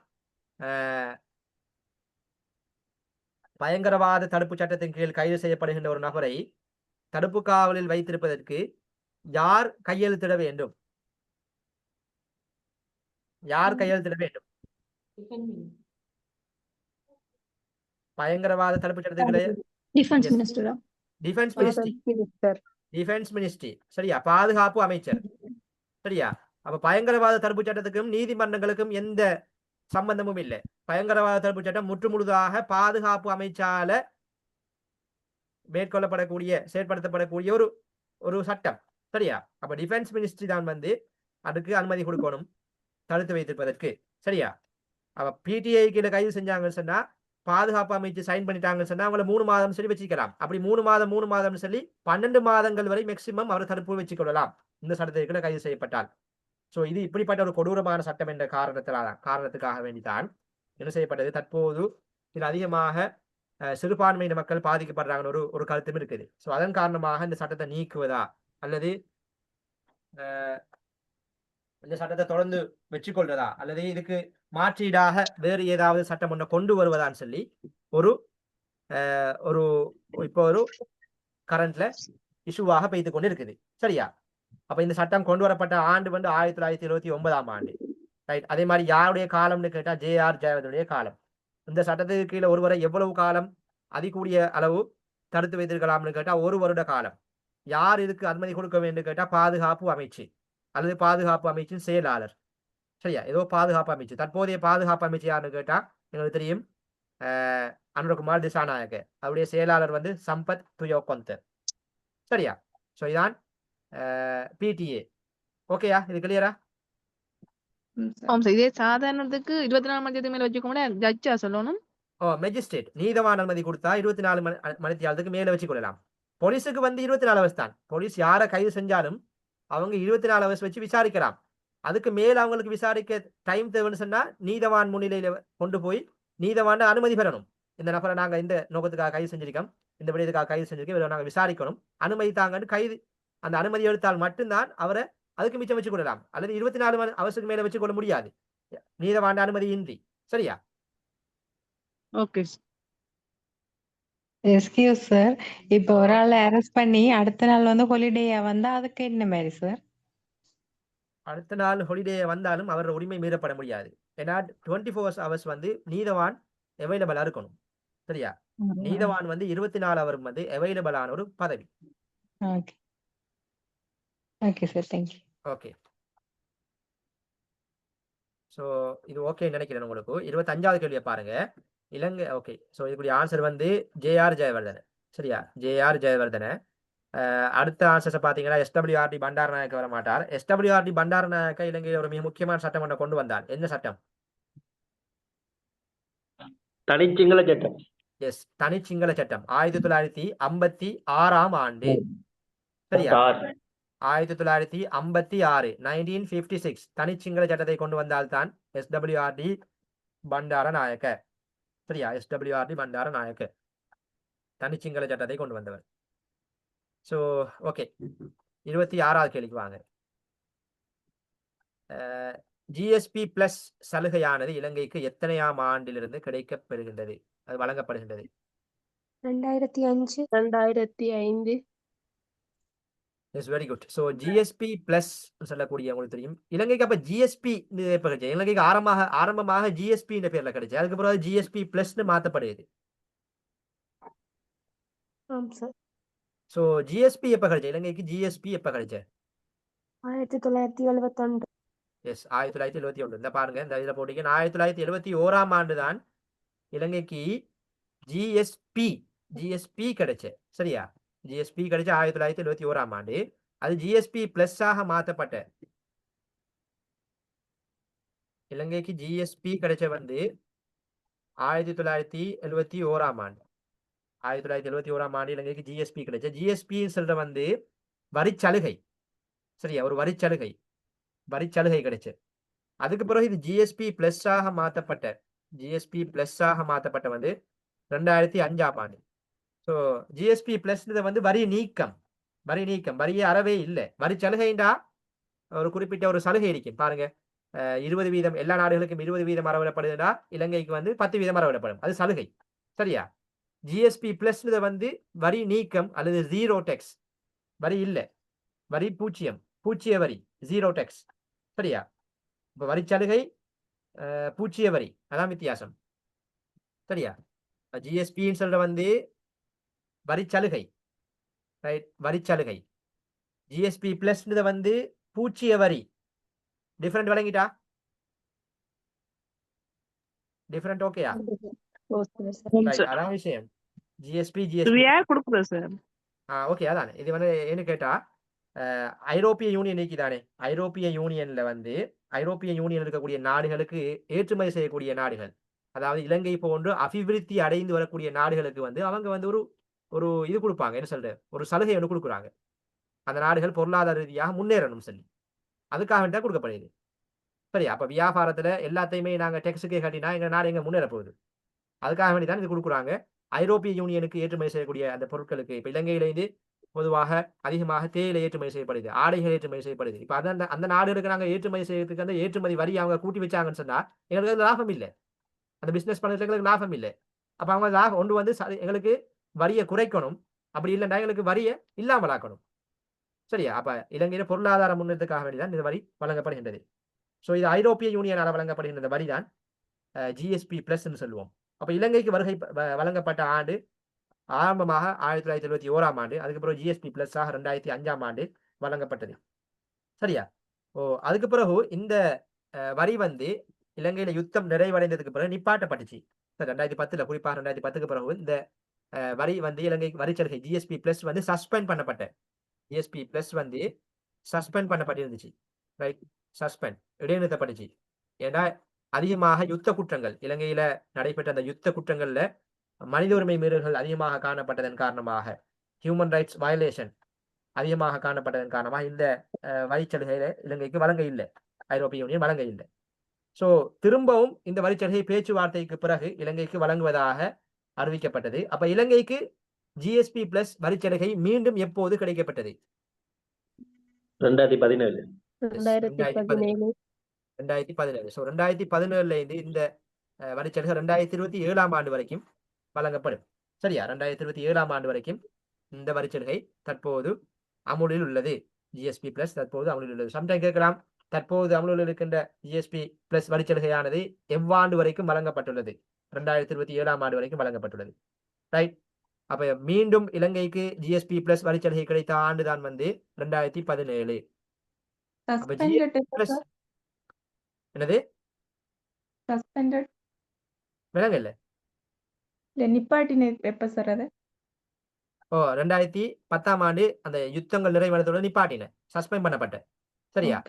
பயங்கரவாத தடுப்பு சட்டத்தின் கீழ் கைது செய்யப்படுகின்ற ஒரு நபரை தடுப்பு காவலில் வைத்திருப்பதற்கு யார் கையெழுத்திட வேண்டும்? பயங்கரவாத தடுப்பு சட்டத்தின் டிஃபென்ஸ் மினிஸ்ட்ரி. சரியா, பாதுகாப்பு அமைச்சர். சரியா, அப்ப பயங்கரவாத தடுப்பு சட்டத்துக்கும் நீதிமன்றங்களுக்கும் எந்த சம்பந்தமும் இல்லை. பயங்கரவாத தடுப்பு சட்டம் முற்றுமுழுதாக பாதுகாப்பு அமைச்சால மேற்கொள்ளப்படக்கூடிய செயற்படுத்தப்படக்கூடிய ஒரு ஒரு சட்டம். சரியா? அப்ப டிஃபென்ஸ் மினிஸ்ட்ரி தான் வந்து அதுக்கு அனுமதி கொடுக்கணும் தடுத்து வைத்திருப்பதற்கு. சரியா? அப்ப பிடிஐ கீழே கைது செஞ்சாங்கன்னு சொன்னா பாதுகாப்பு அமைச்சு சைன் பண்ணிட்டாங்கன்னு சொன்னா அவங்கள 3 மாதம் சொல்லி வச்சுக்கலாம். அப்படி 3 மாதம்னு சொல்லி 12 மாதங்கள் வரை மேக்சிமம் அவர் தடுப்பு வச்சுக் கொள்ளலாம் இந்த சட்டத்திற்குள்ள கைது செய்யப்பட்டால். சோ இது இப்படிப்பட்ட ஒரு கொடூரமான சட்டம் என்ற காரணத்துக்காக வேண்டித்தான் என்ன செய்யப்பட்டது. தற்போது இதில் அதிகமாக சிறுபான்மையின மக்கள் பாதிக்கப்படுறாங்கன்னு ஒரு கருத்தும் இருக்குது. சோ அதன் காரணமாக இந்த சட்டத்தை நீக்குவதா அல்லது இந்த சட்டத்தை தொடர்ந்து வச்சுக்கொள்றதா அல்லது இதுக்கு மாற்றீடாக வேறு ஏதாவது சட்டம் ஒன்றை கொண்டு வருவதான்னு சொல்லி ஒரு ஒரு இப்போ ஒரு கரண்ட்ல இஷ்யூவாக பெய்து கொண்டு இருக்குது. சரியா? அப்ப இந்த சட்டம் கொண்டு வரப்பட்ட ஆண்டு வந்து 1929ஆம் ஆண்டு. ரைட். அதே மாதிரி யாருடைய காலம்னு கேட்டா ஜேஆர் ஜெயவர்தனுடைய காலம். இந்த சட்டத்துக்கு கீழே ஒருவரை எவ்வளவு காலம் அதிகூடிய அளவு தடுத்து வைத்திருக்கலாம்னு கேட்டா 1 வருட காலம். யார் இதுக்கு அனுமதி கொடுக்க வேண்டும் கேட்டா பாதுகாப்பு அமைச்சு அல்லது பாதுகாப்பு அமைச்சின் செயலாளர். சரியா? ஏதோ பாதுகாப்பு அமைச்சு. தற்போதைய பாதுகாப்பு அமைச்சு யாருன்னு கேட்டா எங்களுக்கு தெரியும் அனுரகுமார் திசாநாயக்க. அவருடைய செயலாளர் வந்து சம்பத் துயோகொந்த. சரியா? சோ இதான் பிடிஏ. ஓகேயா? இது கிளியரா? ஆமாம் சார். இதே சாதாரணத்துக்கு 24 மணி மேல வச்சுக்கோங்க ஜட்ஜா சொல்லணும். மெஜிஸ்ட்ரேட் நீதவான் அனுமதி கொடுத்தா 24 மணித்தியாலத்துக்கு மேல வச்சு கொள்ளலாம். போலீஸுக்கு வந்து 24 ஹவர்ஸ் தான். போலீஸ் யாரை கைது செஞ்சாலும் அவங்க 24 ஹவர்ஸ் வச்சு விசாரிக்கலாம். அதுக்கு மேல அவங்களுக்கு விசாரிக்க டைம் தேவைன்னு சொன்னா நீதவான் முன்னிலையில கொண்டு போய் நீதவான் அனுமதி பெறணும். இந்த நபரை நாங்க இந்த நோக்கத்துக்காக கைது செஞ்சிருக்கோம், இந்த விடயத்துக்காக கைது செஞ்சிருக்கோம், இதை நாங்க விசாரிக்கணும், அனுமதி தாங்கன்னு கைது அந்த அனுமதி எடுத்தால் மட்டும்தான் அவரை அதுக்கு மிச்சம் வச்சு கொள்ளலாம். அல்லது 24 ஹவர்ஸுக்கு மேல வச்சு கொள்ள முடியாது நீதவான் அனுமதி இன்றி. சரியா? ஓகே. எஸ்கியூஸ் சார், இப்போ ஒரு ஆள் அரெஸ்ட் பண்ணி அடுத்த நாள் வந்து ஹாலிடேயா வந்தா அதுக்கு என்ன மாதிரி சார்? அடுத்த நாள் ஹாலிடே வந்தாலும் அவரோட உரிமை மீறப்பட முடியாது. ஏன்னா 24 ஹவர்ஸ் வந்து நீதவான் அவைலபிளா இருக்கணும். சரியா? நீதவான் வந்து 24 ஹவர் வந்து அவைலபிளான ஒரு பதவி. Okay okay sir, thank you. Okay. So இது ஓகே நினைக்கிறேன். உங்களுக்கு 25வது கேள்வியை பாருங்க. இலங்கை. ஓகே. ஸோ இதுக்குரிய ஆன்சர் வந்து ஜேஆர் ஜெயவர்தன. சரியா? ஜேஆர் ஜெயவர்தன. அடுத்த ஆன்சர்ஸை பார்த்தீங்கன்னா எஸ்டபிள்யூஆர்டி பண்டாரநாயக்க வர மாட்டார். எஸ்டபிள்யூஆர்டி பண்டாரநாயக்க இலங்கையில் ஒரு மிக முக்கியமான சட்டம் ஒன்றை கொண்டு வந்தார். என்ன சட்டம்? தனிச்சிங்கள சட்டம். எஸ், தனிச்சிங்கள சட்டம் 1956ஆம் ஆண்டு. சரியா? 1956 1956 தனிச்சிங்கள சட்டத்தை கொண்டு வந்தால்தான் எஸ்டபிள்யூஆர்டி பண்டாரநாயக்க. சரியா? எஸ்டபிள்யூஆர்டி பண்டாரநாயக்க தனிச்சிங்கள சட்டத்தை கொண்டு வந்தவர். ஸோ ஓகே, 26வது கேள்விக்கு வாங்க. ஜிஎஸ்பி பிளஸ் சலுகையானது இலங்கைக்கு எத்தனையாம் ஆண்டிலிருந்து கிடைக்கப்பெறுகின்றது, அது வழங்கப்படுகின்றது? 2005. 2005. It's very good. So GSP plus சொல்லக்கூடிய உங்களுக்கு தெரியும் இலங்கைக்கு அப்ப ஜிஎஸ்பி கிடைச்சது. இலங்கைக்கு ஆரம்பமாக ஜிஎஸ்பி என்ற பேர்ல கிடைச்சது. அதுக்கு பிறகு ஜிஎஸ்பி பிளஸ்னு மாற்றப்படுது. ஆம் சார். ஸோ ஜிஎஸ்பி எப்ப கிடைச்சது? இலங்கைக்கு ஜிஎஸ்பி எப்ப கிடைச்சது? 1971. எஸ், 1971. இந்த பாருங்க, இந்த இதில் போட்டீங்க 1971ஆம் ஆண்டு தான் இலங்கைக்கு ஜிஎஸ்பி கிடைச்சு. சரியா? ஜிஎஸ்பி கிடைச்ச 1971ஆம் ஆண்டு. அது ஜிஎஸ்பி பிளஸ் ஆக மாற்றப்பட்ட இலங்கைக்கு ஜிஎஸ்பி கிடைச்ச வந்து 1971ஆம் ஆண்டு. 1971ஆம் ஆண்டு இலங்கைக்கு ஜிஎஸ்பி கிடைச்ச. ஜிஎஸ்பி சொல்ற வந்து வரிச்சலுகை. சரியா? ஒரு வரிச்சலுகை கிடைச்சு. அதுக்கு பிறகு இது ஜிஎஸ்பி பிளஸ் ஆக மாற்றப்பட்ட வந்து 2005ஆம் ஆண்டு. ஸோ ஜிஎஸ்பி பிளஸ் வந்து வரி நீக்கம். வரியே அறவே இல்லை. வரிச்சலுகைண்டா ஒரு குறிப்பிட்ட ஒரு சலுகை இருக்கும் பாருங்க. 20% எல்லா நாடுகளுக்கும் 20% அறவிடப்படுதுன்னா இலங்கைக்கு வந்து 10% அறவிடப்படும். அது சலுகை. சரியா? ஜிஎஸ்பி பிளஸ் வந்து வரி நீக்கம் அல்லது ஜீரோ டெக்ஸ். வரி இல்லை, வரி பூச்சிய வரி, ஜீரோ டெக்ஸ். சரியா? இப்போ வரிச்சலுகை, பூச்சிய வரி, அதான் வித்தியாசம். சரியா? ஜிஎஸ்பின்னு சொல்ற வந்து வரிச்சலுகை. ரைட்? வரிச்சலுகை. ஜிஎஸ்பி பிளஸ் வந்து பூச்சிய வரி. டிஃபரெண்ட் விளங்கிட்டா? டிஃபரெண்ட் ஓகேயா? ஆமாம் ரைட், சார். அதான் விஷயம். ஜிஎஸ்பி இது ஜிஎஸ்பி யார் கொடுக்குறது சார்? ஓகே, அதான் இது வந்து என்ன கேட்டா ஐரோப்பிய யூனியன் நீக்கிதானே, ஐரோப்பிய யூனியன்ல வந்து ஐரோப்பிய யூனியன் இருக்கக்கூடிய நாடுகளுக்கு ஏற்றுமதி செய்யக்கூடிய நாடுகள், அதாவது இலங்கை போன்று அபிவிருத்தி அடைந்து வரக்கூடிய நாடுகளுக்கு வந்து அவங்க வந்து ஒரு ஒரு இது கொடுப்பாங்க, என்ன சொல்ற, ஒரு சலுகை ஒன்று கொடுக்குறாங்க. அந்த நாடுகள் பொருளாதார ரீதியாக முன்னேறணும் சொல்லி, அதுக்காக வேண்டி தான் கொடுக்கப்படுது. சரி, அப்ப வியாபாரத்துல எல்லாத்தையுமே நாங்க டெக்ஸுக்கே கட்டினா எங்க நாடு எங்க முன்னேற போகுது? அதுக்காக வேண்டி தான் இது கொடுக்குறாங்க. ஐரோப்பிய யூனியனுக்கு ஏற்றுமதி செய்யக்கூடிய அந்த பொருட்களுக்கு இப்ப இலங்கையிலிருந்து பொதுவாக அதிகமாக தேயிலை ஏற்றுமதி செய்யப்படுது, ஆடைகள் ஏற்றுமதி செய்யப்படுது. இப்ப அந்த அந்த நாடுகளுக்கு நாங்க ஏற்றுமதி செய்யறதுக்கு அந்த ஏற்றுமதி வரி அவங்க கூட்டி வச்சாங்கன்னு சொன்னா எங்களுக்கு அது லாபம் இல்லை. அந்த பிசினஸ் பண்ணுறதுக்கு எங்களுக்கு லாபம் இல்லை. அப்ப அவங்க லாபம் ஒன்று வந்து எங்களுக்கு வரியை குறைக்கணும், அப்படி இல்லைன்னா எங்களுக்கு வரியை இல்லாமல் ஆக்கணும். சரியா? அப்ப இலங்கையில பொருளாதார முன்னேற்றத்துக்காக வேண்டிதான் இந்த வரி வழங்கப்படுகின்றது. ஸோ இது ஐரோப்பிய யூனியனால் வழங்கப்படுகின்ற இந்த வரி தான் ஜிஎஸ்பி பிளஸ் சொல்லுவோம். அப்ப இலங்கைக்கு வழங்கப்பட்ட ஆண்டு ஆரம்பமாக 1971ஆம் ஆண்டு, அதுக்கப்புறம் ஜிஎஸ்பி பிளஸ் 2005ஆம் ஆண்டு வழங்கப்பட்டது. சரியா? அதுக்கு பிறகு இந்த வரி வந்து இலங்கையில யுத்தம் நிறைவடைந்ததுக்கு பிறகு நிப்பாட்டப்பட்டுச்சு. 2010 குறிப்பாக 2010க்கு பிறகு இந்த வரி வந்து இலங்கைக்கு வரிச்சலுகை ஜிஎஸ்பி பிளஸ் வந்து சஸ்பெண்ட் பண்ணப்பட்ட ஜிஎஸ்பி பிளஸ் வந்து சஸ்பெண்ட் பண்ணப்பட்டிருந்துச்சு. ரைட், சஸ்பெண்ட் இடைநிறுத்தப்பட்டுச்சு. ஏன்னா அதிகமாக யுத்த குற்றங்கள் இலங்கையில நடைபெற்ற அந்த யுத்த குற்றங்கள்ல மனித உரிமை மீறல்கள் அதிகமாக காணப்பட்டதன் காரணமாக, ஹியூமன் ரைட்ஸ் வயலேஷன் அதிகமாக காணப்பட்டதன் காரணமாக இந்த வரிச்சலுகையில இலங்கைக்கு வழங்க இல்லை, ஐரோப்பிய யூனியன் வழங்க இல்லை. ஸோ திரும்பவும் இந்த வரிச்சலுகை பேச்சுவார்த்தைக்கு பிறகு இலங்கைக்கு வழங்குவதாக அறிவிக்கப்பட்டது. அப்ப இலங்கைக்கு ஜிஎஸ்பி பிளஸ் வரிச்சலுகை மீண்டும் எப்போது கிடைக்கப்பட்டது? 2017. 2017. ஸோ 2017 இருந்து இந்த வரிச்சலுகை 2027ஆம் ஆண்டு வரைக்கும் வழங்கப்படும். சரியா? 2027ஆம் ஆண்டு வரைக்கும் இந்த வரிச்சலுகை தற்போது அமுலில் உள்ளது. ஜிஎஸ்பி பிளஸ் தற்போது அமுலில் உள்ளது. சம்டைம் கேட்கலாம், தற்போது அமுலில் இருக்கின்ற ஜிஎஸ்பி பிளஸ் வரிச்சலுகையானது எவ்வாண்டு வரைக்கும் வழங்கப்பட்டுள்ளது? 2027ஆம் ஆண்டு வரைக்கும் வழங்கப்பட்டுள்ளது. ரைட், அப்ப மீண்டும் இலங்கைக்கு ஜிஎஸ்பி பிளஸ் வரிச்சலுகை கிடைத்த ஆண்டு தான் வந்து 2017. அப்ப ஜிஎஸ்பி பிளஸ் என்னது விலங்கு இல்ல? நிப்பாட்டின எப்ப சார் அது? 2010ஆம் ஆண்டு அந்த யுத்தங்கள் நிறைவடைந்தவுடன் நிப்பாட்டின, சஸ்பெண்ட் பண்ணப்பட்ட. சரியா?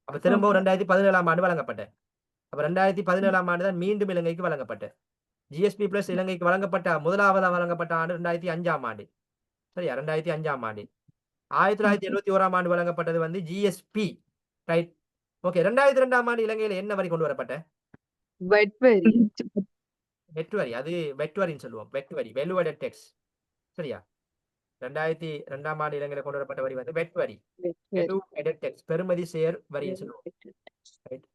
அப்ப திரும்பவும் 2017ஆம் ஆண்டு வழங்கப்பட்ட. அப்ப 2017ஆம் ஆண்டு தான் மீண்டும் இலங்கைக்கு வழங்கப்பட்ட ஜிஎஸ்பி பிளஸ். இலங்கைக்கு வழங்கப்பட்ட முதலாவதா வழங்கப்பட்ட ஆண்டு 2005ஆம் ஆண்டு. சரியா? 2005ஆம் ஆண்டு. 1971ஆம் ஆண்டு வழங்கப்பட்டது வந்து ஜிஎஸ்பி. Right, okay. 2002ஆம் ஆண்டு இலங்கையில என்ன வரி கொண்டு வரப்பட்ட? வெட் வரி. வெட் வரி. அது வெட் வரின்னு சொல்லுவோம். வெட் வரி, வேல்யூ ஆடட் டேக்ஸ். சரியா? 2002ஆம் ஆண்டு இலங்கையில கொண்டு வரப்பட்ட வரி வந்து வெட் வரி, வேல்யூ ஆடட் டேக்ஸ், பெறுமதி சேர் வரின்னு சொல்லுவோம். ரைட்,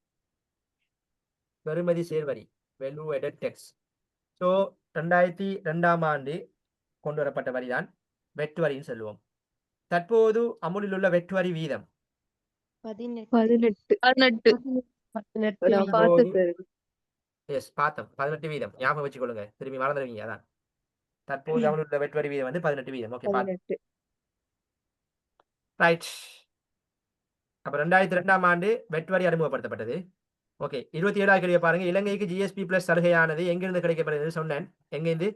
பெறுமதி சேர் வரி, வேல்யூ ஆடட் டேக்ஸ். ஸோ 2002ஆம் ஆண்டு கொண்டு வரப்பட்ட வரி தான் வெட் வரின்னு சொல்லுவோம். தற்போது அமுலில் உள்ள வெட் வரி வீதம் 18 வீதம். ஞாபகம் வச்சுக்கொள்ளுங்க, திரும்பி மறந்துடுவீங்க. அதான் தற்போது அமுலில் உள்ள வெட் வரி வீதம் வந்து 18 வீதம். Okay, right. அப்ப 2002ஆம் ஆண்டு வெட் வரி அறிமுகப்படுத்தப்பட்டது. ஓகே, 27ஆவது கேள்வியை பாருங்க. இலங்கைக்கு ஜிஎஸ்பி பிளஸ் சலுகையானது எங்கிருந்து கிடைக்கப்படுகிறது சொன்னேன்? எங்கிருந்து?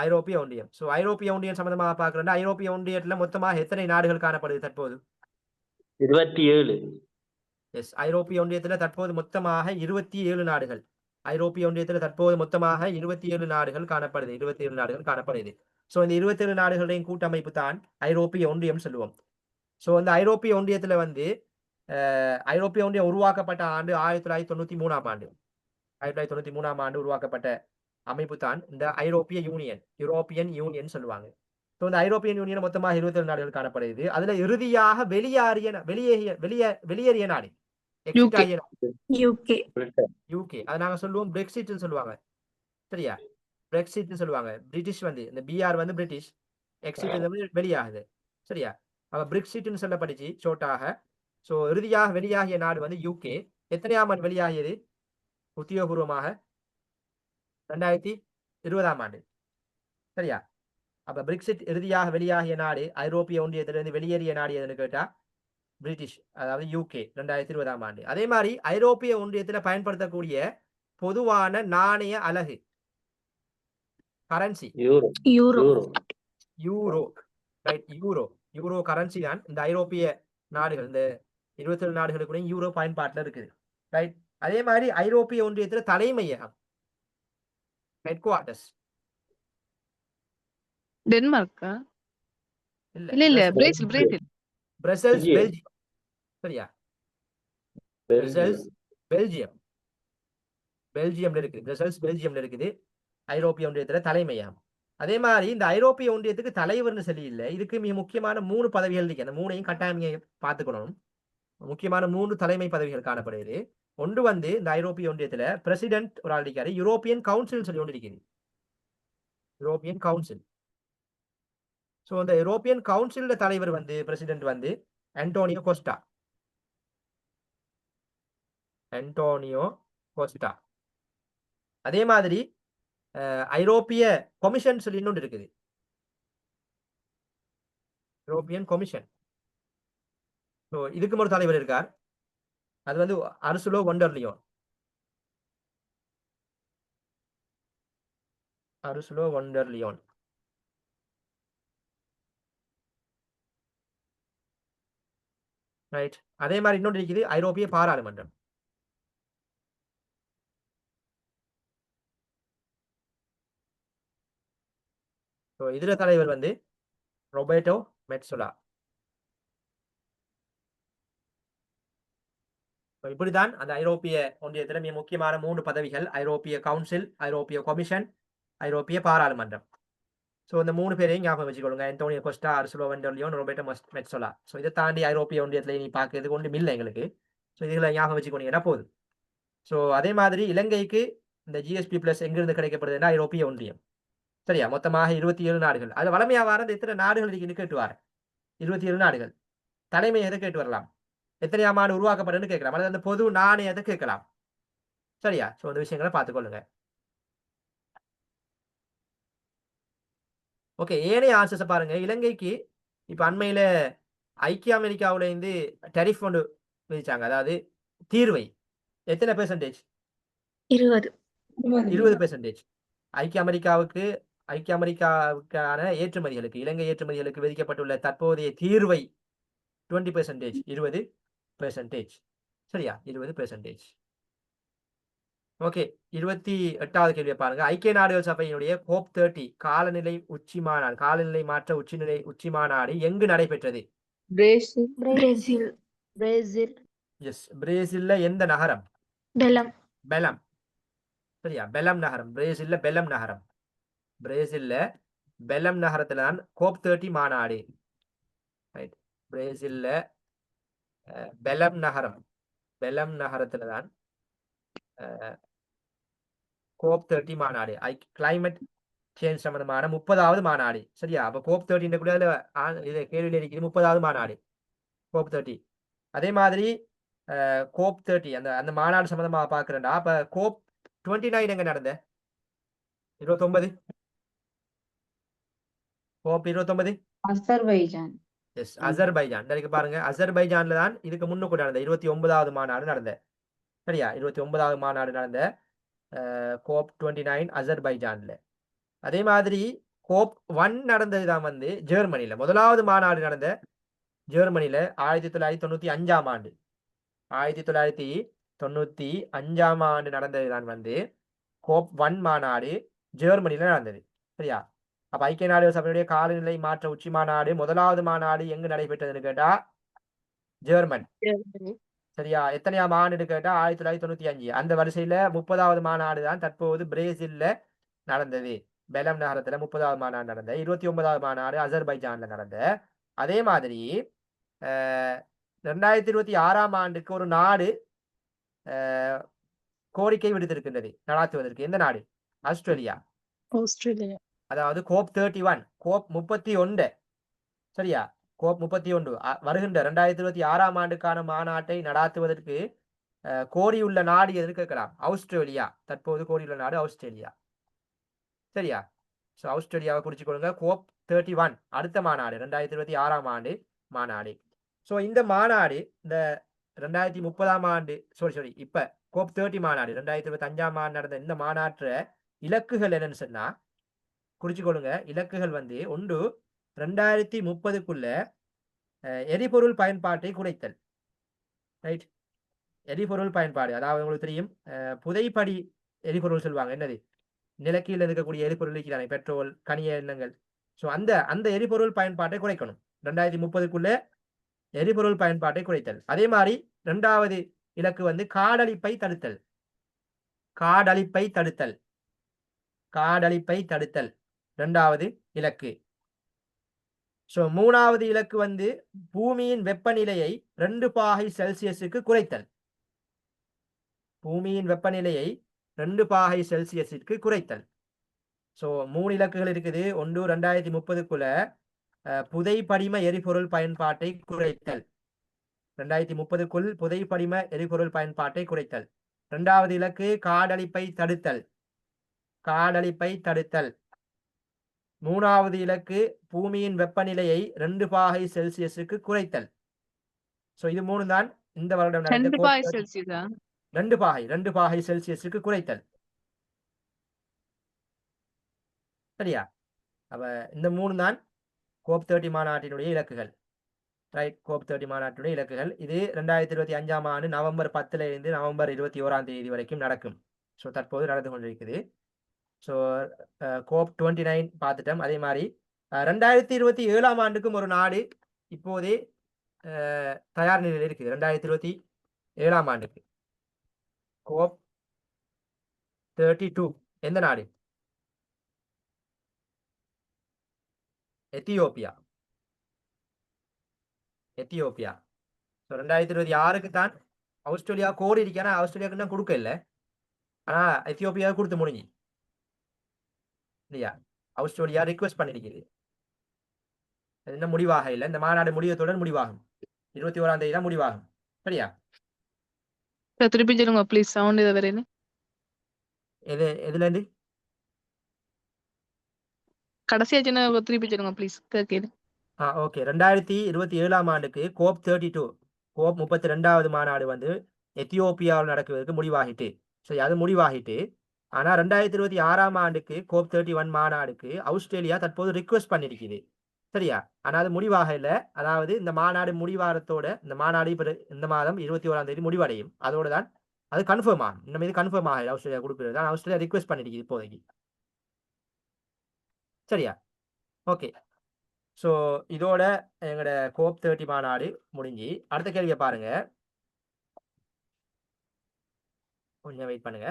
ஐரோப்பிய ஒன்றியம். ஸோ ஐரோப்பிய ஒன்றியம் சம்பந்தமாக பார்க்கிறோம்னா ஐரோப்பிய ஒன்றியத்துல மொத்தமாக எத்தனை நாடுகள் காணப்படுது தற்போது? 27. எஸ், ஐரோப்பிய ஒன்றியத்துல தற்போது மொத்தமாக 27 நாடுகள். ஐரோப்பிய ஒன்றியத்துல தற்போது மொத்தமாக 27 நாடுகள் காணப்படுது. 27 நாடுகள் காணப்படுது. ஸோ இந்த 27 நாடுகளின் கூட்டமைப்பு தான் ஐரோப்பிய ஒன்றியம் சொல்லுவோம். ஸோ இந்த ஐரோப்பிய ஒன்றியத்துல வந்து ஐரோப்பிய ஒன்றியம் உருவாக்கப்பட்ட ஆண்டு 1993ஆம் ஆண்டு. 1993ஆம் ஆண்டு உருவாக்கப்பட்ட அமைப்பு தான் இந்த ஐரோப்பிய யூனியன், யூரோப்பியன் யூனியன் சொல்லுவாங்க. ஸோ இந்த ஐரோப்பியன் யூனியன் மொத்தமாக 27 நாடுகள் காணப்படுது. அதுல இறுதியாக வெளியேறிய நாடு யூகே. அதை நாங்க சொல்லுவோம் பிரெக்சிட்னு சொல்லுவாங்க. சரியா? பிரெக்சிட்னு சொல்லுவாங்க. பிரிட்டிஷ் வந்து இந்த பிஆர் வந்து பிரிட்டிஷ், எக்ஸிட் வெளியாகுது. சரியா? அப்ப பிரெக்சிட்னு சொல்லப்பட்டுச்சு ஷோட்டாக. ஸோ இறுதியாக வெளியாகிய நாடு வந்து யூகே. எத்தனையாம் ஆண்டு வெளியாகியது உத்தியோகபூர்வமாக? 2020ஆம் ஆண்டு. சரியா? அப்ப பிரெக்சிட் இறுதியாக வெளியாகிய நாடு, ஐரோப்பிய ஒன்றியத்திலிருந்து வெளியேறிய நாடு எதுன்னு கேட்டா பிரிட்டிஷ் அதாவது யூகே 2020ஆம் ஆண்டு. அதே மாதிரி ஐரோப்பிய ஒன்றியத்தில் பயன்படுத்தக்கூடிய பொதுவான நாணய அலகு currency euro euro euro euro. Right, euro currency தான் இந்த ஐரோப்பிய நாடுகள், இந்த 27 நாடுகளுக்குள்ள யூரோ பயன்பாட்டில் இருக்குது. ரைட். அதே மாதிரி ஐரோப்பிய ஒன்றியத்தில் தலைமையகம் ஹெட் குவார்டர்ஸ் டென்மார்க்கா? இல்ல இல்ல Brussels Brazil. Brussels Belgium. Belgium. சரியா, பிரசல்ஸ் பெல்ஜியம். பெல்ஜியம்ல இருக்குது, பிரசல்ஸ் பெல்ஜியம்ல இருக்குது ஐரோப்பிய ஒன்றியத்துல தலைமையகம். அதே மாதிரி இந்த ஐரோப்பிய ஒன்றியத்துக்கு தலைவர்னு சொல்லி இல்லை, இதுக்கு மிக முக்கியமான 3 பதவிகள் இருக்கு. அந்த 3ஐயும் கட்டாயம் நீங்க பார்த்துக்கணும். முக்கியமான 3 தலைமை பதவிகள் காணப்படுது. ஒன்று வந்து இந்த ஐரோப்பிய ஒன்றியத்துல பிரசிடென்ட் ஒரு ஆள் இருக்காரு, யூரோப்பியன் கவுன்சில் சொல்லி ஒன்று இருக்குது, யூரோப்பியன் கவுன்சில். ஸோ இந்த யூரோப்பியன் கவுன்சிலோட தலைவர் வந்து பிரசிடென்ட் வந்து அன்டோனியோ கோஸ்டா. Antonio Costa. அதே மாதிரி ஐரோப்பிய கொமிஷன் சொல்லி இன்னொன்று இருக்குது, யூரோப்பியன் கொமிஷன். ஸோ இதுக்கும் ஒரு தலைவர் இருக்கார், அது வந்து அர்சுலோ வொண்டர்லியோன். அர்சுலோ வொண்டர்லியோன். ரைட். அதே மாதிரி இன்னொன்று இருக்குது ஐரோப்பிய பாராளுமன்றம். ஸோ இதுல தலைவர் வந்து ரொபர்டோ மெட்சோலா. இப்படிதான் அந்த ஐரோப்பிய ஒன்றியத்தில் மிக முக்கியமான 3 பதவிகள், ஐரோப்பிய கவுன்சில், ஐரோப்பிய கொமிஷன், ஐரோப்பிய பாராளுமன்றம். ஸோ இந்த 3 பேரையும் ஞாபகம் வச்சுக்கொள்ளுங்க, அன்டோனியோ கோஸ்டா, அர்சுலோ வொண்டர்லியோன், ரொபர்டோ மெட்சோலா. ஸோ இதை தாண்டி ஐரோப்பிய ஒன்றியத்தில் நீ பார்க்கறதுக்கு ஒன்றும் இல்லை எங்களுக்கு. ஸோ இதுகளை ஞாபகம் வச்சுக்கொண்டீங்கன்னா போதும். ஸோ அதே மாதிரி இலங்கைக்கு இந்த ஜிஎஸ்பி பிளஸ் எங்கிருந்து கிடைக்கப்படுதுன்னா ஐரோப்பிய ஒன்றியம். சரியா, மொத்தமாக 27 நாடுகள். அது வளமையா வாரது எத்தனை நாடுகள் இருக்குன்னு கேட்டுவார். 27 நாடுகள். தலைமை எதை கேட்டு வரலாம், எத்தனையாம் ஆண்டு உருவாக்கப்படுன்னு கேட்கலாம், அல்லது அந்த பொது நாணயத்தை கேட்கலாம். சரியா, ஸோ அந்த விஷயங்களை பார்த்துக்கொள்ளுங்க. ஓகே, ஏனைய ஆன்சர்ஸை பாருங்க. இலங்கைக்கு இப்ப அண்மையில ஐக்கிய அமெரிக்காவுல இருந்து டெரிஃப் ஒன்று விதிச்சாங்க, அதாவது தீர்வை. எத்தனை பெர்சன்டேஜ்? 20%. ஐக்கிய அமெரிக்காவுக்கான ஏற்றுமதிகளுக்கு, இலங்கை ஏற்றுமதிகளுக்கு விதிக்கப்பட்டுள்ள தற்போதைய தீர்வை 20%, 20%. சரியா, 20%. ஓகே, 28வது கேள்வியை பாருங்க. ஐக்கிய நாடுகள் சபையினுடைய COP30 காலநிலை உச்சி மாநாடு, காலநிலை மாற்ற உச்சி மாநாடு எங்கு நடைபெற்றது? பிரேசில். எஸ், பிரேசில்ல எந்த நகரம்? பெலம். சரியா, பெலம் நகரம். பிரேசில்ல பெலம் நகரம். பிரேசில்ல பெலம் நகரத்துல தான் COP30 மாநாடு. ரைட், பிரேசில்ல பெலம் நகரம், பெலம் நகரத்துல தான் COP30 மாநாடு, கிளைமேட் சேஞ்ச் சம்பந்தமான 30வது மாநாடு. சரியா, அப்ப COP30 கூட இது கேள்வியில் இருக்குது 30வது மாநாடு COP30. அதே மாதிரி COP30 அந்த மாநாடு சம்பந்தமா பாக்குறேன்டா. அப்ப COP29 எங்க நடந்த? 29 COP29 அசர்பைஜான். எஸ், அசர்பைஜான். இருக்கு பாருங்க, அசர்பைஜான்ல தான் இதுக்கு முன்னுக்கு நடந்த 29வது மாநாடு நடந்த. சரியா, 29வது மாநாடு நடந்த COP29 அசர்பைஜான்ல. அதே மாதிரி COP1 நடந்ததுதான் வந்து ஜெர்மனில. முதலாவது மாநாடு நடந்த ஜெர்மனில 1995ஆம் ஆண்டு. 1995ஆம் ஆண்டு நடந்ததுதான் வந்து COP1 மாநாடு ஜெர்மனில நடந்தது. சரியா, அப்ப ஐக்கிய நாடுகள் சபையுடைய காலநிலை மாற்ற உச்சி மாநாடு முதலாவது மாநாடு எங்கு நடைபெற்றதுன்னு கேட்டா ஜெர்மன். சரியா, எத்தனையாம் ஆண்டு கேட்டா 1995. அந்த வரிசையில 30வது மாநாடு தான் தற்போது பிரேசில்ல நடந்தது. பெலம் நகரத்துல 30வது மாநாடு நடந்த. 29வது மாநாடு அசர்பைஜான்ல நடந்த. அதே மாதிரி 2026ஆம் ஆண்டுக்கு ஒரு நாடு கோரிக்கை விடுத்திருக்கின்றது நடாத்துவதற்கு. எந்த நாடு? ஆஸ்திரேலியா. அதாவது COP31, COP31. சரியா, COP31 வருகின்ற 2026ஆம் ஆண்டுக்கான மாநாட்டை நடாத்துவதற்கு கோரியுள்ள நாடு எதுன்னு கேட்கலாம். ஆஸ்திரேலியா. தற்போது கோரியுள்ள நாடு ஆஸ்திரேலியா. சரியா, ஸோ ஆஸ்திரேலியாவை குறிச்சுக்கொள்ளுங்க. COP31 அடுத்த மாநாடு 2026ஆம் ஆண்டு மாநாடு. ஸோ இந்த மாநாடு இந்த 2030ஆம் ஆண்டு இப்ப COP30 மாநாடு 2025ஆம் ஆண்டு நடந்த இந்த மாநாட்டுற இலக்குகள் என்னன்னு சொன்னா குறிச்சுக்கொள்ளுங்க. இலக்குகள் வந்து ஒன்று 2030க்குள்ள எரிபொருள் பயன்பாட்டை குறைத்தல். ரைட், எரிபொருள் பயன்பாடு அதாவது உங்களுக்கு தெரியும் புதைப்படி எரிபொருள் சொல்லுவாங்க. என்னது, நிலக்கீழ இருக்கக்கூடிய எரிபொருள் இருக்கிறாங்க, பெட்ரோல், கனிய எண்ணங்கள். ஸோ அந்த எரிபொருள் பயன்பாட்டை குறைக்கணும் 2030க்குள்ள எரிபொருள் பயன்பாட்டை குறைத்தல். அதே மாதிரி 2வது இலக்கு வந்து காடழிப்பை தடுத்தல். காடழிப்பை தடுத்தல் 2வது இலக்கு. ஸோ 3வது இலக்கு வந்து பூமியின் வெப்பநிலையை 2 பாகை செல்சியஸுக்கு குறைத்தல். பூமியின் வெப்பநிலையை 2 பாகை செல்சியஸிற்கு குறைத்தல். ஸோ 3 இலக்குகள் இருக்குது. ஒன்று 2030க்குள்ள புதைப்படிம எரிபொருள் பயன்பாட்டை குறைத்தல். 2030க்குள் புதைப்படிம எரிபொருள் பயன்பாட்டை குறைத்தல். 2வது இலக்கு காடழிப்பை தடுத்தல். 3வது இலக்கு பூமியின் வெப்பநிலையை 2 பாகை செல்சியஸுக்கு குறைத்தல். ஸோ இது 3 தான் இந்த வருடம் நடந்த 2 பாகை செல்சியஸா? 2 பாகை செல்சியஸுக்கு குறைத்தல். சரியா? அப்ப இந்த 3 தான் COP30 மாநாட்டினுடைய இலக்குகள். ரைட், COP30 மாநாட்டினுடைய இலக்குகள். இது 2025ஆம் ஆண்டு நவம்பர் 10ல இருந்து நவம்பர் 21ஆம் தேதி வரைக்கும் நடக்கும். ஸோ தற்போது நடந்து கொண்டிருக்குது. ஸோ COP29 பார்த்துட்டோம். அதே மாதிரி 2027ஆம் ஆண்டுக்கும் ஒரு நாடு இப்போதே தயார் நிலையில் இருக்குது. 2027ஆம் ஆண்டுக்கு COP32 எந்த நாடு? எத்தியோப்பியா. ஸோ 2026க்கு தான் ஆஸ்திரேலியா கோரி இருக்கு. ஆனால் ஆஸ்திரேலியாவுக்கு தான் கொடுக்க இல்லை. ஆனால் எத்தியோப்பியாவுக்கு கொடுத்து முடிஞ்சு இல்லையா? ஆஸ்திரேலியா ரிக்வெஸ்ட் பண்ணிருக்குது. அது என்ன முடிவாக இல்லை. இந்த மாநாடு முடிவத்துடன் முடிவாகும். 21ஆம் தேதி தான் முடிவாகும். சரியா? திருப்பி சொல்லுங்க ப்ளீஸ். சவுண்ட் இதை வரேன்னு எதுல இருந்து கடைசியா சின்ன திருப்பி சொல்லுங்க ப்ளீஸ். கேட்குது. ஓகே. 2027ஆம் ஆண்டுக்கு COP32 32வது மாநாடு வந்து எத்தியோப்பியாவில் நடக்குவதற்கு முடிவாகிட்டு. சரி, அது முடிவாகிட்டு. ஆனா 2026ஆம் ஆண்டுக்கு COP31 மாநாடுக்கு ஆஸ்திரேலியா தற்போது ரிக்வெஸ்ட் பண்ணிருக்குது. சரியா? ஆனா அது முடிவாக இல்லை. அதாவது இந்த மாநாடு முடிவாரத்தோட இந்த மாநாடு இப்ப இந்த மாதம் 21ஆம் தேதி முடிவடையும். அதோட தான் அது கன்ஃபார்ம் ஆகும். இந்த மீது கன்ஃபார்ம் ஆகல ஆஸ்திரேலியா கொடுக்குறது தான் ஆஸ்திரேலியா ரிக்வெஸ்ட் பண்ணிருக்குது இப்போதைக்கு. சரியா? ஓகே. ஸோ இதோட எங்களோட COP30 மாநாடு முடிஞ்சு. அடுத்த கேள்வியை பாருங்க. கொஞ்சம் வெயிட் பண்ணுங்க.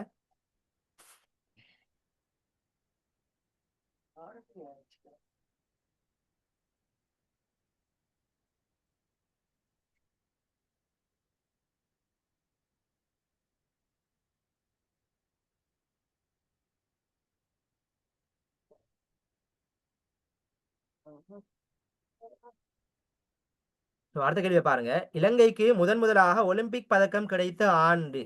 அடுத்த கேள்வியை பாருங்க. இலங்கைக்கு முதலாக ஒலிம்பிக் பதக்கம் கிடைத்த ஆண்டு?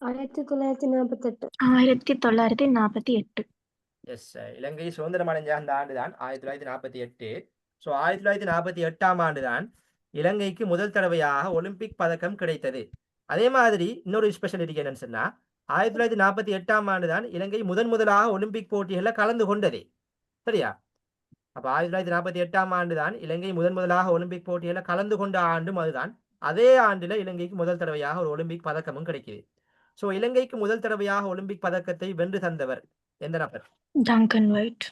1948. 1948. எஸ், இலங்கை சுதந்திரம் அடைஞ்ச அந்த ஆண்டு தான் 1948. ஸோ 1948ஆம் ஆண்டு தான் இலங்கைக்கு முதல் தடவையாக ஒலிம்பிக் பதக்கம் கிடைத்தது. அதே மாதிரி இன்னொரு ஸ்பெஷாலிட்டி என்னன்னு சொன்னா 1948ஆம் ஆண்டு தான் இலங்கை முதலாக ஒலிம்பிக் போட்டிகளில் கலந்து கொண்டது. சரியா? அப்ப 1948ஆம் ஆண்டு தான் இலங்கை முதலாக ஒலிம்பிக் போட்டிகளில் கலந்து கொண்ட ஆண்டும் அதுதான். அதே ஆண்டுல இலங்கைக்கு முதல் தடவையாக ஒரு ஒலிம்பிக் பதக்கமும் கிடைக்குது. ஸோ இலங்கைக்கு முதல் தடவையாக ஒலிம்பிக் பதக்கத்தை வென்று தந்தவர் எந்த நபர்? Duncan White.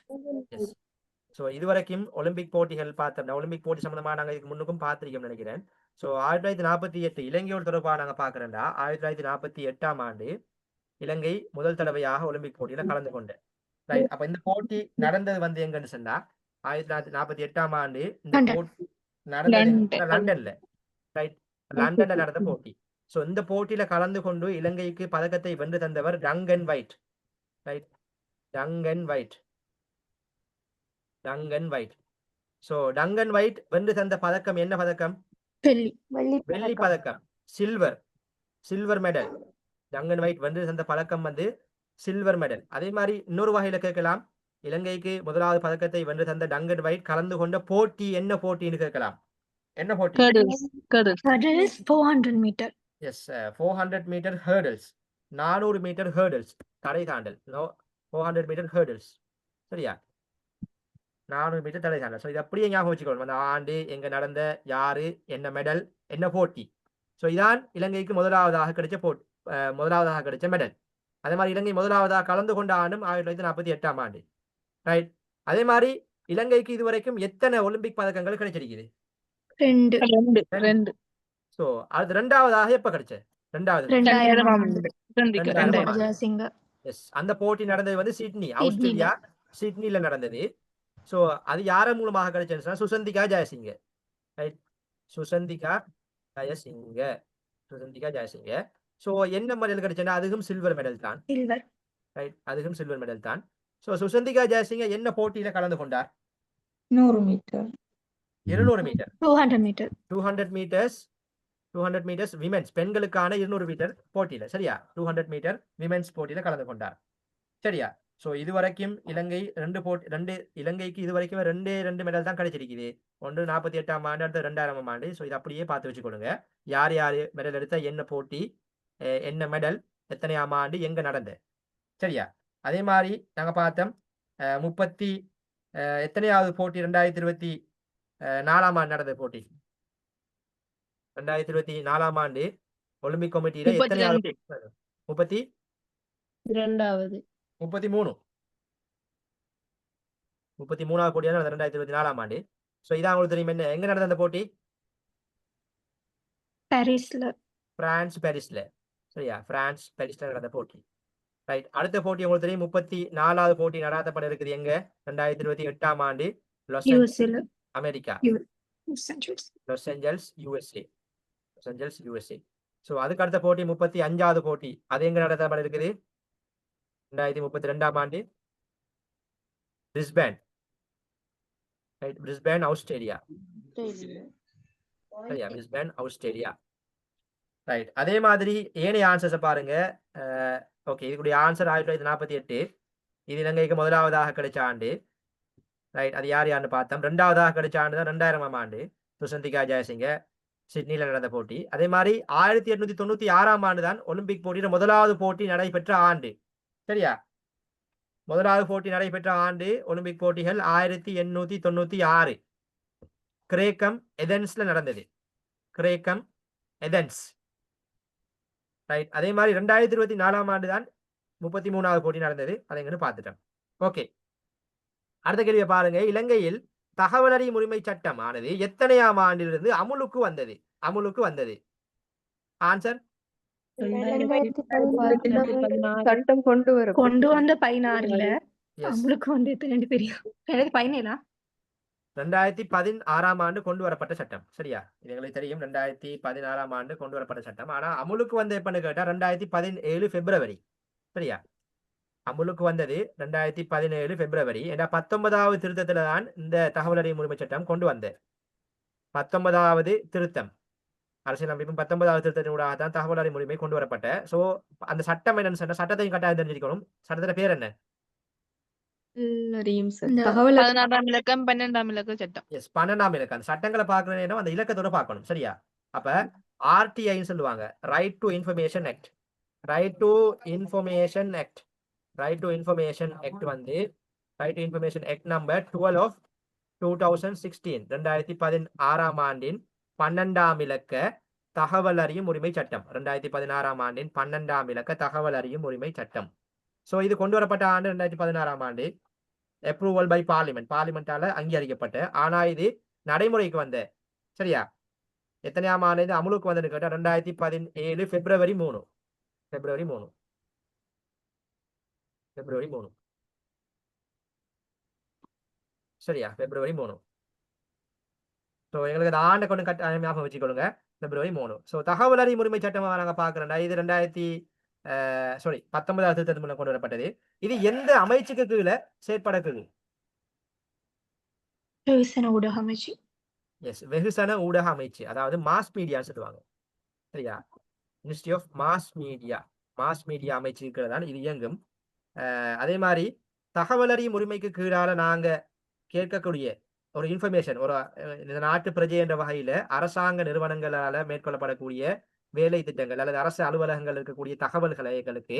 ஸோ இதுவரைக்கும் ஒலிம்பிக் போட்டிகள் பார்த்தோம்னா ஒலிம்பிக் போட்டி சம்பந்தமாக நாங்கள் இதுக்கு முன்னுக்கும் பார்த்திருக்கோம்னு நினைக்கிறேன். ஸோ 1948 இலங்கையோட தொடர்பாக நாங்கள் பார்க்குறோம்டா 1948ஆம் ஆண்டு இலங்கை முதல் தடவையாக ஒலிம்பிக் போட்டியில கலந்து கொண்டேன். ரைட். அப்ப இந்த போட்டி நடந்தது வந்து எங்கன்னு சொன்னா 1948ஆம் ஆண்டு இந்த போட்டி நடந்தது லண்டன்ல. ரைட், லண்டன்ல நடந்த போட்டி. ஸோ இந்த போட்டியில கலந்து கொண்டு இலங்கைக்கு பதக்கத்தை வென்று தந்தவர் Duncan White. Right, Duncan White. So Duncan White வென்று தந்த பதக்கம் என்ன பதக்கம்? வெள்ளி பதக்கம், சில்வர் மெடல். டங்கன் ஒயிட் வென்று தந்த பதக்கம் வந்து சில்வர் மெடல். அதே மாதிரி இன்னொரு வகையில கேட்கலாம், இலங்கைக்கு முதலாவது பதக்கத்தை வென்று தந்த டங்கன் ஒயிட் கலந்து கொண்ட போட்டி என்ன போட்டின்னு கேட்கலாம். என்ன போட்டி? Hurdles. 400 meter. Yes 400 metre hurdles, 400 metre hurdles தடை தாண்டல். 400 மீட்டர் ஹேர்டல்ஸ், சரியா? 400 மீட்டர் தடை தாண்டல். ஸோ இது அப்படியே ஞாபகம் வச்சுக்கணும். அந்த ஆண்டு எங்க நடந்த, யாரு, என்ன மெடல், என்ன போட்டி. ஸோ இதான் இலங்கைக்கு முதலாவதாக கிடைச்ச மெடல். அதே மாதிரி இலங்கை முதலாவதாக கலந்து கொண்ட ஆண்டும் 1948ஆம் ஆண்டு. ரைட். அதே மாதிரி இலங்கைக்கு இதுவரைக்கும் எத்தனை ஒலிம்பிக் பதக்கங்கள் கிடைச்சிருக்குது? 2. ஸோ அது ரெண்டாவதாக எப்ப கிடைச்ச? 2000 ஆண்டு. 2000 ஜெயசிங்க. எஸ், அந்த போட்டி நடந்தது வந்து சிட்னி, ஆஸ்திரேலியா, சிட்னில நடந்தது. ஸோ அது யார மூலமாக கிடைச்சதுன்னா சுசந்திகா ஜெயசிங்க. ரைட், சுசந்திகா ஜெயசிங்க. ஸோ என்ன மெடல் கிடைச்சா? அதுவும் சில்வர் மெடல் தான். ரைட், அதுவும் சில்வர் மெடல் தான். ஸோ சுசந்திகா ஜெயசிங்க என்ன போட்டியில கலந்து கொண்டார்? 100 metre. 200 metre. 200 metre. 200 metres women's, பெண்களுக்கான 200 மீட்டர் போட்டியில, சரியா? 200 மீட்டர் விமென்ஸ் போட்டியில கலந்து கொண்டார், சரியா? ஸோ இதுவரைக்கும் இலங்கைக்கு இதுவரைக்கும் ரெண்டு மெடல் தான் கிடைச்சிருக்குது. ஒன்று 48ஆம் ஆண்டு, அடுத்து 2000ஆம் ஆண்டு. ஸோ இது அப்படியே பார்த்து வச்சுக்கொள்ளுங்க. யார் மெடல் எடுத்த, என்ன போட்டி, என்ன மெடல், எத்தனையாம் ஆண்டு, எங்க நடந்த, சரியா? அதே மாதிரி நாங்க பார்த்தோம் எத்தனையாவது போட்டி 2024ஆம் ஆண்டு நடந்த போட்டி. 2024ஆம் ஆண்டு ஒலிம்பிக் கமிட்டியில எத்தனையாவது? 33வது போட்டியா நடந்த 2024ஆம் ஆண்டு. ஸோ இதான் உங்களுக்கு தெரியும். என்ன எங்க நடந்த அந்த போட்டி? பாரிஸ்ல, சரியா? பாரிஸ்ல நடந்த போட்டி. ரைட். அடுத்த போட்டி உங்களுக்கு தெரியும், 34வது போட்டி நடாத்தப்பட இருக்குது எங்க? 2028ஆம் ஆண்டு Los Angeles, America. Los Angeles, USA. So அதுக்கு அடுத்த போட்டி 35வது போட்டி, அது எங்க நடத்தப்பட இருக்குது? 2032ஆம் ஆண்டு பிரிஸ்பேன், ரைட், பிரிஸ்பேன், ஆஸ்திரேலியா, சரியா? Brisbane, Australia. ரைட். அதே மாதிரி ஏனைய ஆன்சர்ஸை பாருங்க. ஓகே, இதுக்குடைய ஆன்சர் 1948. இது இலங்கைக்கு முதலாவதாக கிடைச்ச ஆண்டு. ரைட், அது யாருன்னு பார்த்தோம். ரெண்டாவதாக கிடைச்ச ஆண்டு தான் 2000ஆம் ஆண்டு, சுசந்திகா ஜெயசிங்க, சிட்னில நடந்த போட்டி. அதே மாதிரி 1896ஆம் ஆண்டு தான் ஒலிம்பிக் போட்டியில முதலாவது போட்டி நடைபெற்ற ஆண்டு, சரியா? முதலாவது போட்டி நடைபெற்ற ஆண்டு ஒலிம்பிக் போட்டிகள் 1896 கிரேக்கம் எதென்ஸ்ல நடந்தது. கிரேக்கம் எதென்ஸ், ரைட். அதே மாதிரி 2024ஆம் ஆண்டு தான் 33வது போட்டி நடந்தது. அதை எங்கன்னு பார்த்துட்டோம். ஓகே, அடுத்த கேள்வியை பாருங்க. இலங்கையில் தகவல் அறியும் உரிமை சட்டம் ஆனது எத்தனையாம் ஆண்டிலிருந்து அமுலுக்கு வந்தது? ஆன்சர்? சட்டம் கொண்டு வந்த 16ல, அமுலுக்கு வந்து எத்தனை தெரியும்? 2016ஆம் ஆண்டு கொண்டு வரப்பட்ட சட்டம், சரியா? இது எங்களுக்கு தெரியும், 2016ஆம் ஆண்டு கொண்டு வரப்பட்ட சட்டம். ஆனா அமுலுக்கு வந்து எப்பன்னு கேட்டா 2017 பிப்ரவரி, சரியா? அமுலுக்கு வந்தது 2017 பிப்ரவரி. ஏன்னா 19வது திருத்தத்துல தான் இந்த தகவல் அறியும் உரிமை சட்டம் கொண்டு வந்தது. 19வது திருத்தம், அரசியலமைப்பு 19வது திருத்தத்தினூடாக தான் தகவல் அறியும் உரிமை கொண்டு வரப்பட்ட. சோ அந்த சட்டம் என்னன்னு சொன்னா, சட்டத்தையும் கட்டாயம் தெரிஞ்சிருக்கணும். சட்டத்துல பேர் என்ன? தகவல் 16ஆம் இலக்கம் 12ஆம் இலக்க சட்டம். எஸ், 12ஆம் இலக்கம். அந்த சட்டங்களை பார்க்கற நேரம் அந்த இலக்கத்தோட பார்க்கணும், சரியா? அப்ப ஆர்டிஐன்னு சொல்லுவாங்க, right to information act. Right to information act வந்து right to information act number 12 of 2016, 2016ஆம் ஆண்டின் 12ஆம் இலக்க தகவல் அறியும் உரிமை சட்டம். 2016ஆம் ஆண்டின் 12ஆம் இலக்க தகவல் அறியும் உரிமை சட்டம். சோ இது கொண்டு வரப்பட்ட ஆண்டு 2016ஆம் ஆண்டு. அப்ரூவல் பை பார்லிமெண்டால அங்கீகரிக்கப்பட்ட. ஆனா இது நடைமுறைக்கு வந்த, சரியா? எத்தனையாம் ஆண்டு இது அமுலுக்கு வந்ததுன்னு கேட்டா 2017 பிப்ரவரி 3. சரியா? பிப்ரவரி 3. ஸோ எங்களுக்கு அந்த ஆண்டை கொண்டு ஞாபகம் வச்சுக்கொள்ளுங்க, பிப்ரவரி 3. ஸோ தகவல் அறியும் உரிமை சட்டமாக நாங்கள் பார்க்குறோம். இது 19வது திருத்தத்தின் மூலம் கொண்டு வரப்பட்டது. இது எந்த அமைச்சுக்கு கீழே செயற்படக்குது? வெகுசன ஊடக அமைச்சு. எஸ், வெகுசன ஊடக அமைச்சு, அதாவது மாஸ் மீடியான்னு சொல்லுவாங்க, சரியா? மினிஸ்ட்ரி ஆஃப் மாஸ் மீடியா அமைச்சுக்கு தான் இது இயங்கும். அதே மாதிரி தகவல் அறியும் உரிமைக்கு கீழால நாங்க கேட்கக்கூடிய ஒரு இன்ஃபர்மேஷன் ஒரு இந்த நாட்டு பிரஜை என்ற வகையில அரசாங்க நிறுவனங்களால மேற்கொள்ளப்படக்கூடிய வேலை திட்டங்கள் அல்லது அரசு அலுவலகங்கள் இருக்கக்கூடிய தகவல்களை எங்களுக்கு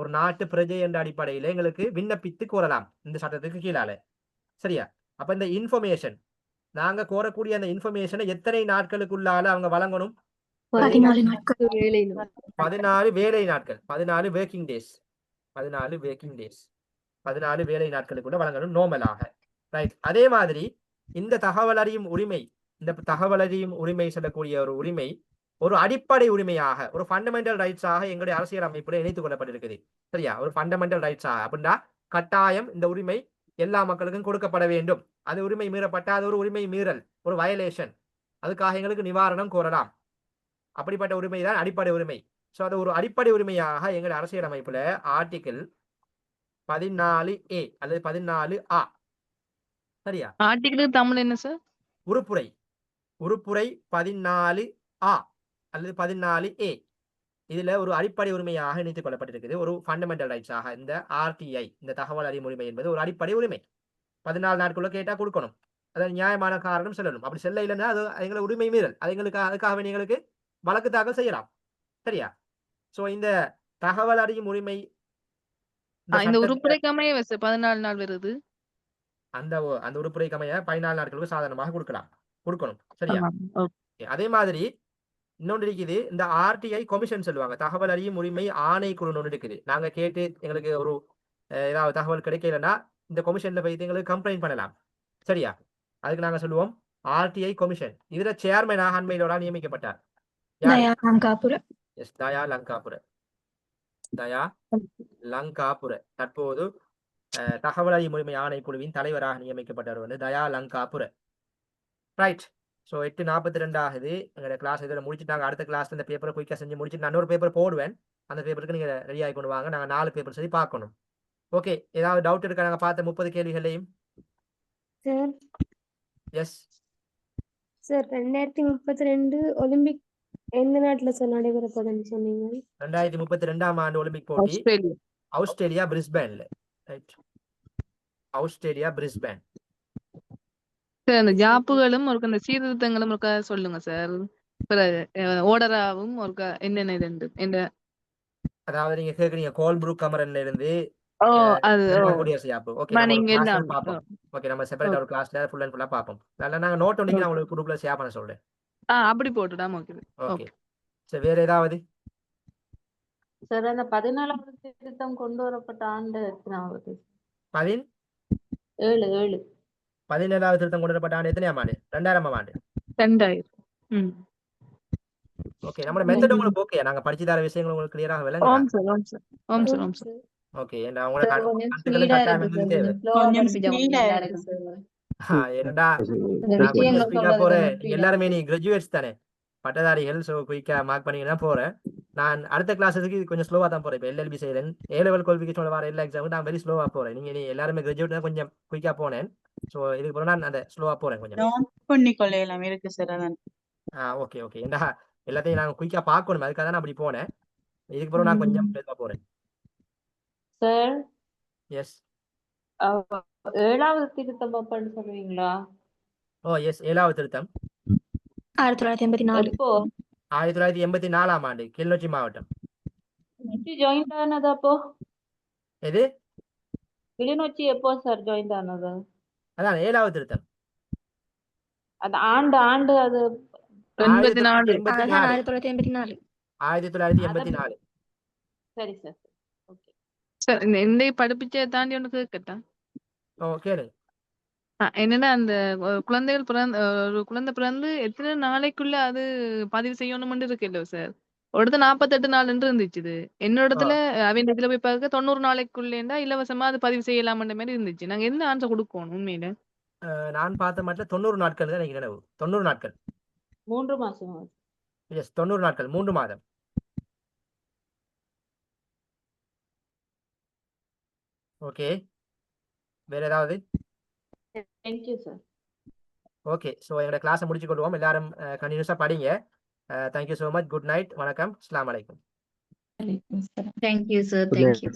ஒரு நாட்டு பிரஜை என்ற அடிப்படையில எங்களுக்கு விண்ணப்பித்து கோரலாம் இந்த சட்டத்துக்கு கீழால. சரியா? அப்ப இந்த இன்ஃபர்மேஷன் நாங்க கோரக்கூடிய அந்த இன்ஃபர்மேஷனை எத்தனை நாட்களுக்குள்ளால அவங்க வழங்கணும்? 14 நாட்கள். 14 வேலை நாட்கள், 14 ஒர்க்கிங் டேஸ், 14 ஒர்க்கிங் டேஸ், 14 வேலை நாட்களுக்குள்ள வழங்கணும் நோமலாக. ரைட். அதே மாதிரி இந்த தகவல் அறியும் உரிமை, இந்த தகவல் அறியும் உரிமை சொல்லக்கூடிய ஒரு உரிமை ஒரு அடிப்படை உரிமையாக, ஒரு ஃபண்டமெண்டல் ரைட்ஸாக எங்களுடைய அரசியல் அமைப்புல இணைத்துக் கொள்ளப்பட்டிருக்குது. சரியா? ஒரு ஃபண்டமெண்டல் ரைட்ஸாக அப்படின்னா கட்டாயம் இந்த உரிமை எல்லா மக்களுக்கும் கொடுக்கப்பட வேண்டும். அது உரிமை மீறப்பட்ட அது ஒரு உரிமை மீறல், ஒரு வயலேஷன். அதுக்காக எங்களுக்கு நிவாரணம் கோரலாம். அப்படிப்பட்ட உரிமை தான் அடிப்படை உரிமை. ஸோ அது ஒரு அடிப்படை உரிமையாக எங்களுடைய அரசியல் அமைப்புல ஆர்டிகிள் 14A அல்லது 14A. சரியா? ஆர்டிகிள் தமிழ் என்ன சார்? உறுப்புரை, உறுப்புரை 14A அல்லது 14A. இதுல ஒரு அடிப்படை உரிமையாக இணைத்துக் கொள்ளப்பட்டிருக்குது, ஒரு ஃபண்டமெண்டல் ரைட்ஸாக. இந்த RTI, இந்த தகவல் அறியும் உரிமை என்பது ஒரு அடிப்படை உரிமை. 14 நாட்களுக்குள்ள கேட்டா கொடுக்கணும். அதாவது நியாயமான காரணம் சொல்லணும். அப்படி செல்ல இல்லைன்னா அது எங்களை உரிமை மீறல். அது எங்களுக்கு அதுக்காக எங்களுக்கு வழக்கு தாக்கல் செய்யலாம். சரியா? சோ இந்த தகவல் அறியும் உரிமை இந்த உறுப்புரைக்கு அமைய 14 நாள் வருது. அந்த உறுப்புரைக்கு அமைய 14 நாட்களுக்கு சாதாரணமாக கொடுக்கணும். சரியா? அதே மாதிரி இன்னொன்று இருக்குது, இந்த RTI கமிஷன் சொல்லுவாங்க, தகவல் அறியும் உரிமை ஆணைக்குழு ஒன்று இருக்குது. நாங்க கேட்டு எங்களுக்கு ஒரு ஏதாவது தகவல் கிடைக்கலன்னா இந்த கமிஷன்ல போய் எங்களுக்கு கம்ப்ளைண்ட் பண்ணலாம். சரியா? அதுக்கு நாங்க சொல்லுவோம் RTI கமிஷன். இதுல சேர்மனாக அண்மையிலோட நியமிக்கப்பட்டார் தயா லங்காபுர. எஸ், தயா லங்காபுர தற்போது தகவல் அறியும் உரிமை ஆணைக்குழுவின் தலைவராக நியமிக்கப்பட்டவர் வந்து தயா லங்காபுர. ரைட். ஸோ 8:42 ஆகுது. எங்களோட கிளாஸ் இதில் முடிச்சுட்டாங்க. அடுத்த கிளாஸ் இந்த பேப்பரை குயிக்காக செஞ்சு முடிச்சுட்டு நான் இன்னொரு பேப்பர் போடுவேன். அந்த பேப்பருக்கு நீங்கள் ரெடி ஆகி கொண்டு வாங்க. நாங்கள் 4 பேப்பர் சரி பார்க்கணும். ஓகே, ஏதாவது டவுட் இருக்கா? நாங்கள் பார்த்த 30 கேள்விகளையும். சார் எஸ் சார் 2032 ஒலிம்பிக் எந்த நாட்டுல சார் நடைபெற போகுதுன்னு சொன்னீங்க? 2032ஆம் ஆண்டு ஒலிம்பிக் போட்டி ஆஸ்திரேலியா பிரிஸ்பேன்ல. Right, Australia Brisbane. சார் அந்த ஜாப்புகளும் ஒரு அந்த சீர்திருத்தங்களும் ஒருக்கா சொல்லுங்க சார். ஓடராவும் ஒருக்கா என்னென்ன இது என்ன? அதாவது நீங்க கேக்குறீங்க கோல்ப்ரூக் கமரன்ல இருந்து குடியரசு யாப்பு. ஓகே, ஓகே, நம்ம செப்பரேட் ஒரு கிளாஸ்ல ஃபுல் அண்ட் ஃபுல்லா பாப்போம். அதனால நாங்க நோட் ஒன்னைக்கு நான் உங்களுக்கு குரூப்ல ஷேர் பண்ண சொல்றேன். அப்படி போட்டுடாம. Okay okay. சரி, வேற ஏதாவது? சார் அந்த 14வது திருத்தம் கொண்டு வரப்பட்ட ஆண்டு எத்தனாவது? 17. 17வது திருத்தம் கொண்டு வரப்பட்ட ஆண்டு எத்தனையாம் ஆண்டு? 2000ஆம் ஆண்டு. 2000. ஓகே, நம்ம மெத்தட் உங்களுக்கு ஓகே, நாங்க படிச்சு தர விஷயங்கள் உங்களுக்கு கிளியரா விளங்குதா? ஆம் சார். ஓகே, நான் உங்களுக்கு கண்டுகளுக்கு கட்டாயம் எங்களுக்கு தேவை. என்னடா நான் கொஞ்சம் ஸ்பீடா போறேன். எல்லாருமே நீ கிராஜுவேட்ஸ் தானே, பட்டதாரிகள். சோ குயிக்கா மார்க் பண்ணிங்கன்னா போறேன். நான் அடுத்த கிளாஸுக்கு கொஞ்சம் ஸ்லோவா தான் போறேன். இப்போ LLB செய்யறேன், A-level குவாலிஃபிகேஷன் வர எல்லா எக்ஸாமும் நான் வெரி ஸ்லோவா போறேன். நீ எல்லாருமே கிராஜுவேட் தான், கொஞ்சம் குயிக்கா போனேன். சோ இதுக்கு அப்புறம் நான் அந்த ஸ்லோவா போறேன் கொஞ்சம். நோட் பண்ணிக்கொள்ள எல்லாம் இருக்கு சார். அதான் ஓகே ஓகே. ஏண்டா எல்லாத்தையும் நாங்க குயிக்கா பார்க்கணும், அதுக்காக தான் நான் அப்படி போனேன். இதுக்கு அப்புறம் நான் கொஞ்சம் மெதுவா போறேன். சார் எஸ், 7வது திருத்தம் அப்பன்னு சொல்லுவீங்களா? ஓ எஸ், 7வது திருத்தம் 1984. எப்போ? 1984ஆம் ஆண்டு கிளிநொச்சி மாவட்டம். ஜாயின் ஆனது அப்போ? எது? கிளிநொச்சி எப்போ சார் ஜாயின் ஆனது? அதான் 7வது திருத்தம். அது ஆண்டு அது 1984. 1984. சரி சார். ஓகே சார், இந்த படிப்பிச்ச தாண்டி ஒன்று கேட்கட்டா? கேளுங்க. என்னன்னா அந்த குழந்தைகள் ஒரு குழந்தை பிறந்து எத்தனை நாளைக்குள்ள அது பதிவு செய்யணும்னு இருக்கு இல்ல சார்? ஒரு இடத்துல 48 நாள் இருந்துச்சு. என்னோட இடத்துல அவங்க இதுல போய் பார்க்க 90 நாளைக்குள்ளேண்டா இலவசமா அது பதிவு செய்யலாம்ன்ற மாதிரி இருந்துச்சு. நாங்க என்ன ஆன்சர் கொடுக்கணும் உண்மையில? நான் பார்த்த மட்டும் 90 நாட்கள் தான் எனக்கு நினைவு. 90 நாட்கள். 3 மாசம். எஸ், 90 நாட்கள், 3 மாதம். ஓகே, வேற ஏதாவது? Thank you sir. ஓகே, ஸோ எங்களோட கிளாஸை முடிச்சு கொள்வோம். எல்லாரும் கண்டினியூஸாக படிங்க. Thank you so much. Good night. வணக்கம். அஸ்ஸலாமு அலைக்கும். Thank you sir. தேங்க்யூ.